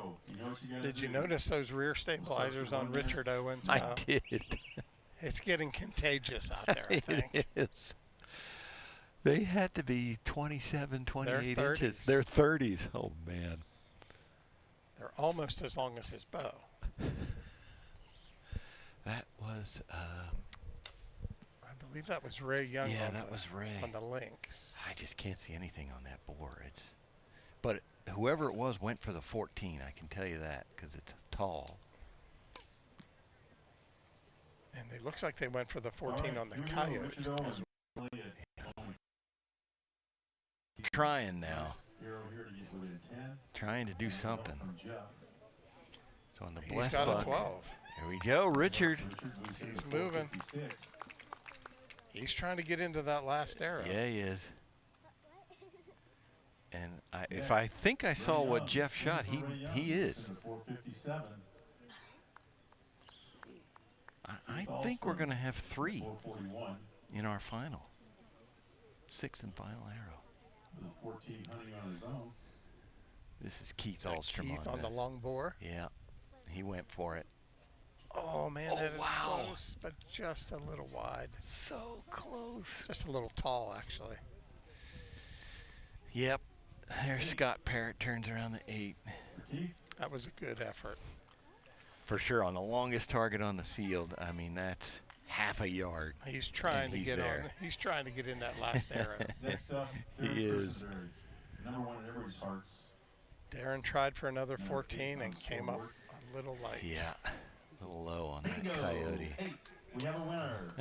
Did you notice those rear stabilizers on Richard Owens? I did. It's getting contagious out there, I think. It is. They had to be 27, 28 They're inches. 30s. They're 30s. Oh, man. They're almost as long as his bow. That was... I believe that was Ray Young. Yeah, on that was Ray. On the links. I just can't see anything on that bore. But whoever it was went for the 14. I can tell you that because it's tall. And it looks like they went for the 14 on the Coyote. Trying now. Trying to do something. So on the He's blessed got buck. a 12. Here we go, Richard. He's moving. He's trying to get into that last arrow. Yeah, he is. And if I think I saw what Jeff shot, he is. I think we're going to have 3 in our final. 6th and final arrow. This is Keith Alstrom Keith on this. the long bore. Yeah, he went for it. Oh, man, Oh, that is wow. close, but just a little wide. So close. Just a little tall, actually. Yep. There's Scott Parrott, turns around the 8. That was a good effort. For sure, on the longest target on the field. I mean, that's half a yard. He's trying to get there. on. He's trying to get in that last arrow. Next up, He is. number 1 in everybody's hearts. Darren tried for another 14 and came up a little light. Yeah, a little low on that Coyote. We have a winner.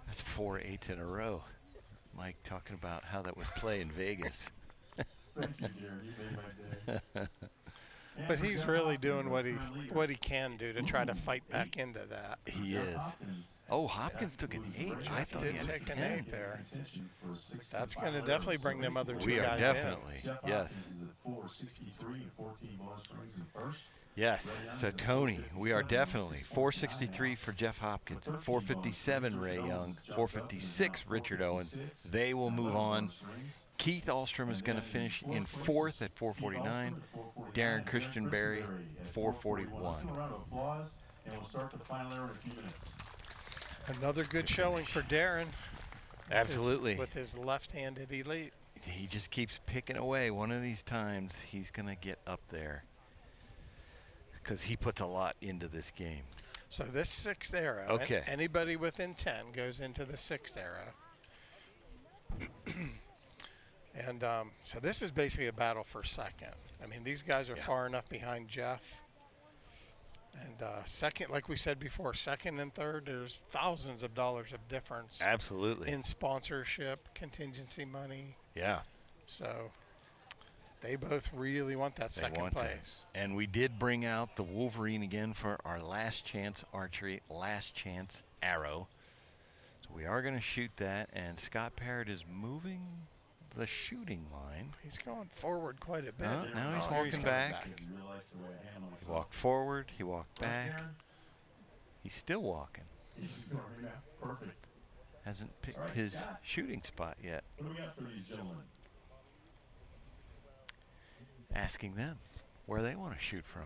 That's 4 8s in a row. Mike talking about how that would play in Vegas. Thank you, Darren. You made my day. But he's really doing what he can do to try to fight back into that. He is. Oh, Hopkins took an 8. I thought he did had take a an 10. 8 there. That's going to definitely bring them other 2 We are guys definitely, in. yes. Yes. So Tony, we are definitely 463 for Jeff Hopkins, 457 Ray Young, 456 Richard Owens. They will move on. Keith Ahlstrom is going to finish in 4th at 449. Darren Christian Berry, 441. Another good showing for Darren. Absolutely. With his left-handed elite. He just keeps picking away. One of these times, he's going to get up there because he puts a lot into this game. So this 6th arrow, okay. Anybody within 10 goes into the 6th arrow. And so this is basically a battle for second. I mean, these guys are far enough behind Jeff. And second, like we said before, second and third, there's thousands of dollars of difference. Absolutely. In sponsorship, contingency money. Yeah. So they both really want that second place. And we did bring out the Wolverine again for our last chance archery, last chance arrow. So we are going to shoot that. And Scott Parrott is moving the shooting line. He's going forward quite a bit. Now he's walking back. He walked forward. He walked back. He's still walking. Perfect. Hasn't picked his shooting spot yet. What do we got for these gentlemen? Asking them where they want to shoot from.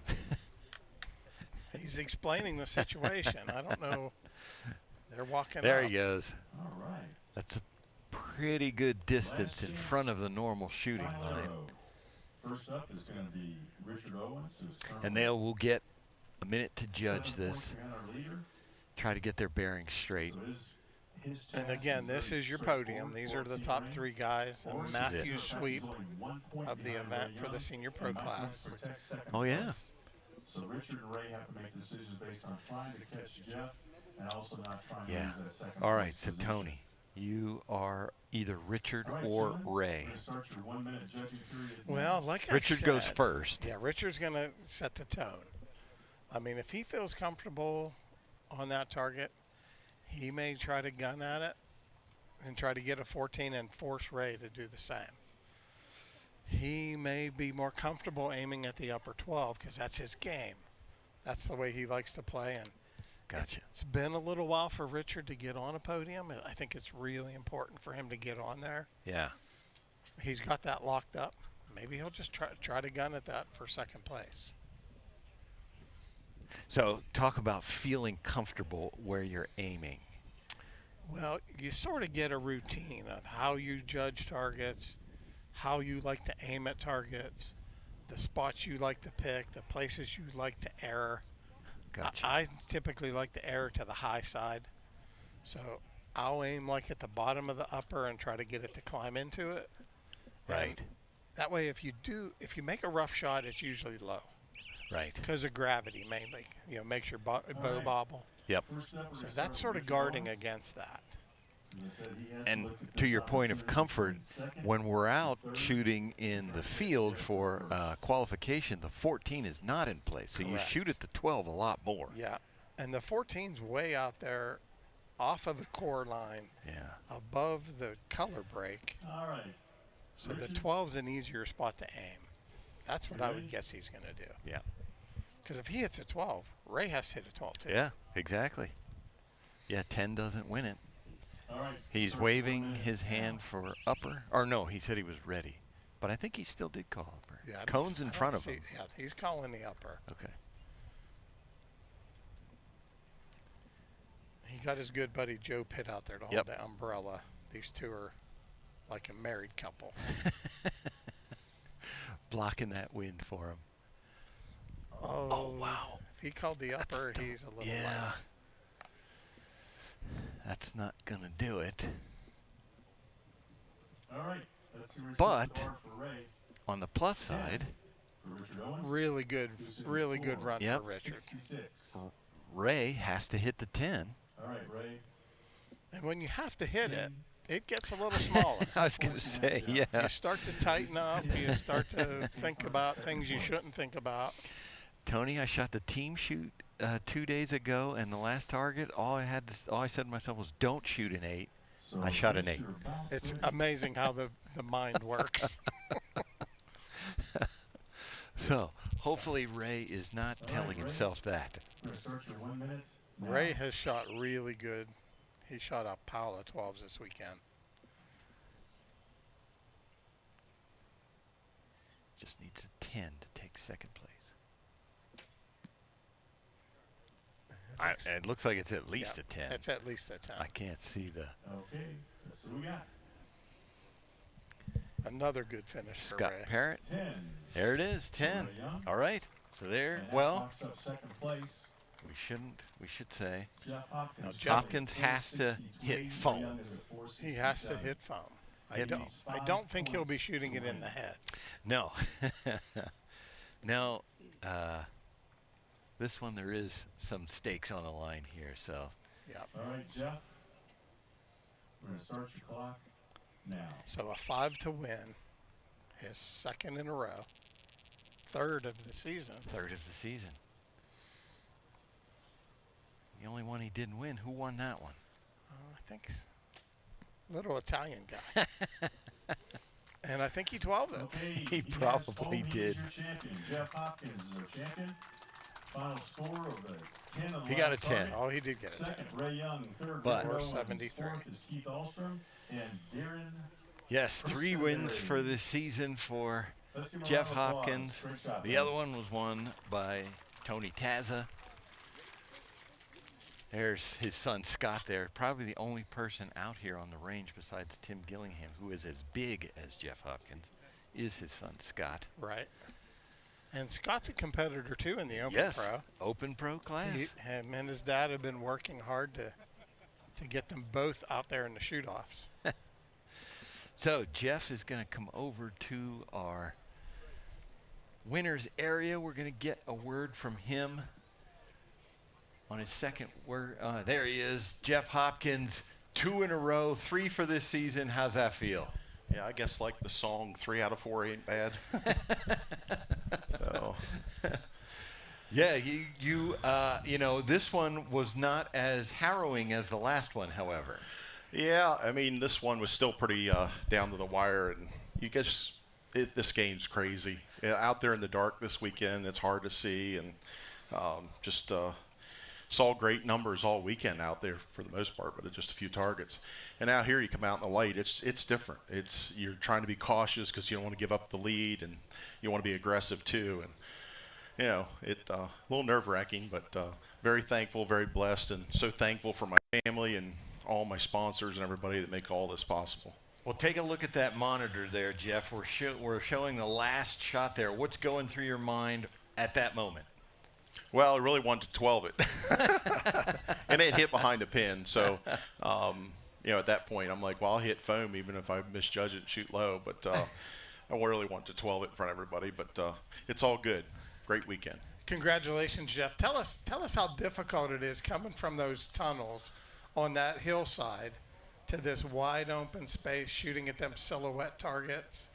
He's explaining the situation. I don't know. They're walking There up. he goes. All right. That's a pretty good distance in front of the normal shooting line. First up is going to be Richard Owens. And they will get a minute to judge this. Try to get their bearings straight. And again, this is your podium. These are the top 3 guys. And Matthew's sweep of the event for the senior pro class. Oh, yeah. So Richard and Ray have to make decisions based on trying to catch Jeff and also not trying to lose that second All right, place so position. Tony, you are either Richard or Ray. Start your 1 minute judging period. Well, like Richard I said, goes first. Yeah, Richard's going to set the tone. I mean, if he feels comfortable on that target, he may try to gun at it and try to get a 14 and force Ray to do the same. He may be more comfortable aiming at the upper 12 because that's his game. That's the way he likes to play. And gotcha. It's been a little while for Richard to get on a podium. I think it's really important for him to get on there. Yeah. He's got that locked up. Maybe he'll just try to gun at that for second place. So talk about feeling comfortable where you're aiming. Well, you sort of get a routine of how you judge targets, how you like to aim at targets, the spots you like to pick, the places you like to err. Gotcha. I typically like to err to the high side. So I'll aim like at the bottom of the upper and try to get it to climb into it. Right. And that way if you make a rough shot, it's usually low. Right. Because of gravity mainly. Makes your bow bobble. Yep. So that's sort of guarding against that. And to your point of comfort, when we're out shooting in the field for qualification, the 14 is not in place. So you Correct. shoot at the 12 a lot more. Yeah. And the 14's way out there off of the core line. Yeah. Above the color break. All right. So the 12's an easier spot to aim. That's what I would guess he's going to do. Yeah. Because if he hits a 12, Ray has to hit a 12 too. Yeah, exactly. Yeah, 10 doesn't win it. All right. He's waving his hand for upper. Or no, he said he was ready. But I think he still did call upper. Yeah, Cone's in front of him. Yeah, he's calling the upper. Okay. He got his good buddy Joe Pitt out there to hold the umbrella. These two are like a married couple. Blocking that wind for him. Oh, wow. If he called the upper, he's a little light. That's not going to do it. All right. Let's see where But for Ray. on the plus side, really good run for Richard. Ray has to hit the 10. All right, Ray. And when you have to hit it, it gets a little smaller. I was going to say, yeah. You start to tighten up. You start to think about things you shouldn't think about. Tony, I shot the team shoot 2 days ago, and the last target, all I said to myself was, "Don't shoot an 8." So I shot an 8. It's amazing how the mind works. So Hopefully Ray is not telling himself that. We're gonna start your 1 minute. now. Ray has shot really good. He shot a pile of 12s this weekend. Just needs a 10 to take second place. It looks like it's at least a 10. It's at least a 10. I can't see the. Okay, let's see what we got. Another good finish Scott for Ray. Parrott. 10. There it is, 10. Ray Young. All right. So there, And that well, locks up second place. we should say Jeff Hopkins. Now, Jeff- Hopkins has to hit foam. He has to hit foam. I don't think he'll be shooting it in the head. No. Now, this one there is some stakes on the line here, so. Yep. All right, Jeff. We're gonna start your clock now. So a 5 to win, his second in a row, third of the season. Third of the season. The only one he didn't win. Who won that one? I think little Italian guy. And I think he 12'd it. Okay, He has probably foam. He is did. your champion. Jeff Hopkins is our champion. Final score of the 10 on the He got a last 10. target. Oh, he did get a 10. Second, Ray Young. Third, But- Rick Rowe, and 473. fourth is Keith Ahlstrom and Darren. Yes, 3 wins for this season for Let's give him a Jeff round of applause. Hopkins. Great job, The man. other one was won by Tony Taza. There's his son Scott there. Probably the only person out here on the range besides Tim Gillingham who is as big as Jeff Hopkins is his son Scott. Right. And Scott's a competitor too in the Open Yes, Pro. Open Pro class. Him and his dad have been working hard to get them both out there in the shoot-offs. So Jeff is going to come over to our winners area. We're going to get a word from him on his second word. There he is, Jeff Hopkins, 2 in a row, 3 for this season. How's that feel? Yeah, I guess like the song 3 out of 4 ain't bad. So Yeah, you know, this one was not as harrowing as the last one, however. yeah, I mean this one was still pretty down to the wire, and you guess this game's crazy. Yeah, out there in the dark this weekend, it's hard to see, and just saw great numbers all weekend out there for the most part, but just a few targets. And out here, you come out in the light, it's different. You're trying to be cautious because you don't want to give up the lead, and you want to be aggressive too. And you know, a little nerve-wracking, but very thankful, very blessed, and so thankful for my family and all my sponsors and everybody that make all this possible. Well, take a look at that monitor there, Jeff. We're showing the last shot there. What's going through your mind at that moment? Well, I really wanted to 12 it, and it hit behind the pin. So, you know, at that point, I'm like, well, I'll hit foam even if I misjudge it and shoot low. But I really want to 12 it in front of everybody. But it's all good. Great weekend. Congratulations, Jeff. Tell us how difficult it is coming from those tunnels on that hillside to this wide open space, shooting at them silhouette targets.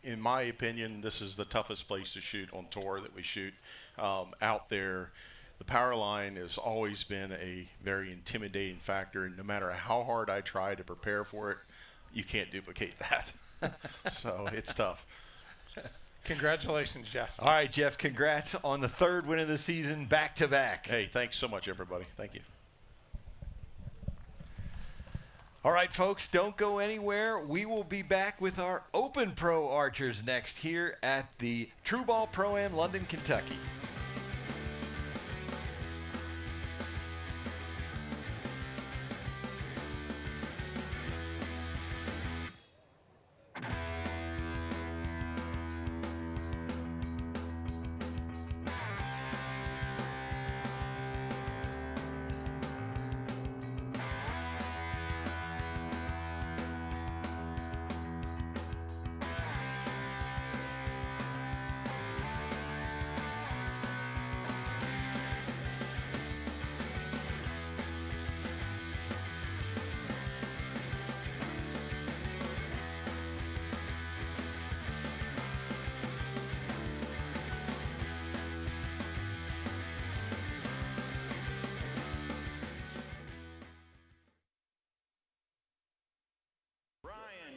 In my opinion, this is the toughest place to shoot on tour that we shoot out there. The power line has always been a very intimidating factor, and no matter how hard I try to prepare for it, you can't duplicate that. So it's tough. Congratulations, Jeff. All right, Jeff, congrats on the 3rd win of the season, back-to-back. Hey, thanks so much, everybody. Thank you. All right, folks, don't go anywhere. We will be back with our Open Pro archers next here at the True Ball Pro-Am, London, Kentucky.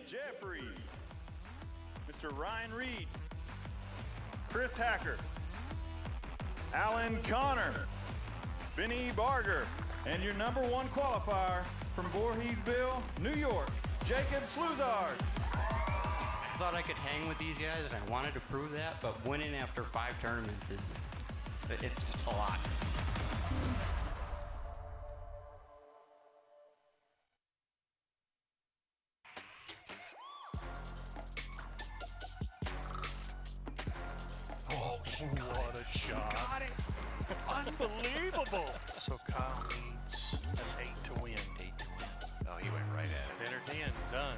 Jeffries, Mr. Ryan Reed, Chris Hacker, Alan Connor, Benny Barger, and your number 1 qualifier from Voorheesville, New York, Jacob Sluzard. I thought I could hang with these guys, and I wanted to prove that, but winning after 5 tournaments it's a lot. Oh, what a shot. Got it. Unbelievable. So Kyle needs an 8 to win. 8 to win. Oh, he went right at it. Entertain, done.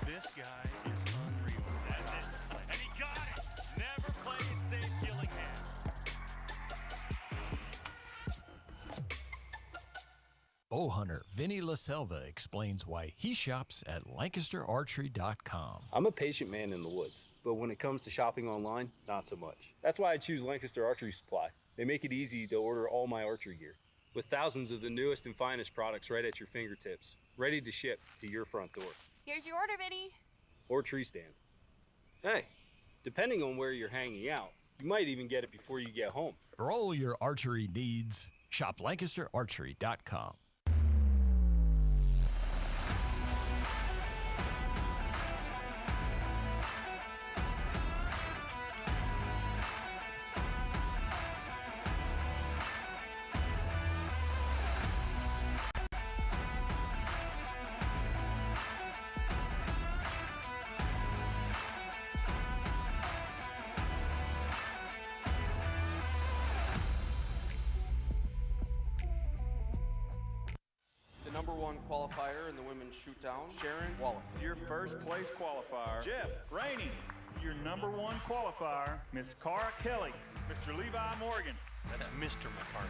This guy is unreal. That's it. And he got it. Never play it safe, Gillingham. Bow hunter Vinny LaSelva explains why he shops at LancasterArchery.com. I'm a patient man in the woods, but when it comes to shopping online, not so much. That's why I choose Lancaster Archery Supply. They make it easy to order all my archery gear, with thousands of the newest and finest products right at your fingertips, ready to ship to your front door. Here's your order, Vinny. Or tree stand. Hey, depending on where you're hanging out, you might even get it before you get home. For all your archery needs, shop LancasterArchery.com. The number 1 qualifier in the women's shootdown, Sharon Wallace. Your first place qualifier, Jeff Rainey. Your number 1 qualifier, Miss Cara Kelly, Mr. Levi Morgan. That's Mr. McCarthy.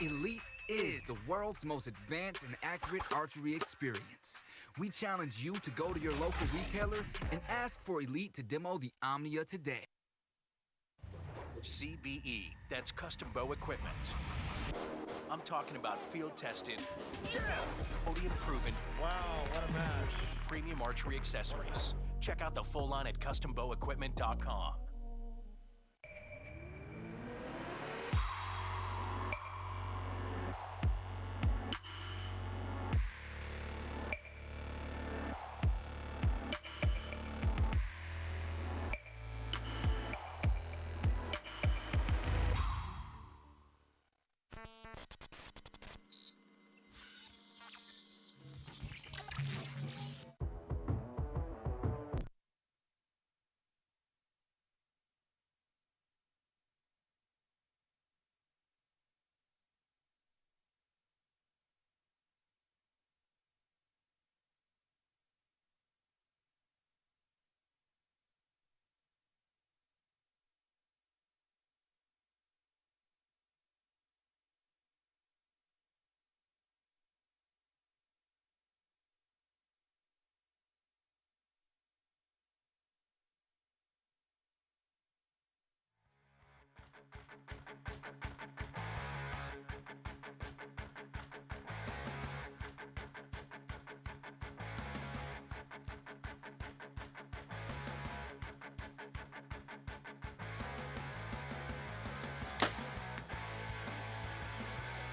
Elite is the world's most advanced and accurate archery experience. We challenge you to go to your local retailer and ask for Elite to demo the Omnia today. CBE, that's custom bow equipment. I'm talking about field-tested, podium-proven, Wow, what a match. premium archery accessories. Check out the full line at custombowequipment.com.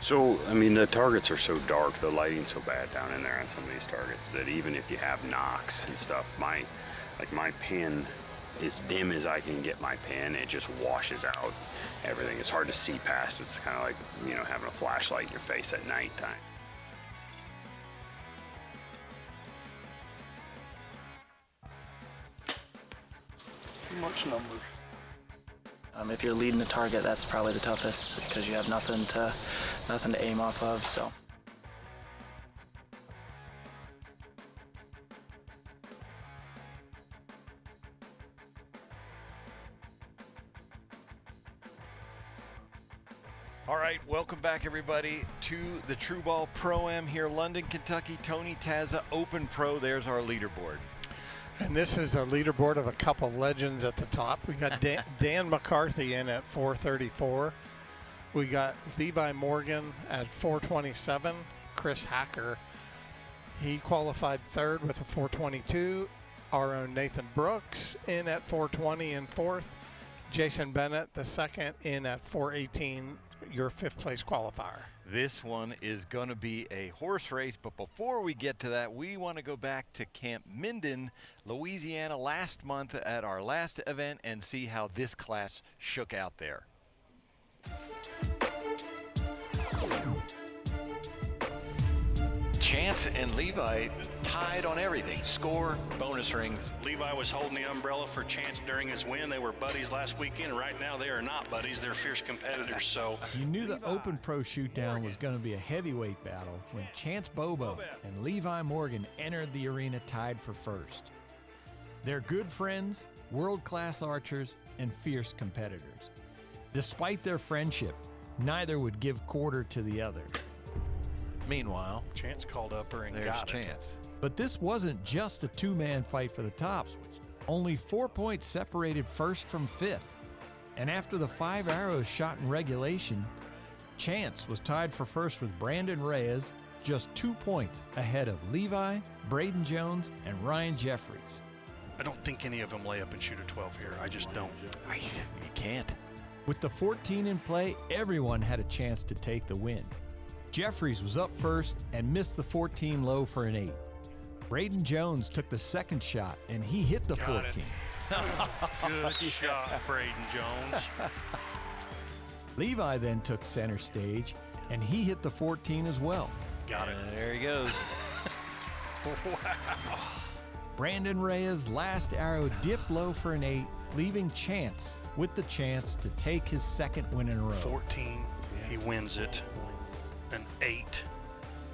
So, I mean, the targets are so dark, the lighting's so bad down in there on some of these targets that even if you have knocks and stuff, my pin, as dim as I can get my pin, it just washes out everything. It's hard to see past. It's kind of like, you know, having a flashlight in your face at nighttime. Too much numbers. If you're leading a target, that's probably the toughest because you have nothing to aim off of. So. All right, welcome back, everybody, to the True Ball Pro-Am here, London, Kentucky. Tony Taza, Open Pro. There's our leaderboard. And this is a leaderboard of a couple legends at the top. We got Dan McCarthy in at 434. We got Levi Morgan at 427. Chris Hacker, he qualified third with a 422. Our own Nathan Brooks in at 420 in fourth. Jason Bennett, the second, in at 418, your fifth place qualifier. This one is going to be a horse race, but before we get to that, we want to go back to Camp Minden, Louisiana last month at our last event and see how this class shook out there. Chance and Levi tied on everything. Score, bonus rings. Levi was holding the umbrella for Chance during his win. They were buddies last weekend. Right now, they are not buddies. They're fierce competitors. So you knew the Open Pro Shootdown was going to be a heavyweight battle when Chance Bobo and Levi Morgan entered the arena tied for first. They're good friends, world-class archers, and fierce competitors. Despite their friendship, neither would give quarter to the other. Meanwhile, Chance called up her and there's got Chance. it. But this wasn't just a two-man fight for the top. Only 4 points separated first from fifth. And after the 5 arrows shot in regulation, Chance was tied for first with Brandon Reyes, just 2 points ahead of Levi, Braden Jones, and Ryan Jeffries. I don't think any of them lay up and shoot a 12 here. I just don't. You can't. With the 14 in play, everyone had a chance to take the win. Jeffries was up first and missed the 14 low for an 8. Braden Jones took the second shot and he hit the 14. Good shot, Braden Jones. Levi then took center stage and he hit the 14 as well. Got it. There he goes. Wow. Brandon Reyes' last arrow dipped low for an 8, leaving Chance with the chance to take his second win in a row. 14, he wins it. An 8,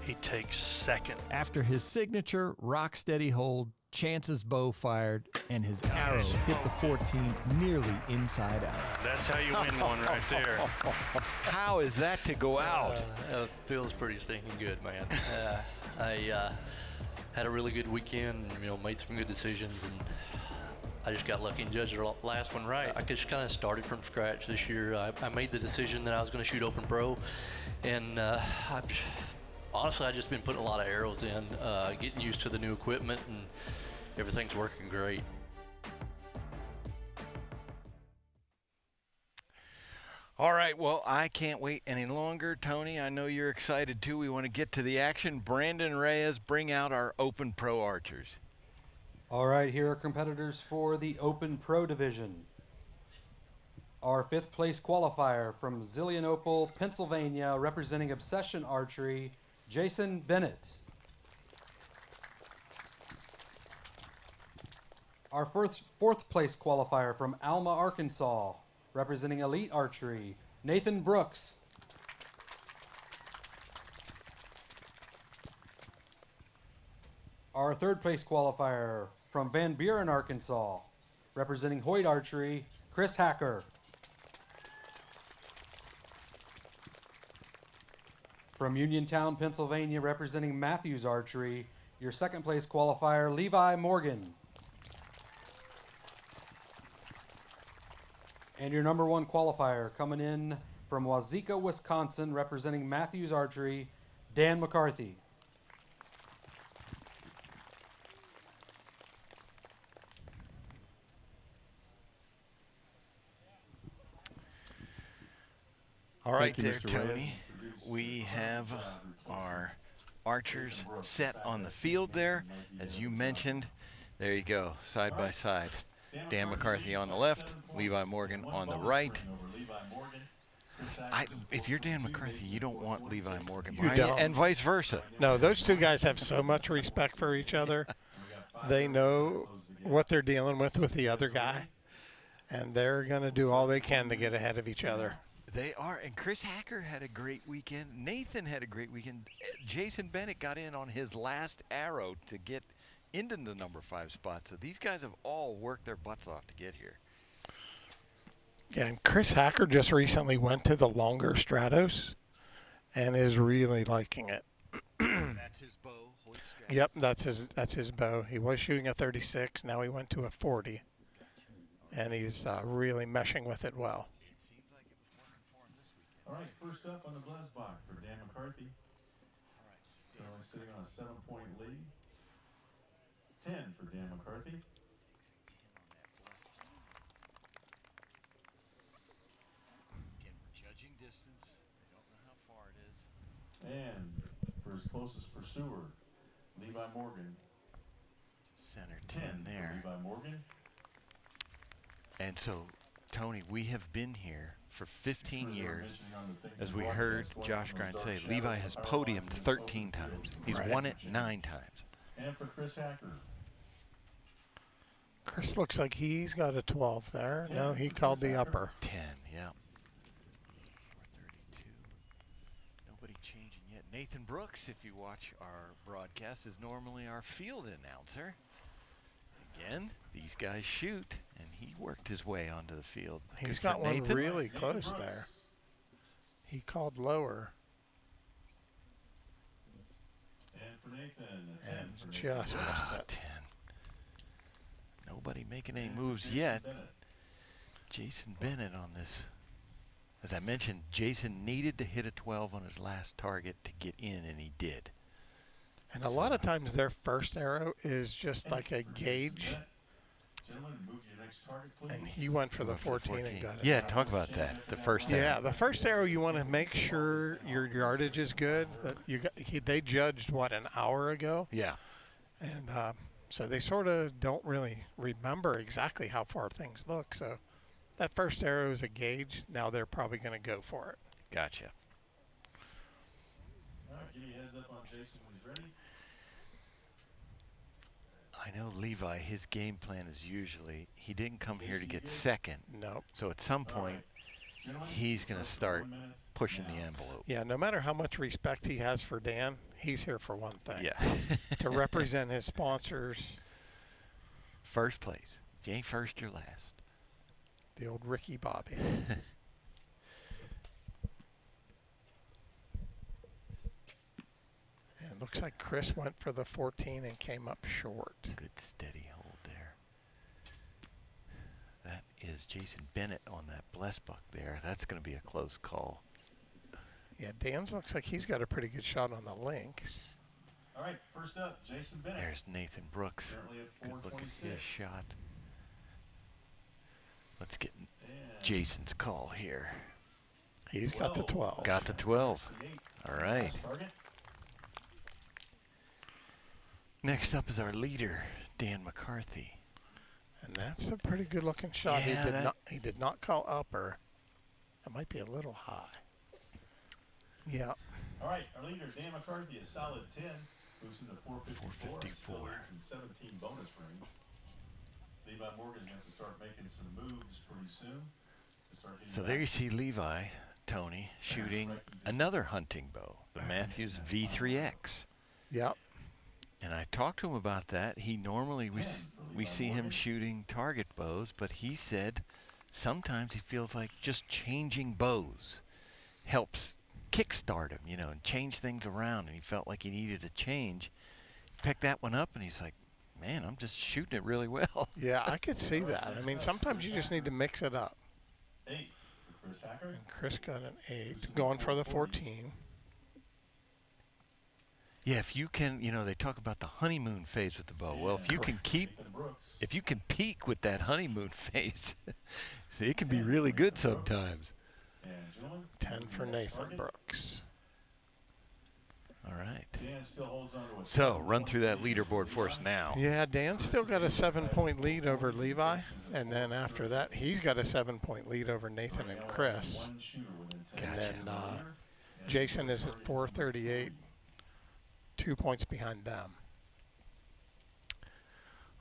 he takes second. After his signature rock-steady hold, Chance's bow fired, and his arrow hit the 14 nearly inside out. That's how you win one right there. How is that to go out? It feels pretty stinking good, man. I had a really good weekend, and, made some good decisions, and I just got lucky and judged the last one right. I just kind of started from scratch this year. I made the decision that I was going to shoot Open Pro, and honestly, I've just been putting a lot of arrows in, getting used to the new equipment, and everything's working great. All right, well, I can't wait any longer. Tony, I know you're excited too. We want to get to the action. Brandon Reyes, bring out our Open Pro archers. All right, here are competitors for the Open Pro division. Our 5th place qualifier from Zillionople, Pennsylvania, representing Obsession Archery, Jason Bennett. Our 4th place qualifier from Alma, Arkansas, representing Elite Archery, Nathan Brooks. Our 3rd place qualifier from Van Buren, Arkansas, representing Hoyt Archery, Chris Hacker. From Uniontown, Pennsylvania, representing Matthews Archery, your 2nd place qualifier, Levi Morgan. And your number 1 qualifier coming in from Wazeeka, Wisconsin, representing Matthews Archery, Dan McCarthy. All right, there, Tony. We have our archers set on the field there. As you mentioned, there you go, side by side. Dan McCarthy on the left, Levi Morgan on the right. If you're Dan McCarthy, you don't want Levi Morgan, right? And vice versa. No, those two guys have so much respect for each other. They know what they're dealing with the other guy, and they're going to do all they can to get ahead of each other. They are, and Chris Hacker had a great weekend. Nathan had a great weekend. Jason Bennett got in on his last arrow to get into the number 5 spot. So these guys have all worked their butts off to get here. Yeah, and Chris Hacker just recently went to the longer Stratos and is really liking it. That's his bow. Yep, that's his bow. He was shooting a 36. Now he went to a 40, and he's really meshing with it well. All right, first up on the Bless box for Dan McCarthy. Currently sitting on a 7-point lead. 10 for Dan McCarthy. Again, we're judging distance. They don't know how far it is. And for his closest pursuer, Levi Morgan. Center 10 there. Levi Morgan. And so, Tony, we have been here for 15 years. As we heard Josh Grind say, Levi has podiumed 13 times. He's won it 9 times. And for Chris Hacker. Chris looks like he's got a 12 there. No, he called the upper. 10, yeah. 432. Nobody changing yet. Nathan Brooks, if you watch our broadcast, is normally our field announcer. Again, these guys shoot, and he worked his way onto the field. He's got one really close there. He called lower. And for Nathan, and just missed it. 10. Nobody making any moves yet. Jason Bennett on this. As I mentioned, Jason needed to hit a 12 on his last target to get in, and he did. And a lot of times their first arrow is just like a gauge. And he went for the 14 and got it. Yeah, talk about that. The first arrow. Yeah, the first arrow you want to make sure your yardage is good. That you got, they judged what, an hour ago? Yeah. And so they sort of don't really remember exactly how far things look. So that first arrow is a gauge. Now they're probably going to go for it. Gotcha. All right, give me a heads up on Jason when he's ready. I know Levi, his game plan is usually, he didn't come here to get second. Nope. So at some point, he's going to start pushing the envelope. Yeah, no matter how much respect he has for Dan, he's here for one thing. Yeah. To represent his sponsors. First place. If you ain't first, you're last. The old Ricky Bobby. It looks like Chris went for the 14 and came up short. Good steady hold there. That is Jason Bennett on that bless buck there. That's going to be a close call. Yeah, Dan's looks like he's got a pretty good shot on the links. All right, first up, Jason Bennett. There's Nathan Brooks. Good look at his shot. Let's get Jason's call here. He's got the 12. Got the 12. All right. Next up is our leader, Dan McCarthy. And that's a pretty good looking shot. Yeah, he did not call upper. It might be a little high. Yeah. All right, our leader, Dan McCarthy, a solid 10. Moves into 454. And 17 bonus rings. Levi Morgan's going to start making some moves pretty soon. So there you see Levi, Tony, shooting another hunting bow, the Matthews V3X. Yep. And I talked to him about that. He normally, we see him shooting target bows, but he said sometimes he feels like just changing bows helps kickstart him, you know, and change things around. And he felt like he needed a change. Picked that one up, and he's like, man, I'm just shooting it really well. Yeah, I could see that. I mean, sometimes you just need to mix it up. 8 for Chris Hacker. And Chris got an 8, going for the 14. Yeah, if you can, you know, they talk about the honeymoon phase with the bow. Well, if you can peak with that honeymoon phase, it can be really good sometimes. 10 for Nathan Brooks. All right. Dan still holds on to So, run through that leaderboard for us now. Yeah, Dan's still got a 7-point lead over Levi. And then after that, he's got a 7-point lead over Nathan and Chris. And then Jason is at 438. 2 points behind them.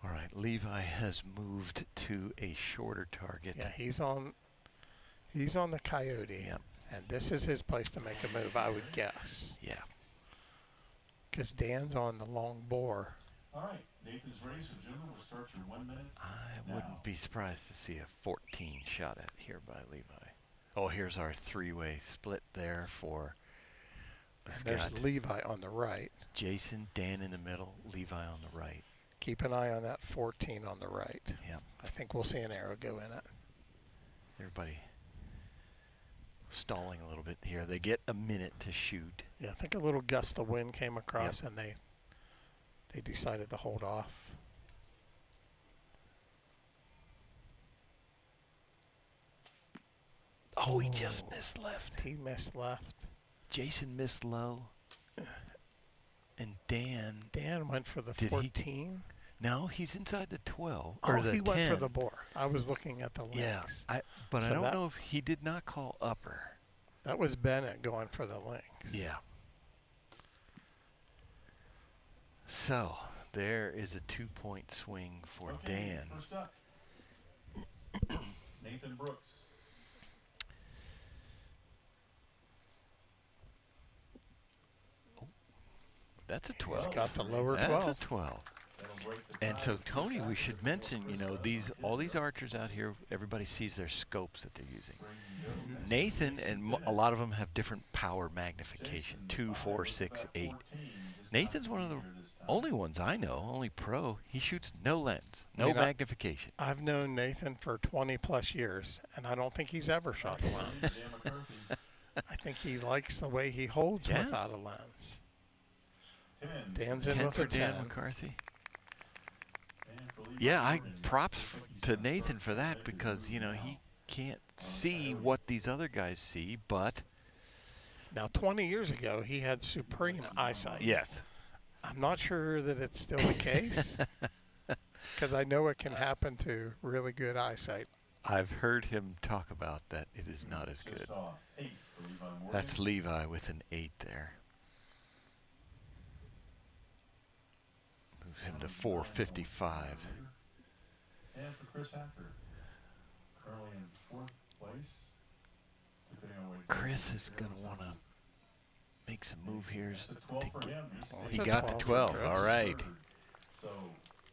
All right, Levi has moved to a shorter target. Yeah, he's on the Coyote. Yep. And this is his place to make a move, I would guess. Yeah. Because Dan's on the long bore. All right, Nathan's ready, so gentlemen, we'll start your 1 minute. I wouldn't be surprised to see a 14 shot at here by Levi. Oh, here's our three-way split there for. There's Levi on the right. Jason, Dan in the middle, Levi on the right. Keep an eye on that 14 on the right. Yep. I think we'll see an arrow go in it. Everybody stalling a little bit here. They get a minute to shoot. Yeah, I think a little gust of wind came across and they decided to hold off. Oh, he just missed left. He missed left. Jason missed low. And Dan went for the 14. No, he's inside the 12. Oh, or the he 10. went for the bore. I was looking at the links. Yeah, but I don't know if he did not call upper. That was Bennett going for the links. Yeah. So, there is a 2-point swing for Dan. First up, Nathan Brooks. That's a 12. He's got the lower 12. That's a 12. And so, Tony, we should mention, you know, all these archers out here, everybody sees their scopes that they're using. Nathan, and a lot of them have different power magnification, 2, 4, 6, 8. Nathan's one of the only ones I know, only pro. He shoots no lens, no magnification. I've known Nathan for 20 plus years, and I don't think he's ever shot a lens. I think he likes the way he holds without a lens. Dan's in 10 with for a 10. Dan McCarthy. Yeah, I props to Nathan for that because, you know, he can't see what these other guys see, but... Now, 20 years ago, he had supreme eyesight. Yes. I'm not sure that it's still the case because I know it can happen to really good eyesight. I've heard him talk about that it is not as good. That's Levi with an 8 there. Moves him to 455. And for Chris Hacker, currently in 4th place. Chris is going to want to make some move here. He That's got the 12. All right. So,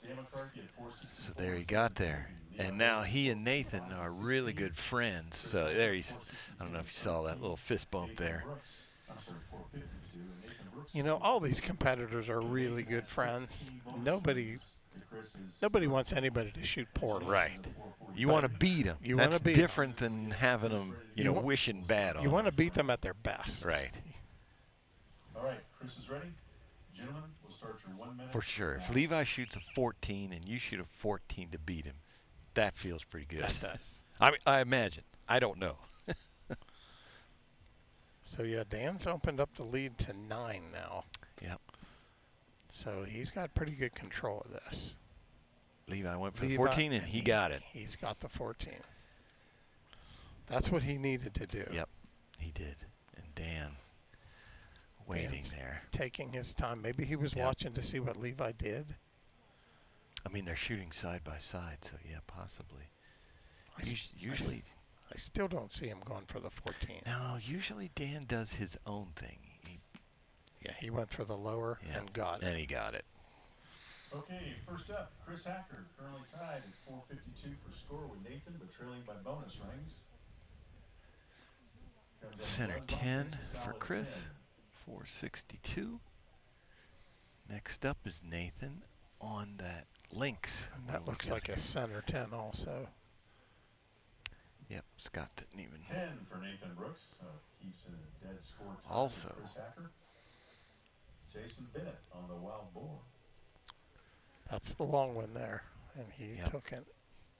Dan McCarthy at 464. So there he got there. And now he and Nathan are really good friends. So there he's, I don't know if you saw that little fist bump there. You know, all these competitors are really good friends. Nobody wants anybody to shoot poorly. Right. You want to beat them. That's different than having them, you know, wishing bad on them. You want to beat them at their best. Right. All right, Chris is ready. Gentlemen, we'll start your 1 minute. For sure. If Levi shoots a 14 and you shoot a 14 to beat him, that feels pretty good. That does. I mean, I imagine. I don't know. So, yeah, Dan's opened up the lead to 9 now. Yep. So he's got pretty good control of this. Levi went for the 14 and he got it. He's got the 14. That's what he needed to do. Yep, he did. And Dan waiting Dan's there. Taking his time. Maybe he was watching to see what Levi did. I mean, they're shooting side by side, so yeah, possibly. Usually... I still don't see him going for the 14. No, usually Dan does his own thing. He went for the lower and got it. And he got it. Okay, first up, Chris Hacker, currently tied at 452 for score with Nathan, but trailing by bonus rings. Center 10 for Chris, 462. Next up is Nathan on that links. And that looks like a center 10 also. Yep, Scott didn't even. 10 for Nathan Brooks, keeps a dead score tie Also. with Chris Hacker. Jason Bennett on the wild boar. That's the long one there, and he took an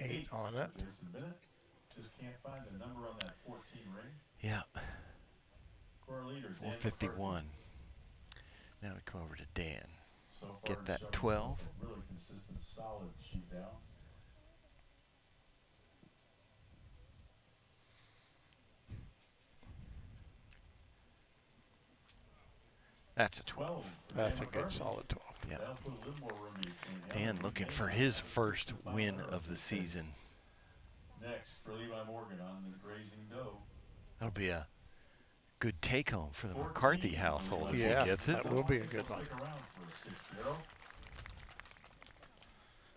8 on it. Jason Bennett just can't find the number on that 14 ring. Yeah. For our leader, 451. Now we come over to Dan. So far Get that showing 12. a really consistent, solid shoot down. That's a 12. That's a good solid 12. Yeah. That'll put a little more room in Dan looking for his first win of the season. Next for Levi Morgan on the grazing doe. That'll be a good take home for the McCarthy household if he gets it. That will be a good one. Stick around for a 6-0.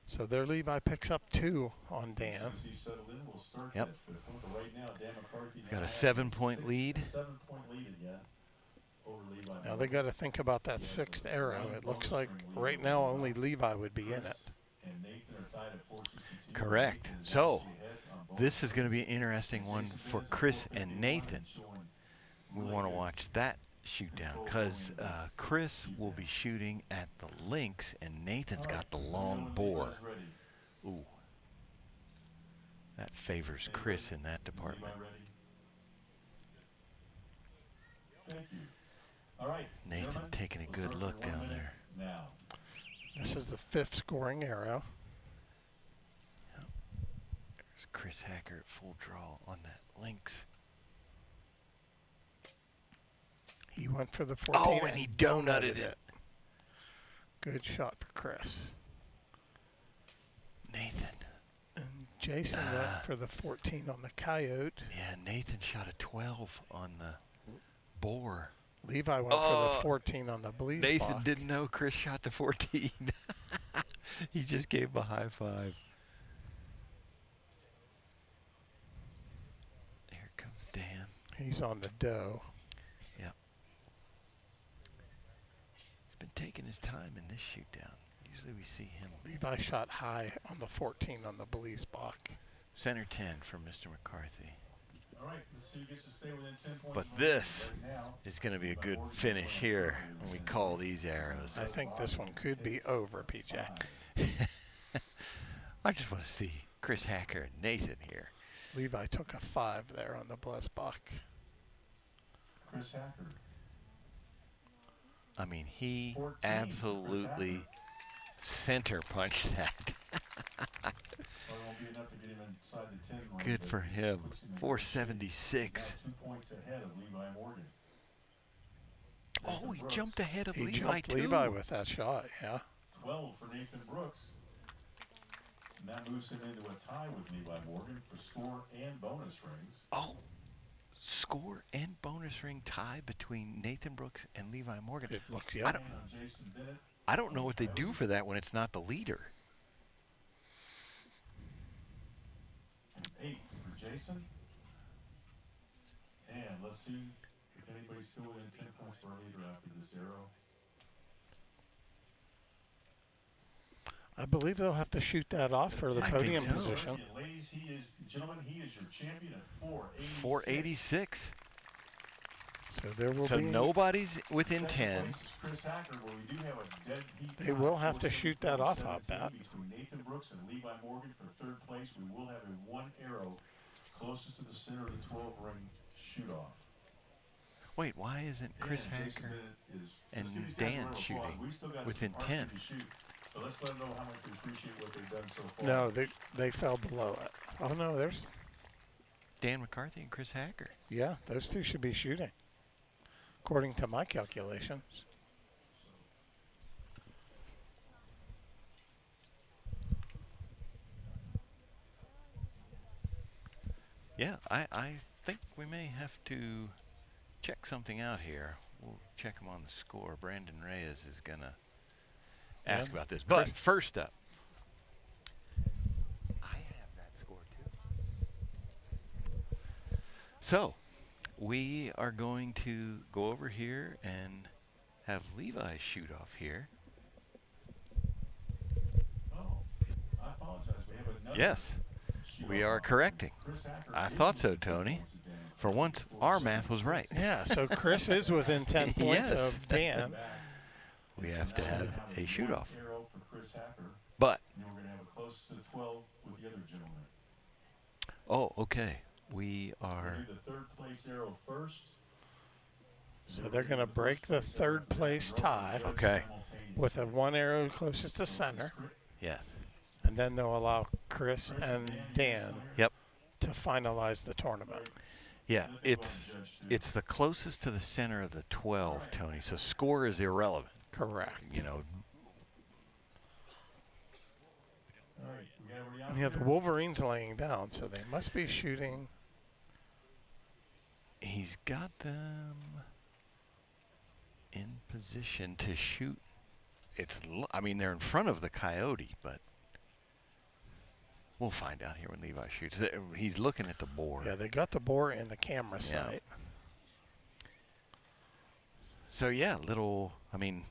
So there Levi picks up 2 on Dan. Yep. Got a 7-point lead. Now they got to think about that 6th arrow. It looks like right now only Levi would be in it. Correct. So this is going to be an interesting one for Chris and Nathan. We want to watch that shoot down because Chris will be shooting at the links and Nathan's got the long bore. Ooh. That favors Chris in that department. Nathan taking a good look down there. This is the 5th scoring arrow. There's Chris Hacker at full draw on that links. He went for the 14. Oh, and he donutted it. Good shot for Chris. Nathan. And Jason went for the 14 on the coyote. Yeah, Nathan shot a 12 on the boar. Levi went for the 14 on the bleeze Nathan block. didn't know Chris shot the 14. He just gave him a high five. Here comes Dan. He's on the dough. Yep. He's been taking his time in this shoot down. Usually we see him. Levi shot high on the 14 on the bleeze block. Center 10 for Mr. McCarthy. All right, let's see who gets to stay within 10 points. But this is going to be a good finish here when we call these arrows. I think this one could be over, PJ. I just want to see Chris Hacker and Nathan here. Levi took a 5 there on the bleeze block. Chris Hacker. I mean, he absolutely center punched that. Good for him. 476. 2 points ahead of Levi Morgan. Oh, he jumped ahead of He Levi jumped too. Levi with that shot, yeah. 12 for Nathan Brooks. And that moves him into a tie with Levi Morgan for score and bonus rings. Oh, score and bonus ring tie between Nathan Brooks and Levi Morgan. It looks, yeah. Jason Bennett. I don't know what they do for that when it's not the leader. 8 for Jason. And let's see if anybody's still within 10 points for a leader after this arrow. I believe they'll have to shoot that off for the podium position. Ladies, gentlemen, he is your champion at 486. 486. So there will So be. nobody's within 10. Chris Hacker, where we do have a dead heat. They will have to shoot that off, I'll bet. Between Nathan Brooks and Levi Morgan for 3rd place, we will have a 1 arrow closest to the center of the 12 ring shoot off. Wait, why isn't Chris Hacker and Dan shooting within 10? So let's let them know how much we appreciate what they've done so far. No, they fell below it. Oh, no, there's. Dan McCarthy and Chris Hacker. Yeah, those 2 should be shooting, according to my calculations. Yeah, I think we may have to check something out here. We'll check them on the score. Brandon Reyes is going to ask about this. But first up, I have that score too. So we are going to go over here and have Levi shoot off here. Oh, I apologize. We have another. Yes, we are correcting. I thought so, Tony. For once, our math was right. Yeah, so Chris is within 10 points of Dan. We have to have a shoot-off. Arrow for Chris Hacker. But, And we're going to have a close to 12 with the other gentleman. oh, okay. We are... We'll do the 3rd place arrow first. So they're going to break the 3rd place tie. Okay. With a 1 arrow closest to center. Yes. And then they'll allow Chris and Dan Yep. to finalize the tournament. Yeah, it's the closest to the center of the 12, Tony. So score is irrelevant. Correct. You know. All right. We got everybody out Yeah, the there? Wolverines laying down, so they must be shooting. He's got them in position to shoot. I mean, they're in front of the Coyote, but We'll find out here when Levi shoots. He's looking at the bore. Yeah, they got the bore in the camera sight. So yeah, I mean,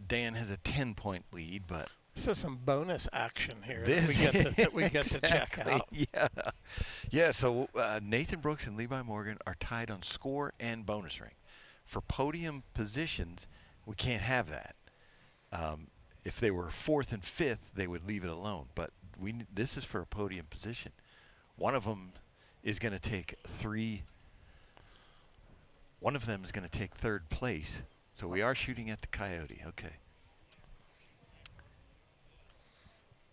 Dan has a 10-point lead, but this is some bonus action here this that we get to check out. Yeah. Yeah, so Nathan Brooks and Levi Morgan are tied on score and bonus ring. For podium positions, we can't have that. If they were 4th and 5th, they would leave it alone. But this is for a podium position. One of them is going to take One of them is going to take 3rd place. So we are shooting at the Coyote. Okay.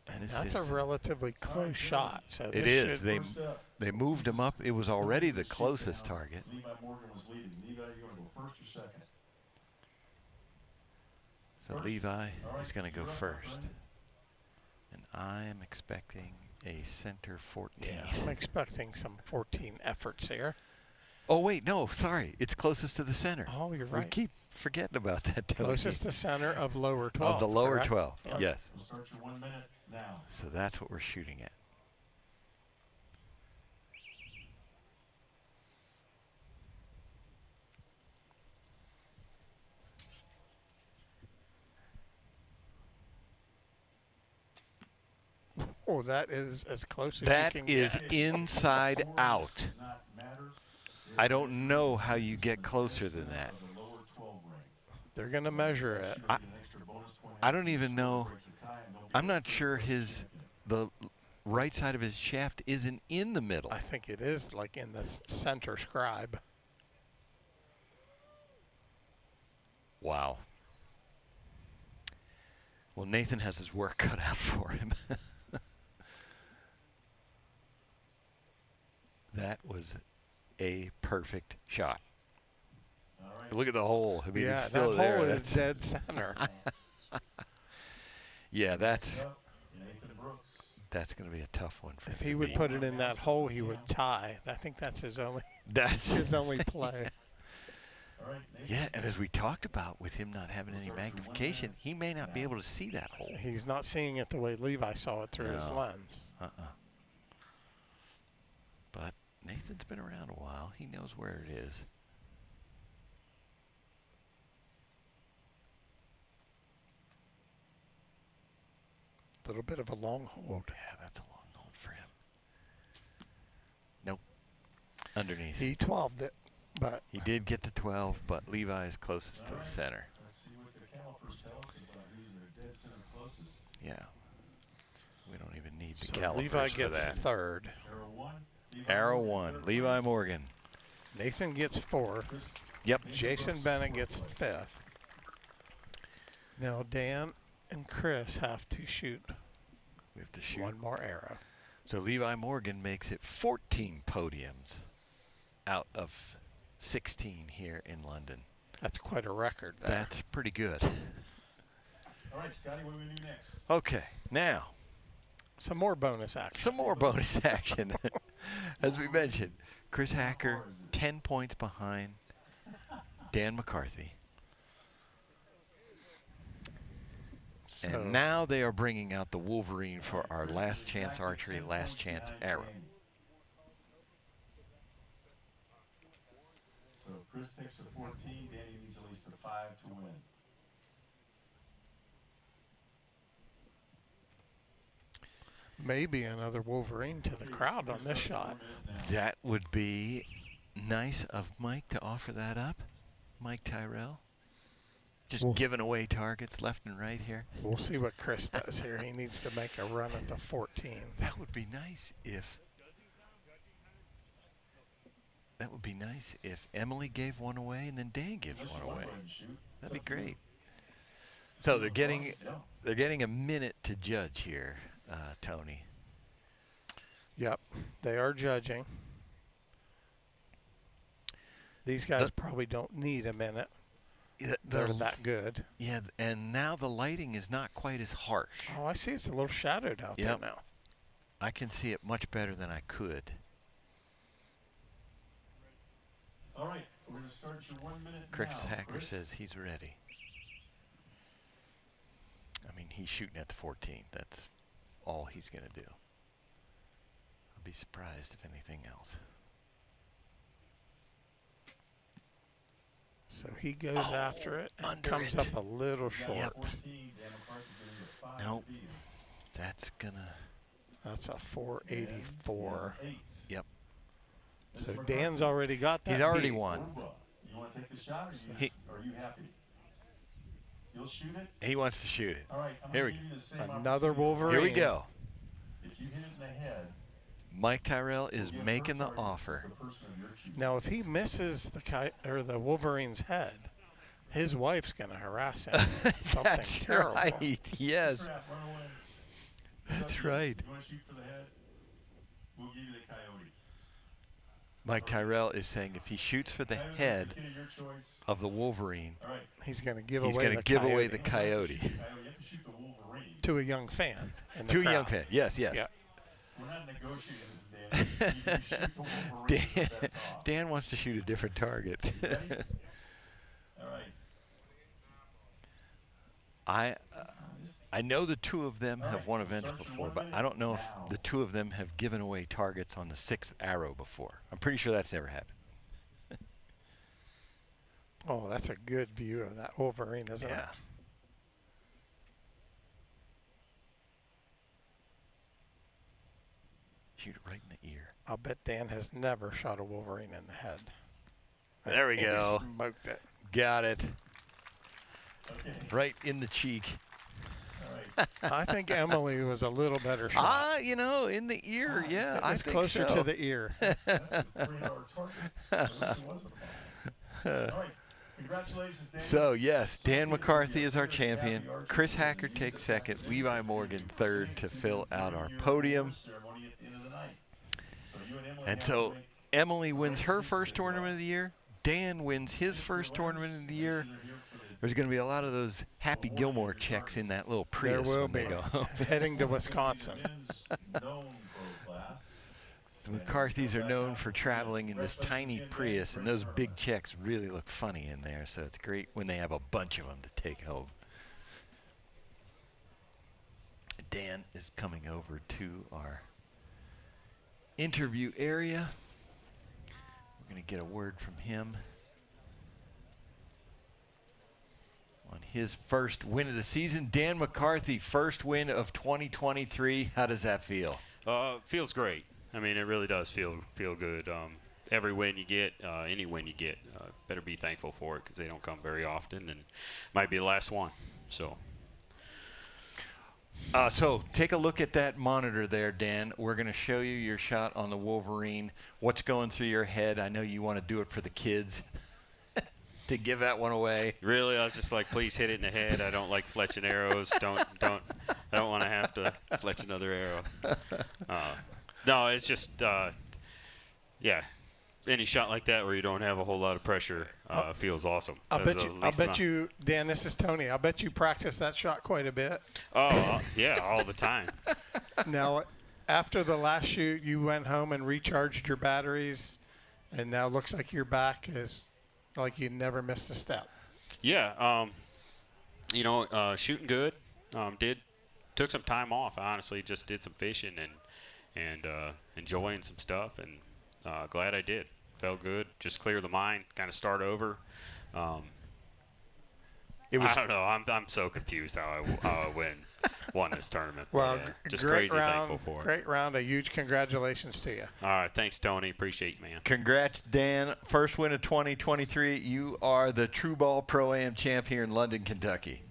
And that's a relatively close shot. So it is. They moved him up. It was already the closest target. Levi Morgan was leading. Levi, you want to go first or second? So Levi is going to go first. And I'm expecting a center 14. Yeah, I'm expecting some 14 efforts here. Oh, wait, no, sorry. It's closest to the center. Oh, you're right. We keep forgetting about that, don't Closest to the center of lower 12. Of the lower correct? 12, Yep. yes. We'll start your 1 minute now. So that's what we're shooting at. Oh, that is as close as That you can is get. inside out. I don't know how you get closer than that. They're going to measure it. I don't even know. I'm not sure the right side of his shaft isn't in the middle. I think it is like in the center scribe. Wow. Well, Nathan has his work cut out for him. That was a perfect shot. Look at the hole. I mean, Yeah, it's still that there. hole is dead center. Yeah, that's going to be a tough one for him. If he would put it in that hole, he would tie. I think that's his only. That's his only play. Yeah, and as we talked about, with him not having any magnification, he may not be able to see that hole. He's not seeing it the way Levi saw it through his No. lens. But Nathan's been around a while. He knows where it is. A little bit of a long hold. Yeah, that's a long hold for him. Nope. Underneath. He 12'd it, but he did get to 12, but Levi is closest to the center. Let's see what the calipers tell us about who's their dead center closest. Yeah. We don't even need the so calipers Levi for gets that. 3rd. Arrow 1, Levi Morgan. Nathan gets 4th. Yep. Jason Bennett gets 5th. Now Dan and Chris have to shoot. We have to shoot one more arrow. So Levi Morgan makes it 14 podiums out of 16 here in London. That's quite a record there. That's pretty good. All right, Scotty, what do we do next? Okay, now. Some more bonus action. Some more bonus action. As we mentioned, Chris Hacker, 10 points behind Dan McCarthy. And now they are bringing out the Wolverine for our last chance archery, last chance arrow. So Chris takes the 14, Danny needs at least a 5 to win. Maybe another Wolverine to the crowd on this shot. That would be nice of Mike to offer that up. Mike Tyrell. Just giving away targets left and right here. We'll see what Chris does here. He needs to make a run at the 14. That would be nice if Emily gave one away and then Dan gives one away. That'd be great. So they're getting a minute to judge here, Tony. Yep, they are judging. These guys probably don't need a minute. They're that good. Yeah, and now the lighting is not quite as harsh. Oh, I see it's a little shadowed out there now. I can see it much better than I could. All right, we're going to start your 1 minute Chris now. Hacker says he's ready. I mean, he's shooting at the 14. That's all he's going to do. I'd be surprised if anything else. So he goes after it and comes up a little short. Yep. Nope. That's a 484. Yep. So Dan's already got that. He's already beat. won. You want to take the shot, or are you happy? You'll shoot it? He wants to shoot it. All right, Here we go. Another Wolverine. Here we go. If you hit it in the head, Mike Tyrell is making the offer. Now, if he misses the Wolverine's head, his wife's going to harass him. Something That's terrible. right. Yes. That's right. You want to shoot for the head? We'll give you the coyote. Mike Tyrell is saying if he shoots for the head of the Wolverine, he's going to give he's away going the to give coyote. away the coyote. To a young fan. in the To a young crowd. fan. Yes, yes. Yeah. We're not negotiating this, Dan. You shoot the Wolverine, that's all. Dan wants to shoot a different target. All right. I know the two of them have won events before, but I don't know if the two of them have given away targets on the 6th arrow before. I'm pretty sure that's never happened. Oh, that's a good view of that Wolverine, isn't it? Yeah. Shoot it right in the ear. I'll bet Dan has never shot a Wolverine in the head. There we And go. He smoked it. Got it. Okay. Right in the cheek. All right. I think Emily was a little better shot. You know, in the ear, yeah. It I was think closer so. to the ear. That's a 3-hour target. At least it was with the ball. All right. Congratulations, Dan. So, yes, Dan McCarthy is our champion. Chris Hacker takes second. Levi Morgan third to fill out our podium. And so Emily wins her first tournament of the year. Dan wins his first tournament of the year. There's going to be a lot of those Happy Gilmore checks in that little Prius There will when be. they go home. Heading to Wisconsin. The McCarthys are known for traveling in this tiny Prius, and those big checks really look funny in there, so it's great when they have a bunch of them to take home. Dan is coming over to our interview area. We're going to get a word from him on his first win of the season. Dan McCarthy, first win of 2023. How does that feel? Feels great. I mean, it really does feel good. Every win you get, any win you get, better be thankful for it because they don't come very often, and might be the last one. So take a look at that monitor there, Dan. We're going to show you your shot on the Wolverine. What's going through your head? I know you want to do it for the kids. To give that one away. Really, I was just like, please hit it in the head. I don't like fletching arrows. I don't want to have to fletch another arrow. No, it's just, yeah. Any shot like that where you don't have a whole lot of pressure feels awesome. I'll bet you, Dan, this is Tony. I'll bet you practice that shot quite a bit. Oh, yeah, all the time. Now, after the last shoot, you went home and recharged your batteries, and now it looks like your back is like you never missed a step. Yeah, shooting good. Took some time off. I honestly just did some fishing and enjoying some stuff, and glad I did. Felt good. Just clear the mind, kind of start over. I don't know. I'm so confused how I won this tournament. Well, just great crazy round, thankful for it. Great round. A huge congratulations to you. All right, thanks, Tony. Appreciate you, man. Congrats, Dan. First win of 2023. You are the True Ball Pro-Am champ here in London, Kentucky.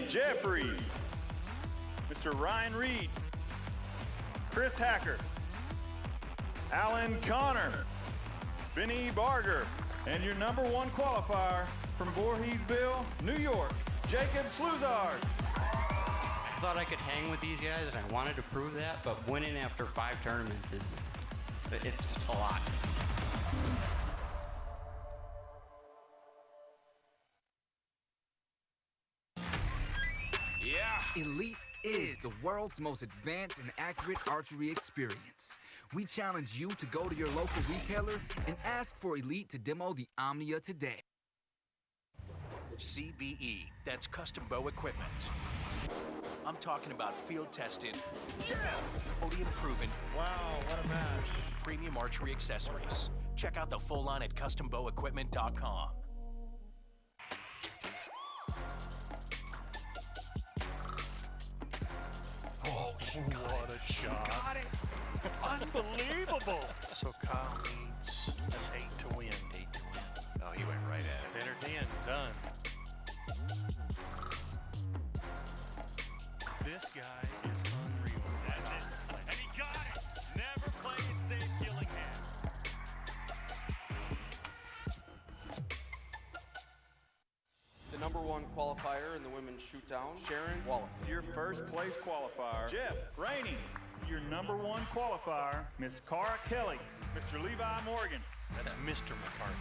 Jeffries, Mr. Ryan Reed, Chris Hacker, Alan Connor, Benny Barger, and your number 1 qualifier from Voorheesville, New York, Jacob Sluzard. I thought I could hang with these guys, and I wanted to prove that, but winning after 5 tournaments it's a lot. Yeah. Elite is the world's most advanced and accurate archery experience. We challenge you to go to your local retailer and ask for Elite to demo the Omnia today. CBE, that's custom bow equipment. I'm talking about field tested, podium proven. Wow, what a match. Premium archery accessories. Check out the full line at custombowequipment.com. Oh, what a shot. He got it. Unbelievable. So Kyle needs an 8 to win. 8 to win. Oh, he went right at it. Entered in. Done. This guy is unreal. That's it. And he got it. Never played it safe, Gillingham. The number 1 qualifier in the women's shootdown, Sharon Wallace. Your first place qualifier, Jeff Rainey. Your number 1 qualifier, Miss Cara Kelly, Mr. Levi Morgan. That's Mr. McCarthy.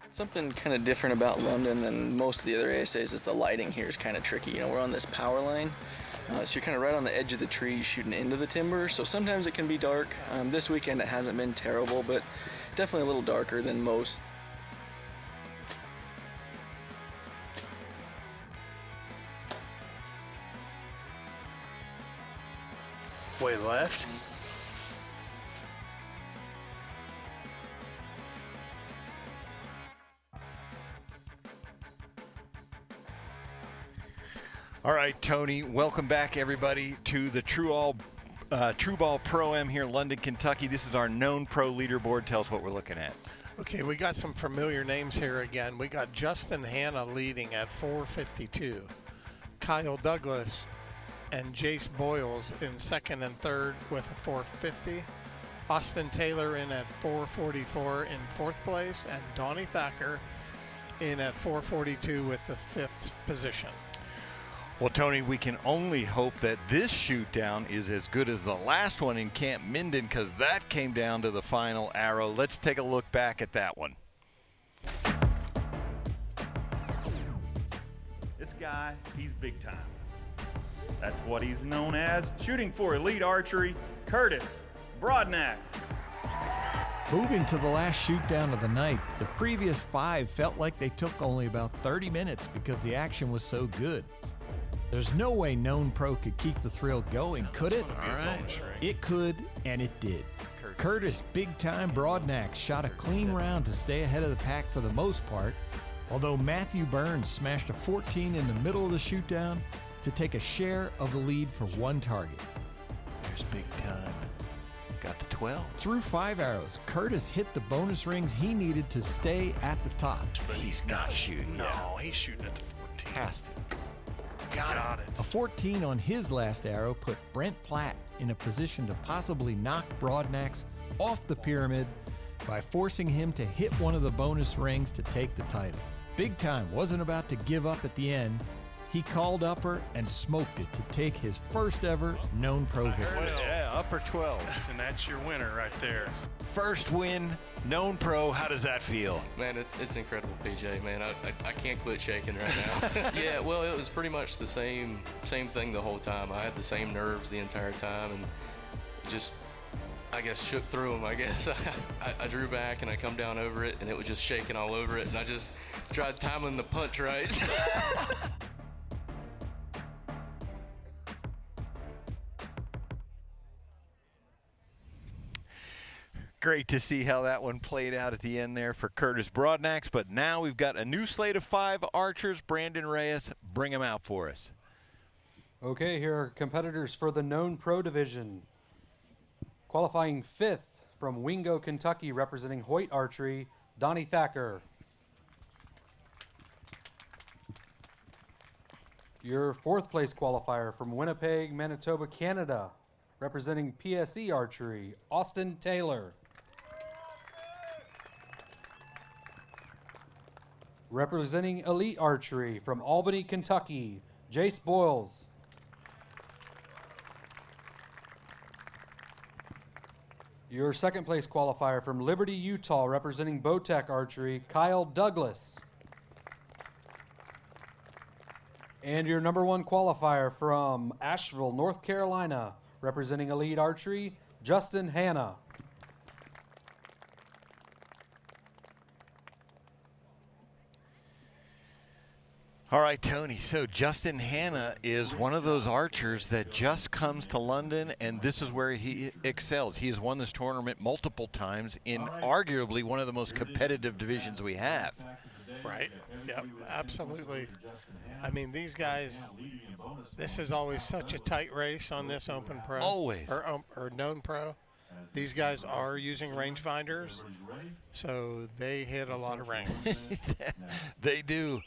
Something kind of different about London than most of the other ASAs is the lighting here is kind of tricky. You know, we're on this power line, so you're kind of right on the edge of the trees shooting into the timber, so sometimes it can be dark. This weekend it hasn't been terrible, but definitely a little darker than most. Way left. All right, Tony, welcome back, everybody, to the True Ball Pro-Am here in London, Kentucky. This is our known pro leaderboard. Tell us what we're looking at. Okay, we got some familiar names here again. We got Justin Hanna leading at 452. Kyle Douglas and Jace Boyles in second and third with a 450. Austin Taylor in at 444 in fourth place, and Donnie Thacker in at 442 with the fifth position. Well, Tony, we can only hope that this shoot down is as good as the last one in Camp Minden, because that came down to the final arrow. Let's take a look back at that one. This guy, he's big time. That's what he's known as. Shooting for elite archery, Curtis Broadnax. Moving to the last shoot down of the night, the previous 5 felt like they took only about 30 minutes because the action was so good. There's no way Known Pro could keep the thrill going, could it? All right. It could, and it did. Curtis Big Time Broadnax shot a clean round to stay ahead of the pack for the most part, although Matthew Burns smashed a 14 in the middle of the shoot down to take a share of the lead for one target. There's Big Time. got to 12. Through 5 arrows, Curtis hit the bonus rings he needed to stay at the top. But he's not shooting. No, he's shooting at the 14. Has to. Got it. A 14 on his last arrow put Brent Platt in a position to possibly knock Broadnax off the pyramid by forcing him to hit one of the bonus rings to take the title. Big Time wasn't about to give up at the end. He called upper and smoked it to take his first ever known pro victory. Yeah, upper 12. And that's your winner right there. First win, known pro. How does that feel? Man, it's incredible, PJ. Man, I can't quit shaking right now. Yeah, well, it was pretty much the same thing the whole time. I had the same nerves the entire time, and just, I guess, shook through them. I guess I drew back and I come down over it, and it was just shaking all over it, and I just tried timing the punch right. Great to see how that one played out at the end there for Curtis Broadnax. But now we've got a new slate of 5 archers. Brandon Reyes, bring them out for us. Okay, here are competitors for the known pro division. Qualifying 5th from Wingo, Kentucky, representing Hoyt Archery, Donnie Thacker. Your 4th place qualifier from Winnipeg, Manitoba, Canada, representing PSE Archery, Austin Taylor. Representing Elite Archery from Albany, Kentucky, Jace Boyles. Your 2nd place qualifier from Liberty, Utah, representing Bowtech Archery, Kyle Douglas. And your number 1 qualifier from Asheville, North Carolina, representing Elite Archery, Justin Hanna. All right, Tony. So Justin Hanna is one of those archers that just comes to London, and this is where he excels. He has won this tournament multiple times in arguably one of the most competitive divisions we have. Right. Yep, absolutely. I mean, these guys, this is always such a tight race on this Open Pro. Always. Or known pro. These guys are using rangefinders, so they hit a lot of range. They do.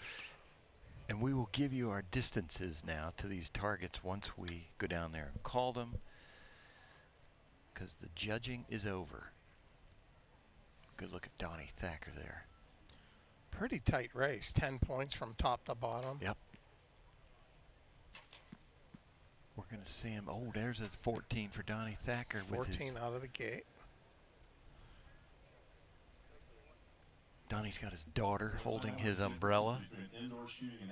And we will give you our distances now to these targets once we go down there and call them, because the judging is over. Good look at Donnie Thacker there. Pretty tight race, 10 points from top to bottom. Yep. We're going to see him. Oh, there's a 14 for Donnie Thacker. 14 out of the gate. Donnie's got his daughter holding his umbrella.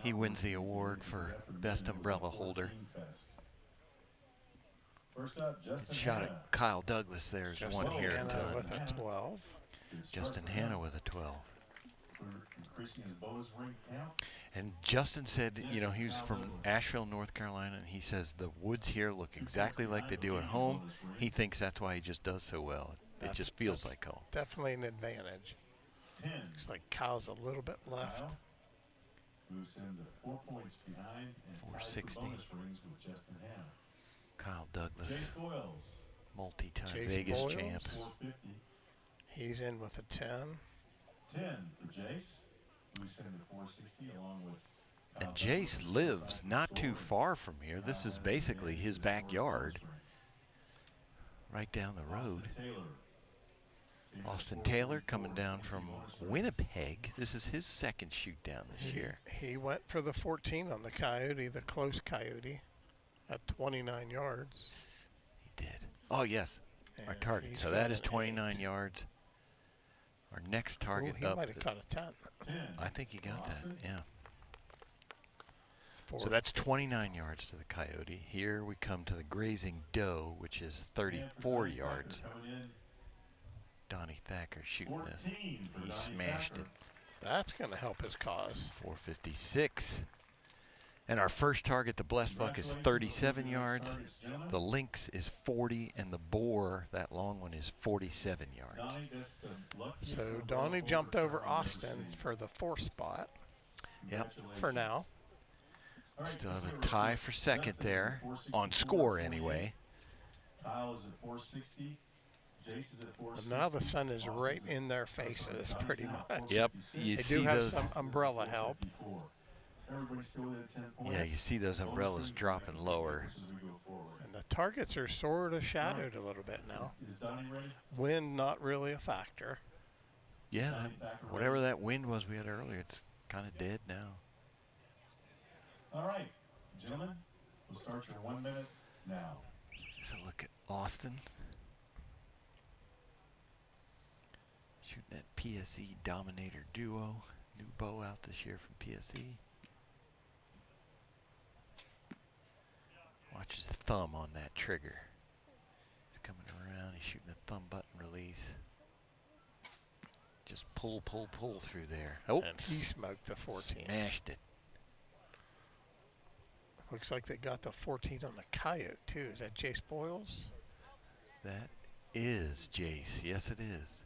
He wins the award for best umbrella holder. Good shot at Kyle Douglas. There's Justin one here. Hanna with a 12. Justin Hanna with a 12. And Justin said, you know, he was from Asheville, North Carolina, and he says the woods here look exactly like they do at home. He thinks that's why he just does so well. It just feels like home. Definitely an advantage. Looks like Kyle's a little bit left. 460. Kyle Douglas, multi-time Vegas Boyles. champ. He's in with a 10. 10 for Jace. We send to 460 along with. And Jace lives not too far from here. This is basically his backyard, right down the road. Austin Taylor coming down from Winnipeg. This is his 2nd shoot down this year. He went for the 14 on the Coyote, the close Coyote, at 29 yards. He did. Oh, yes, our target. So that is 29 yards. Our next target he up. might have caught a 10. I think he got that, yeah. So that's 29 yards to the Coyote. Here we come to the Grazing Doe, which is 34 yards. Donnie Thacker shooting this. He smashed it. That's going to help his cause. 456. And our first target, the Blessed Buck, is 37 yards. The Lynx is 40, and the Boar, that long one, is 47 yards. So Donnie jumped over Austin for the 4th spot. Yep. For now. Still have a tie for 2nd there, on score anyway. Kyle is at 460. And now the sun is right in their faces, pretty much. Yep. They do have some umbrella help. Yeah, you see those umbrellas dropping lower. And the targets are sort of shadowed a little bit now. Wind not really a factor. Yeah, whatever that wind was we had earlier, it's kind of dead now. All right, gentlemen, we'll start your 1 minute now. So look at Austin. Shooting that PSE Dominator Duo. New bow out this year from PSE. Watch his thumb on that trigger. He's coming around, he's shooting a thumb button release. Just pull, pull, pull through there. Oh, and he smoked the 14. Smashed it. Looks like they got the 14 on the Coyote too. Is that Jace Boyles? That is Jace. Yes, it is.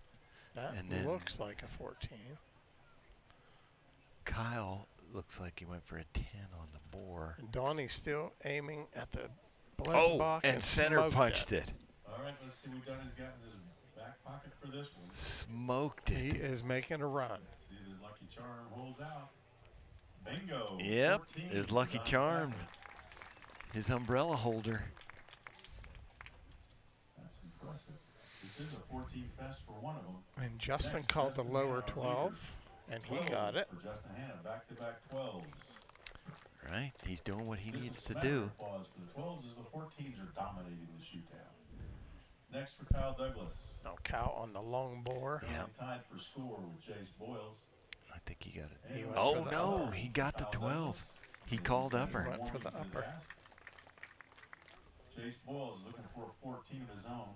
That and then looks like a 14. Kyle looks like he went for a 10 on the bore. And Donnie's still aiming at the Blesbach and center punched it. All right, let's see what Donnie's got in his back pocket for this one. Smoked it. He is making a run. See if his lucky charm holds out. Bingo. Yep, 14, his lucky charm. His umbrella holder. That's impressive. This is a 14 fest for one of them. And Justin called the lower 12, and he got it. For Justin Hanna, back-to-back 12s. Right, he's doing what he needs to This do. is applause for the 12s as the 14s are dominating the shootdown. Next for Kyle Douglas. Now Kyle on the long bore. Yeah. Tied for score with Jace Boyles. I think he got it. He Oh no, he got the 12. He called upper. Went for the upper. Jace Boyles is looking for a 14 of his own.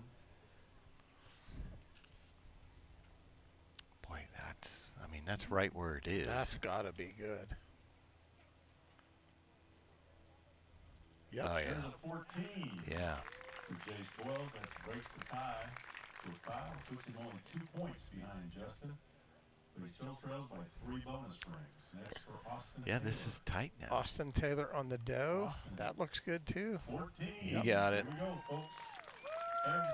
Boy, that's right where it is. That's gotta be good. Yep. Oh yeah. There's a 14. Yeah. For Jace Boyles, that breaks the tie. So Kyle puts him only 2 points behind Justin. But he still trails by 3 bonus rings. Next for Austin Yeah, Taylor. this is tight now. Austin Taylor on the doe. That looks good too. 14. You got it. Here we go, folks.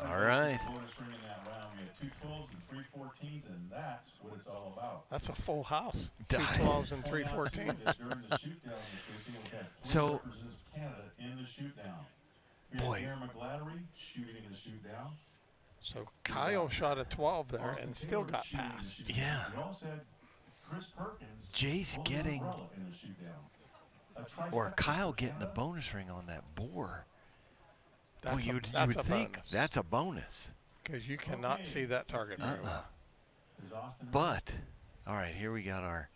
All right. Bonus ring in that round. We had 2 12s and 3 14s, and that's what it's all about. That's a full house. 2 12s and 3 14s. During the shootdown, we had 4 So- representatives of Canada in the shootdown. We had Boy. Aaron McGlattery shooting in the shootdown. So Kyle shot a 12 there and still got passed. Yeah. We also had Chris Perkins Jace holding getting, an umbrella in the shootdown. A or trifecta Kyle for getting the Canada. bonus ring on that bore. That's Well, a- you would that's a think bonus. that's a bonus. Because you cannot see that target very well. Is Austin But, all right, here we got our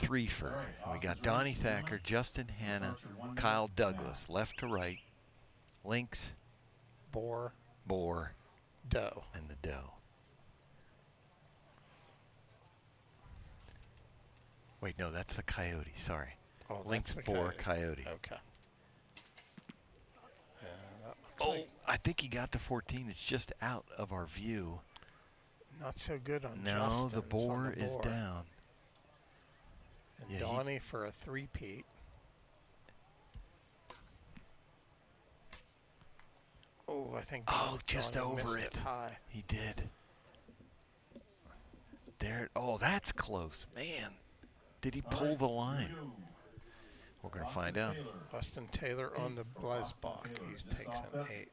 threefer. We got Donnie Thacker, Justin Hanna, Kyle Douglas, left to right, Lynx, Bore, doe, and the doe. Wait, no, that's the coyote. Sorry. Oh, Lynx, that's the boar, coyote. coyote. Okay. Yeah, that looks Oh, like I think he got the 14. It's just out of our view. not so good on No, Justin's the on boar the is boar. down. And Yeah, he- Donnie for a 3-peat. Oh, I think. Oh, just Donnie over missed it. High. He did. There. Oh, that's close. Man, did he pull the line? We're going to find out. Austin Taylor on the Blesbach. He takes an 8.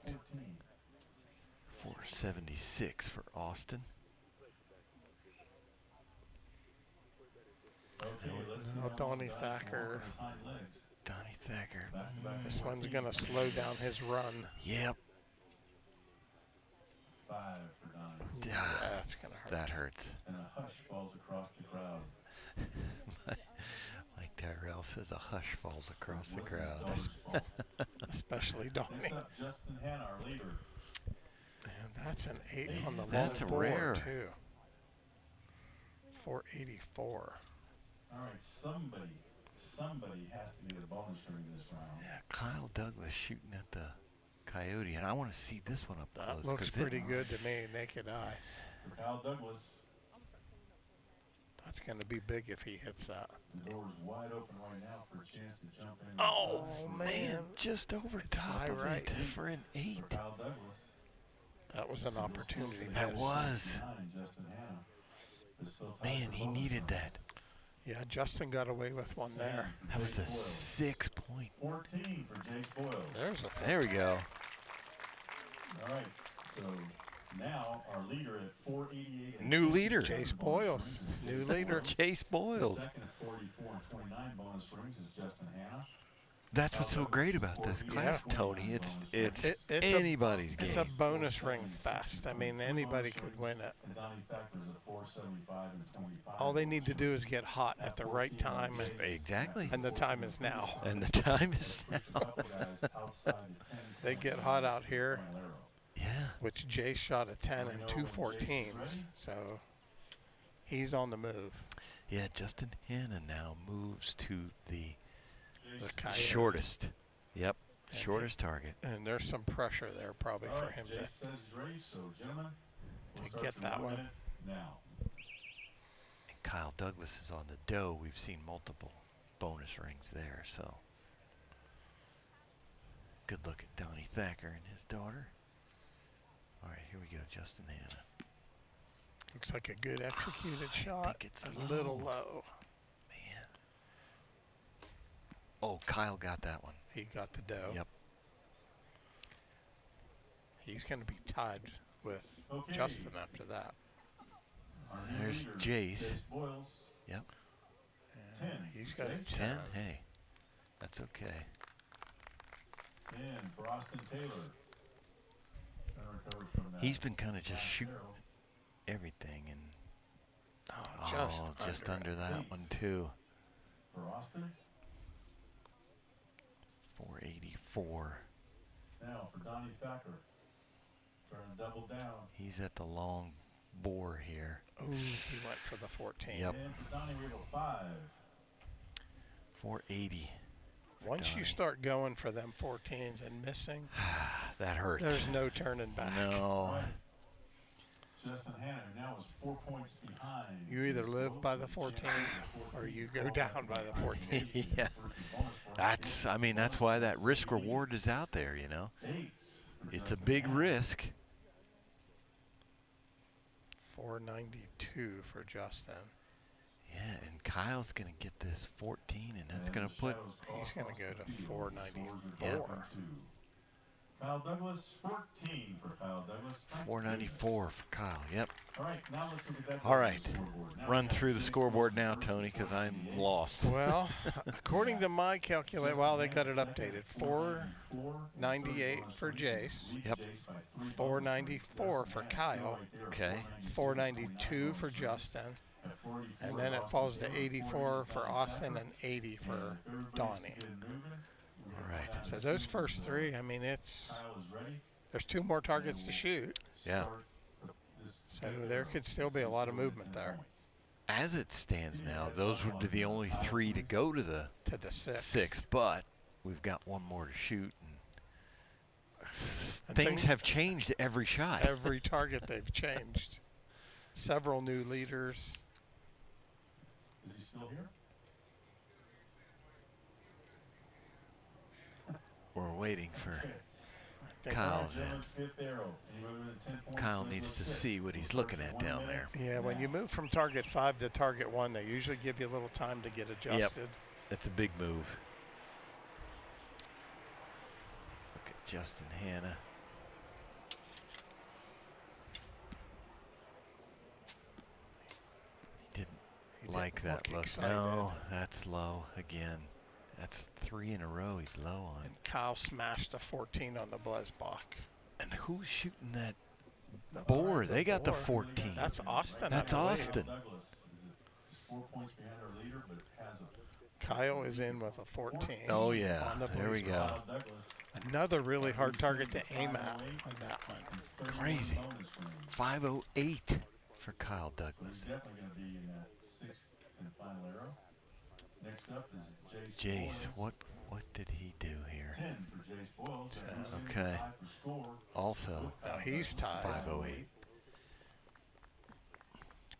476 for Austin. Now Donnie Thacker. Donnie Thacker. This one's going to slow down his run. Yep. 5 for Donnie. That's going to hurt. That hurts. And a hush falls across the crowd. Like Tyrell says, a hush falls across the crowd. Especially Donnie. Next up, Justin Hanna, our leader. And that's an 8 on the That's long a board, rare. too. 484. All right, somebody has to get a bonus ring this round. Yeah, Kyle Douglas shooting at the coyote, and I want to see this one up That close. looks 'cause pretty good to me, naked eye. For Kyle Douglas, That's going to be big if he hits that. the door is wide open right now for a chance to jump in. Oh, man, just over top high of right. it for an 8. For Kyle Douglas. That was an opportunity. That miss. was. Man, he needed that. Yeah, Justin got away with one there. That was a 6 point. 14 for Jace Boyle. There's a. There we go. All right, so now our leader at 488. New leader. Chase Boyles. New leader. Chase Boyles. Second at 44 and 29 bonus rings is Justin Hanna. That's what's so great about this class, Tony. It's anybody's game. It's a bonus ring fest. I mean, anybody could win it. All they need to do is get hot at the right time. Exactly. And the time is now. And the time is now. They get hot out here. Yeah. Which Jay shot a 10 and 2 14s. So he's on the move. Yeah, Justin Hanna now moves to the Coyote. shortest. Yep, shortest target. And there's some pressure there probably for him to get that one. Now. And Kyle Douglas is on the dough. We've seen multiple bonus rings there, so. Good look at Donnie Thacker and his daughter. All right, here we go, Justin Hanna. Looks like a good executed shot. I think it's a little low. Oh, Kyle got that one. He got the dough. Yep. He's going to be tied with Justin after that. There's Jace. Yep. He's got a 10. Hey, that's okay. 10 for Austin Taylor. He's been kind of just shooting everything and just under that one too. For Austin. 484. Now for Donnie Thacker. Trying to double down. He's at the long bore here. Ooh, he went for the 14. Yep. And for Donnie, we go 5. 480. Once you start going for them 14s and missing, that hurts. There's no turning back. No. Right. Justin Hanna now is 4 points behind. You either live by the 14 or you go down by the 14. Yeah. That's why that risk reward is out there, you know. It's a big risk. 492 for Justin. Yeah, and Kyle's going to get this 14, and that's going to put. He's going to go to 494. Yep. Kyle Douglas, 14 for Kyle Douglas. 494 for Kyle. Yep. All right, now let's look at that. All right. Run through the scoreboard now, Tony, because I'm lost. Well, according to my calculation, they got it updated. 498 for Jace. Yep. 494 for Kyle. Okay. 492 for Justin. And then it falls to 84 for Austin and 80 for Donnie. All right. So those first three, there's 2 more targets to shoot. Yeah. So there could still be a lot of movement there. As it stands now, those would be the only 3 to go to the six, but we've got one more to shoot. And things have changed every shot. Every target they've changed. Several new leaders. Is he still here? We're waiting for Kyle. Kyle needs to see what he's looking at down there. Yeah, when you move from target 5 to target 1, they usually give you a little time to get adjusted. Yep. That's a big move. Look at Justin Hanna. He didn't like that look. No, that's low again. That's 3 in a row he's low on. And Kyle smashed a 14 on the Blesbach. And who's shooting that boar? They got the 14. That's Austin. That's Austin. 4 points behind our leader, but has a Kyle is in with a 14. Oh, yeah. On the There we go. Another really hard target to aim at on that one. Crazy. 508 for Kyle Douglas. definitely going to be in that 6th and final arrow. Next up is Jace, what did he do here? 10 for Jace Boyle. Okay. Also, now he's tied. 508.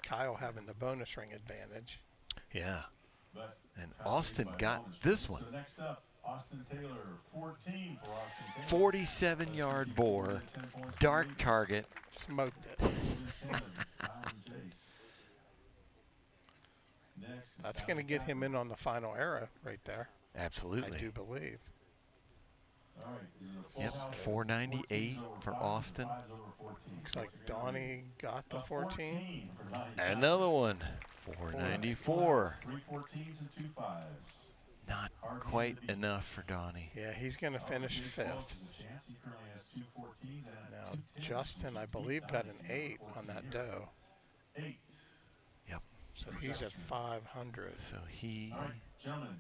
Kyle having the bonus ring advantage. Yeah. And Austin got this one. So next up, Austin Taylor, 14 for Austin Taylor. 47-yard bore, dark target. Smoked it. That's going to get him in on the final arrow right there. Absolutely. I do believe. Yep, 498 for Austin. Looks like Donnie got the 14. Another one, 494. 3 14s and 2 5s. Not quite enough for Donnie. Yeah, he's going to finish 5th. Now, Justin, I believe, got an 8 on that doe. 8. Yep. So he's at 500. So he... All right, gentlemen,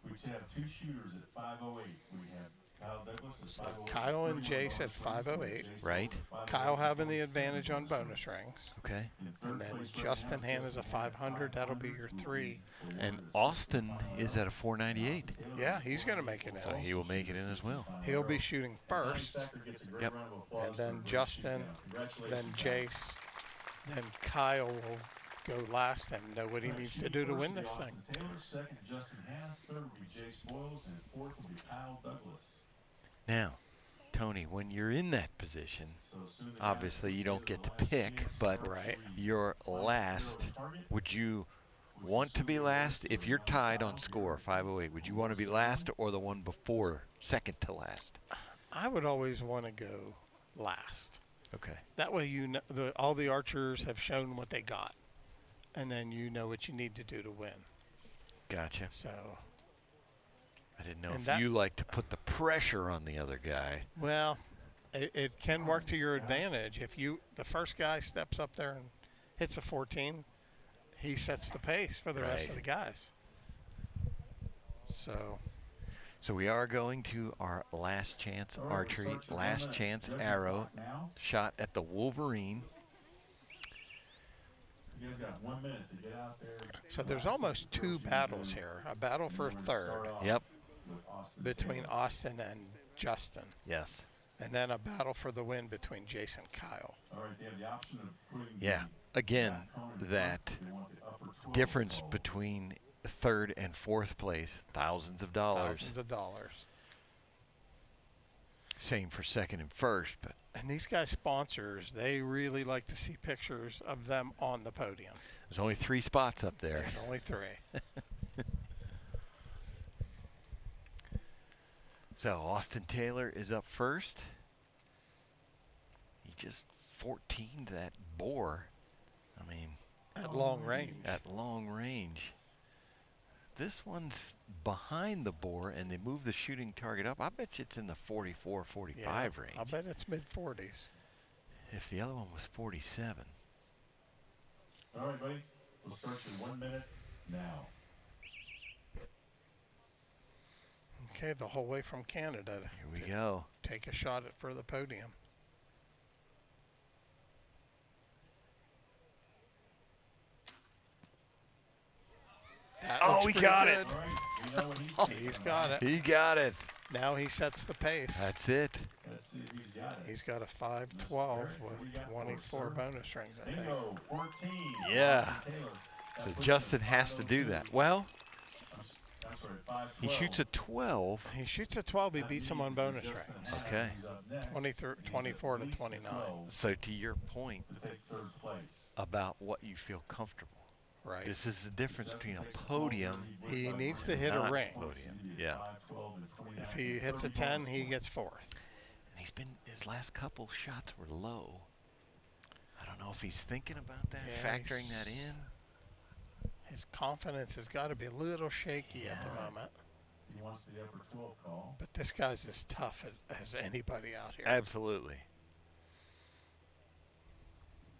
we have 2 shooters at 508. We have Kyle Douglas at 508. Kyle and Jace at 508. Right. Kyle having the advantage on bonus rings. Okay. And then Justin Han is a 500. That'll be your 3. And Austin is at a 498. Yeah, he's going to make it in. So he will make it in as well. He'll be shooting first. Yep. And then Justin, then Jace, then Kyle will go last and know what he needs to do to win this thing. Taylor, second, Justin Hannah, third will be Jace Boyles, and fourth will be Kyle Douglas. Now, Tony, when you're in that position, obviously you don't get to pick, but you're last. Would you want to be last if you're tied on score 508? Would you want to be last or the one before, second to last? I would always want to go last. Okay. That way you know all the archers have shown what they got, and then you know what you need to do to win. Gotcha. So I didn't know if you like to put the pressure on the other guy. Well, it can work to your advantage. If the first guy steps up there and hits a 14, he sets the pace for the rest of the guys. So we are going to our last chance archery, last chance arrow shot at the Wolverine. You guys got 1 minute to get out there. So there's almost 2 battles here. A battle for third. Yep. Between Austin and Justin. Yes. And then a battle for the win between Jason and Kyle. All right, they have the option of putting Yeah. Again, that difference between third and fourth place, thousands of dollars. Thousands of dollars. Same for second and first, but. And these guys' sponsors, they really like to see pictures of them on the podium. There's only 3 spots up there. There's only 3. So Austin Taylor is up first. He just 14'd that boar. I mean, at long range. At long range. This one's behind the boar, and they move the shooting target up. I bet you it's in the 44, 45 range. I bet it's mid-40s. If the other one was 47. All right, buddy. We'll start in 1 minute now. Okay, the whole way from Canada. Here we go. Take a shot for the podium. Oh, he got it. He's got it. He got it. Now he sets the pace. That's it. He's got a 512 with 24 bonus rings, I think. Yeah. So Justin has to do that. Well, he shoots a 12. He shoots a 12. He beats him on bonus rings. Okay. 24 to 29. So to your point about what you feel comfortable. Right. This is the difference between a podium. He needs to hit a ring. Podium. Yeah. If he hits a 10, he gets 4th. And his last couple shots were low. I don't know if he's thinking about that, factoring that in. His confidence has got to be a little shaky at the moment. He wants the upper 12 call. But this guy's as tough as anybody out here. Absolutely.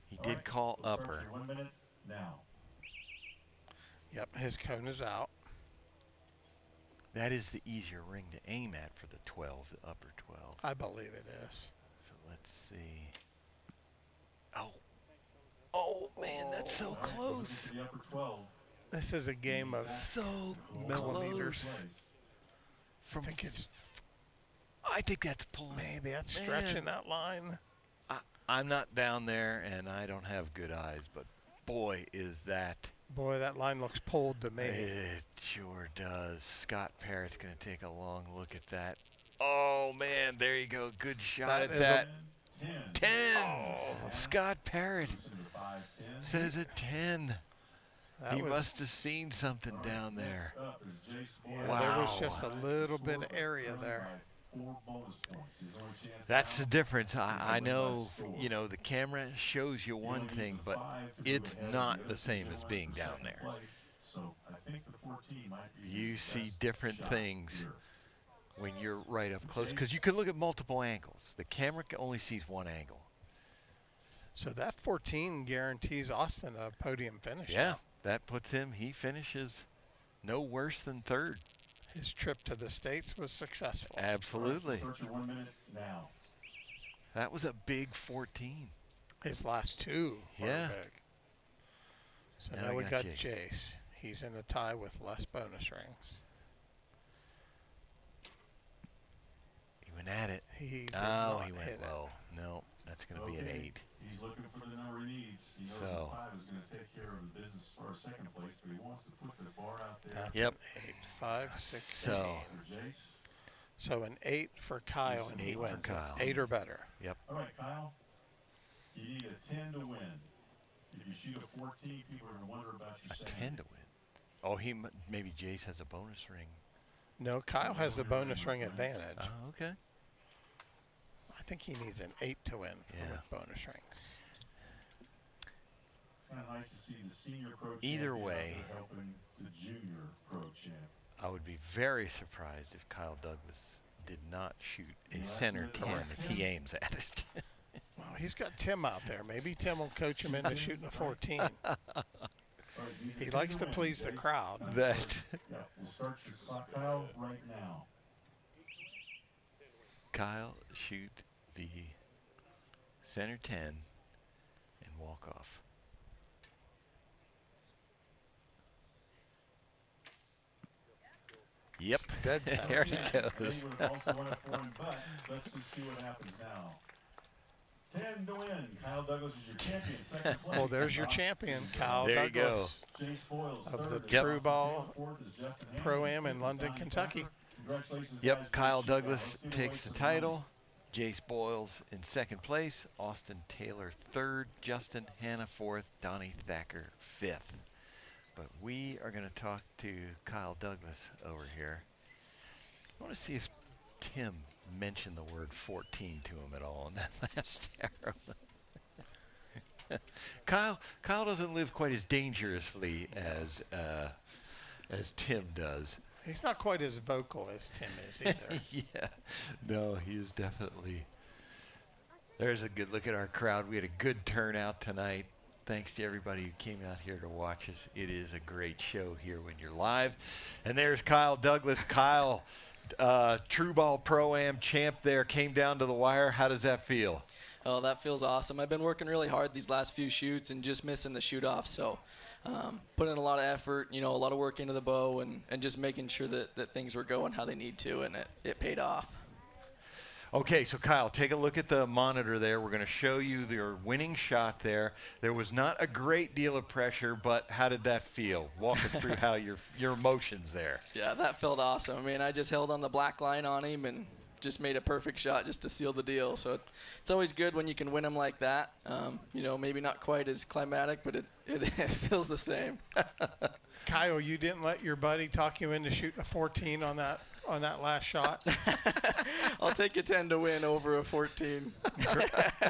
He did call upper. 1 minute now. Yep, his cone is out. That is the easier ring to aim at for the 12, the upper 12. I believe it is. So let's see. Oh man, that's so close. The upper 12. This is a game of so millimeters. From I think that's pulling. Maybe that's stretching that line. I'm not down there, and I don't have good eyes, but boy, is that. Boy, that line looks pulled to me. It sure does. Scott Parrott's going to take a long look at that. Oh, man, there you go. Good shot at that. 10. Oh. Scott Parrott says a 10. He must have seen something down there. Yeah, wow. There was just a little bit of area there. That's the difference. I know, you know, the camera shows you one thing, but it's not the same as being down there. You see different things when you're right up close, because you can look at multiple angles. The camera only sees one angle. So that 14 guarantees Austin a podium finish. Yeah, that puts him, he finishes no worse than third. His trip to the States was successful. Absolutely. Start your 1 minute now. That was a big 14. His last two were Yeah. big. So now we got Jace. He's in a tie with less bonus rings. He went at it. He went low. No, that's going to be an 8. He's looking for the number he needs. He knows the 5 is going to take care of the business as far as second place, but he wants to put the bar out there. That's yep. an 8, 5, 6, So, 8. So an 8 for Kyle, and he wins. 8 or better. Yep. All right, Kyle. You need a 10 to win. If you shoot a 14, people are going to wonder about your a 10 to win. Oh, maybe Jace has a bonus ring. No, Kyle has the bonus ring advantage. Oh, okay. I think he needs an 8 to win with bonus rings. It's kind of nice to see the senior pro Either way, helping the junior pro champ. I would be very surprised if Kyle Douglas did not shoot a center 10 if he aims at it. Well, he's got Tim out there. Maybe Tim will coach him into shooting a 14. He likes to please the crowd. That. Yeah, we'll start your clock, Kyle, right now. Kyle, shoot the center 10 and walk off. Yep. Dead There he goes. Let's just see what happens now. 10 to win. Kyle Douglas is your champion. Second place. Well, there's your champion, Kyle there Douglas. You go. Of the True Ball Pro-Am in London, Kentucky. Yep, Kyle Douglas takes the title. Jace Boyles in second place. Austin Taylor third. Justin Hanna fourth. Donnie Thacker fifth. But we are going to talk to Kyle Douglas over here. I want to see if Tim mentioned the word 14 to him at all in that last arrow. Kyle doesn't live quite as dangerously as Tim does. He's not quite as vocal as Tim is either. Yeah, no, he is definitely. There's a good look at our crowd. We had a good turnout tonight. Thanks to everybody who came out here to watch us. It is a great show here when you're live. And there's Kyle Douglas. Kyle, True Ball Pro-Am champ there, came down to the wire. How does that feel? Oh, that feels awesome. I've been working really hard these last few shoots and just missing the shoot-off. So put in a lot of effort, a lot of work into the bow and just making sure that things were going how they need to, and it paid off. Okay, so Kyle, take a look at the monitor there. We're going to show you your winning shot there. There was not a great deal of pressure, but how did that feel? Walk us through how your emotions there. Yeah, that felt awesome. I mean, I just held on the black line on him and just made a perfect shot just to seal the deal. So it's always good when you can win them like that. Maybe not quite as climatic, but it feels the same. Kyle, you didn't let your buddy talk you into shooting a 14 on that last shot. I'll take a 10 to win over a 14.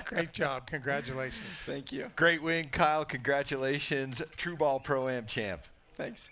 Great job. Congratulations. Thank you. Great win, Kyle. Congratulations. True Ball Pro-Am champ. Thanks.